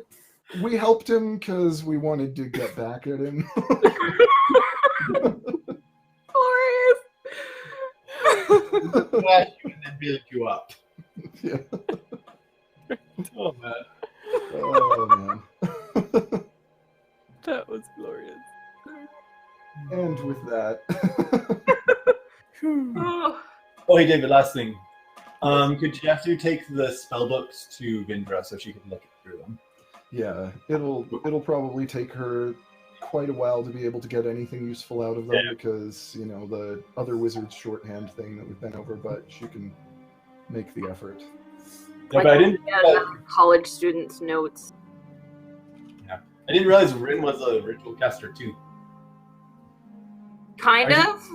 we helped him because we wanted to get back at him. Glorious. Flash you and then build you up. Yeah. Oh man. Oh man. That was glorious. And with that, Oh, Oh, hey David, last thing. Could Jeffrey take the spell books to Vindra so she can look through them? yeah, it'll probably take her quite a while to be able to get anything useful out of them because the other wizard's shorthand thing that we've been over, but she can make the effort. Yeah, but I didn't. college students' notes. I didn't realize Rin was a ritual caster too. Kind Are of.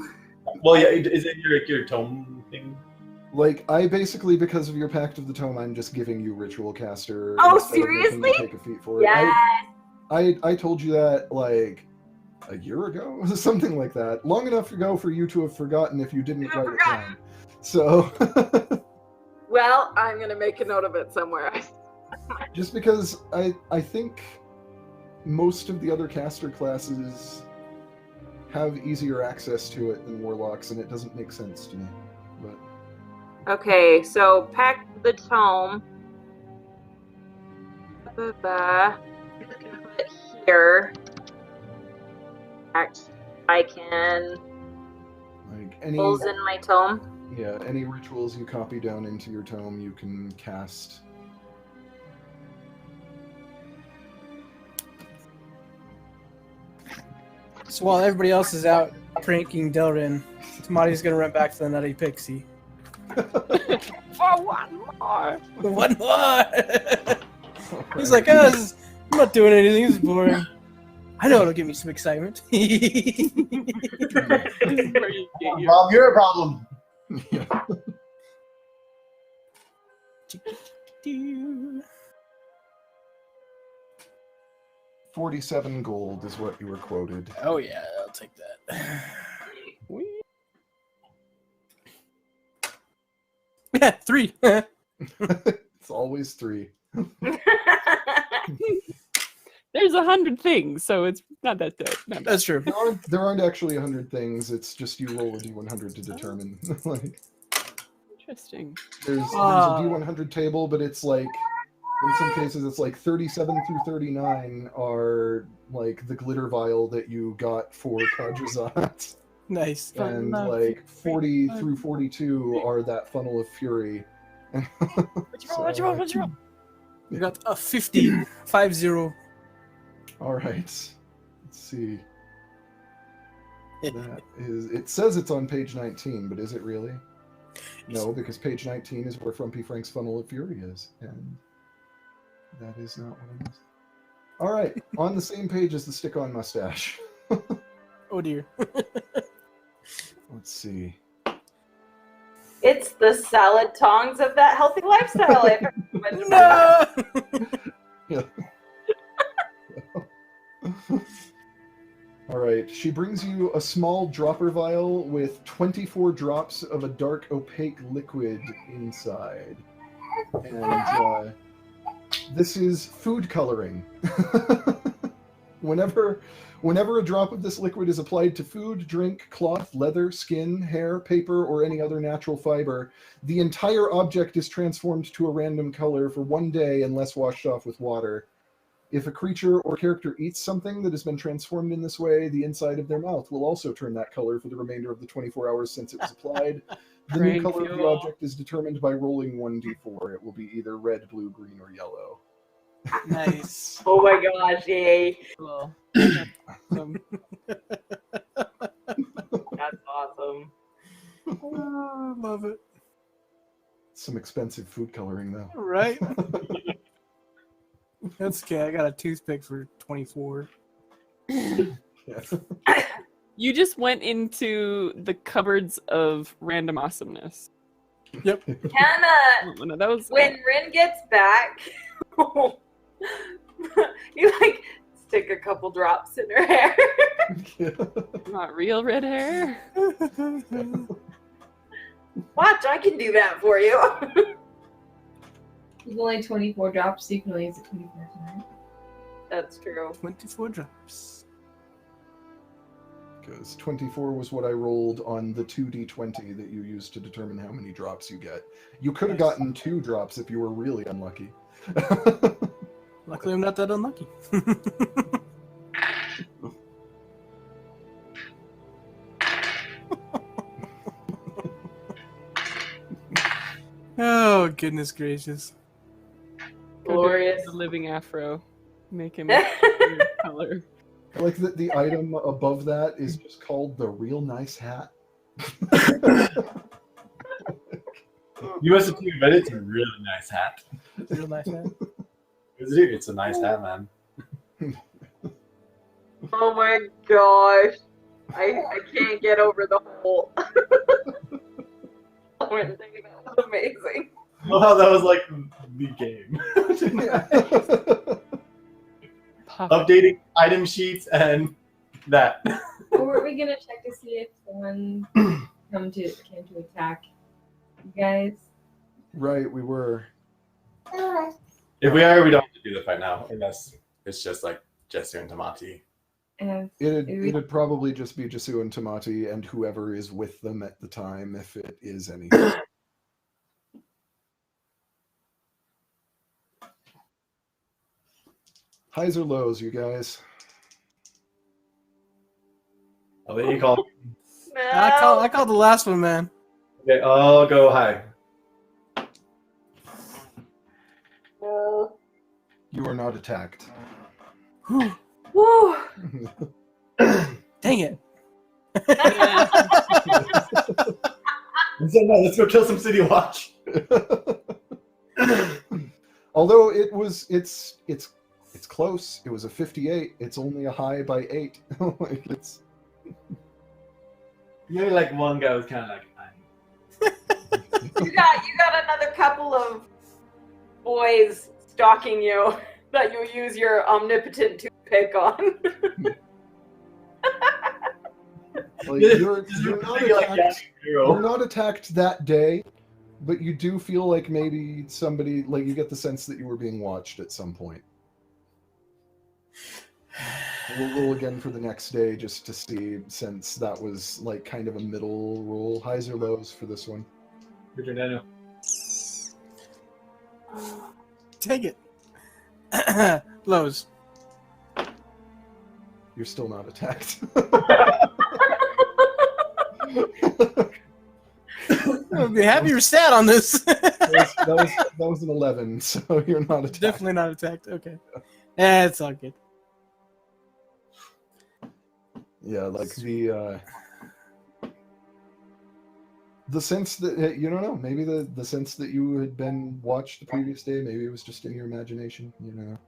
Well, yeah, is it your tome thing? Like, I basically, because of your Pact of the Tome, I'm just giving you Ritual Caster. Oh, instead of making you seriously? take a feat for it. Yes. I told you that, like, a year ago? Something like that. Long enough ago for you to have forgotten if you didn't write it down. So, Well, I'm gonna make a note of it somewhere. just because I think most of the other caster classes have easier access to it than Warlocks, and it doesn't make sense to me. But Okay, so pack the tome. I'm gonna put it here. I can like any pulls in my tome. yeah, any rituals you copy down into your tome, you can cast. So while everybody else is out pranking Delrin, Tamati's gonna run back to the Nutty Pixie. For one more. One more! He's like, oh, I'm not doing anything, this is boring. I know it'll give me some excitement. This is where you get your Rob, you're a problem. Yeah. 47 gold is what you were quoted. Oh yeah, I'll take that. Yeah, 3. It's always 3. There's 100 things, so it's not that bad. Not bad. That's true. There aren't actually 100 things. It's just you roll a d100 to determine. Like, Interesting. there's a d100 table, but it's like in some cases it's like 37 through 39 are like the glitter vial that you got for Kajazat, Nice. and like 40 through 42 are that funnel of fury. What'd you roll? We got a 50. 50. All right. Let's see. That is. It says it's on page 19, but is it really? No, because page 19 is where Frumpy Frank's Funnel of Fury is, and that is not what it is. All right, on the same page as the stick-on mustache. Oh dear. Let's see. It's the salad tongs of that healthy lifestyle. No! Yeah. All right, she brings you a small dropper vial with 24 drops of a dark opaque liquid inside. And this is food coloring. Whenever a drop of this liquid is applied to food, drink, cloth, leather, skin, hair, paper, or any other natural fiber, the entire object is transformed to a random color for 1 day unless washed off with water. If a creature or character eats something that has been transformed in this way, the inside of their mouth will also turn that color for the remainder of the 24 hours since it was applied. The new color of the object is determined by rolling 1d4. It will be either red, blue, green, or yellow. Nice. Oh my gosh, yay. Cool. That's awesome. Oh, love it. Some expensive food coloring, though. Right? That's okay. I got a toothpick for 24. Yeah. You just went into the cupboards of random awesomeness. Can Oh, no, that was when Rin gets back, You like stick a couple drops in her hair. Not real red hair. Watch, I can do that for you. There's only 24 drops, so you can only use it 24 times. That's true. 24 drops. Because 24 was what I rolled on the 2d20 that you used to determine how many drops you get. You could have gotten 2 drops if you were really unlucky. Luckily, I'm not that unlucky. Oh, goodness gracious. Glorious. The living afro. Make him a weird color. I like that the item above that is just called the real nice hat. You must have but it's a really nice hat. Real nice hat. It's a nice hat, man. Oh my gosh. I can't get over the whole. That was amazing. Well, that was like the game. Updating item sheets and that. Or were we gonna check to see if someone came to attack you guys? Right, we were. If we are, we don't have to do the fight now, unless it's just like Jesu and Tamati. It'd probably just be Jesu and Tamati and whoever is with them at the time, if it is any. Highs or lows, you guys? I'll let you call. No. I called the last one, man. Okay, I'll go high. No. You are not attacked. Whew. Woo. Dang it. So, no, let's go kill some City Watch. Although it's close. It was a 58. It's only a high by 8. Like it's. Maybe like one guy was kind of like, You got another couple of boys stalking you that you'll use your omnipotent toothpick on. Like, This you're is not really like attacked. Hero. You're not attacked that day, but you do feel like maybe somebody, like you get the sense that you were being watched at some point. We'll roll again for the next day just to see, since that was like kind of a middle roll. Highs or lows for this one? Richard Daniel. Dang it. Lows. You're still not attacked. I'd be happy you're stat on this. that was an 11, so you're not attacked. Definitely not attacked. Okay. It's all good. Yeah, like the sense that you don't know, maybe the sense that you had been watched the previous day, maybe it was just in your imagination, you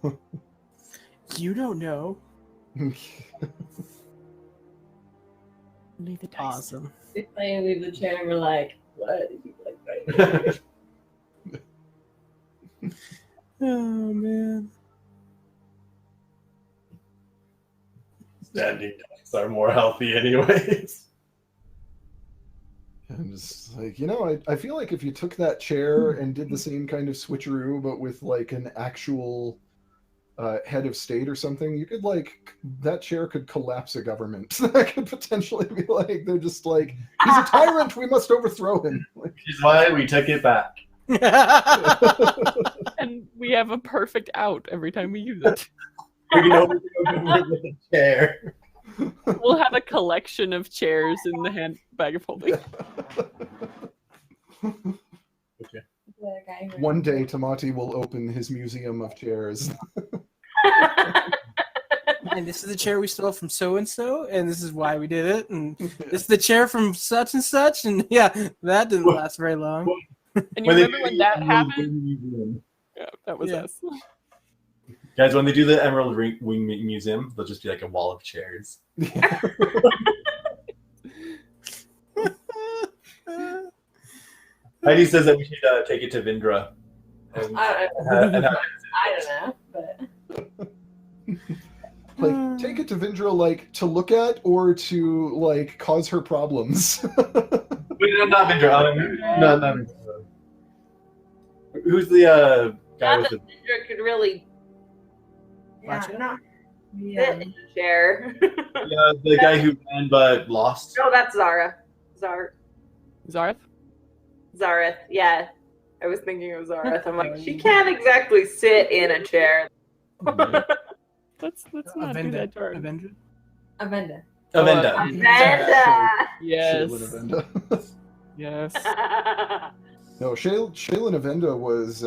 know. You don't know. Leave the dice. Awesome. If they leave the chair and we're like, what? Did you like right? Oh man. Standing ducks are more healthy anyways. I'm just like, you know, I feel like if you took that chair and did the same kind of switcheroo, but with like an actual head of state or something, you could like, that chair could collapse a government. That could potentially be like, they're just like, he's a tyrant, we must overthrow him. Like, Which is why we took it back. And we have a perfect out every time we use it. We know with the chair. We'll have a collection of chairs in the handbag of holding. One day, Tamati will open his museum of chairs. And this is the chair we stole from so and so, and this is why we did it. And this is the chair from such and such, and yeah, that didn't last very long. And you remember when that happened? Yeah, that was us. Guys, when they do the Emerald Wing Museum, they'll just be like a wall of chairs. Heidi says that we should take it to Vindra. And, I don't know, but Like, take it to Vindra, like, to look at or to, like, cause her problems. Wait, no, not Vindra. No, not Vindra. Who's the guy Not with that the? Sindra could really Watch it. Yeah. sit in a chair. Yeah, the guy who ran but lost. No, that's Zara. Zareth? Zareth, yeah. I was thinking of Zareth. I'm like, she can't exactly sit in a chair. Let's not do that to her. Avenged. Avenda. Avenda. Amanda! Yes. Shaylin Avenda. Yes. No, Shaylin Avenda was,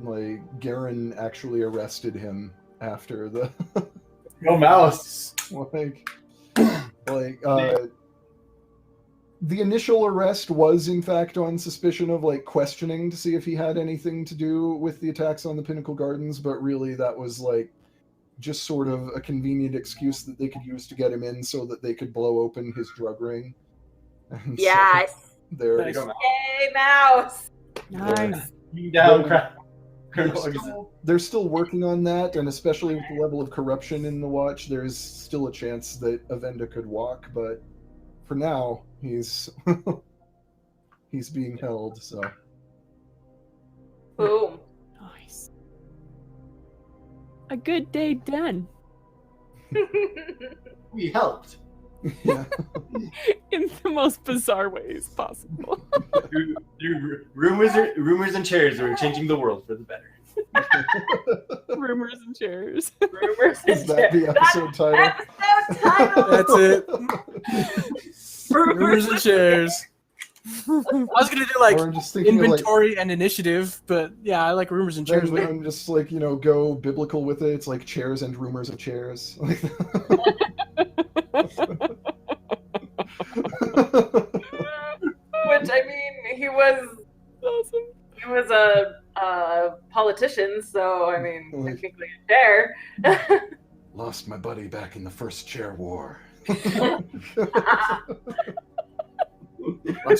like, Garen actually arrested him after the, No mouse. like, the initial arrest was, in fact, on suspicion of, like, questioning to see if he had anything to do with the attacks on the Pinnacle Gardens, but really that was, like, just sort of a convenient excuse that they could use to get him in so that they could blow open his drug ring. And Yes! So there Nice. Yay, mouse! Nice. Down crap. they're still working on that, and especially with the level of corruption in the Watch, there's still a chance that Avenda could walk, but for now, he's he's being held, so. Boom. Nice. A good day done. We helped. Yeah. In the most bizarre ways possible. Through rumors and chairs are changing the world for the better. Rumors and chairs. Rumors Is and that the chairs. episode title? Episode title! That's it. Rumors and shares. I was gonna do like Or I'm just thinking of, like, inventory and initiative, but yeah, I like rumors and shares. then I'm just like, go biblical with it. It's like chairs and rumors of chairs. Which, I mean, he was Awesome. he was a politician, so I mean, technically a chair. Lost my buddy back in the first chair war. Lost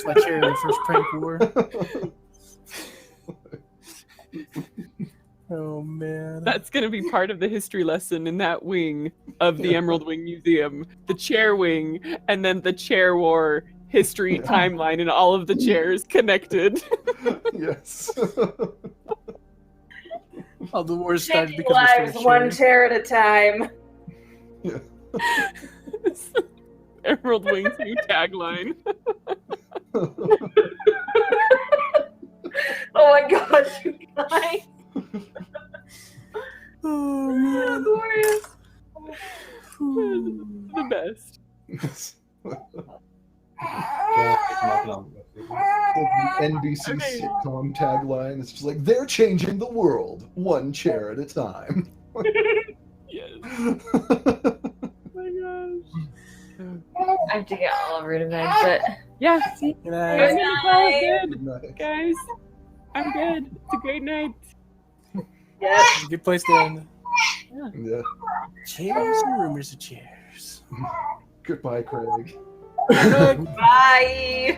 my chair in the first prank war. Oh man. That's going to be part of the history lesson in that wing of the Emerald Wing Museum. The chair wing, and then the chair war history timeline, and all of the chairs connected. Yes. All the wars started Changing because of lives the one chairs. chair at a time. Emerald Wing's new tagline. Oh my gosh, you guys. Oh man. Glorious. The best. The NBC sitcom tagline. It's just like, they're changing the world one chair at a time. Yes. Oh my gosh. I have to get all over tonight, but Yeah, see? Good I'm night. gonna call it Good good, night. guys. I'm good. It's a great night. Yes. Good place to end. Yeah. Chairs and rumors of chairs. Goodbye, Craig. Good night. Bye.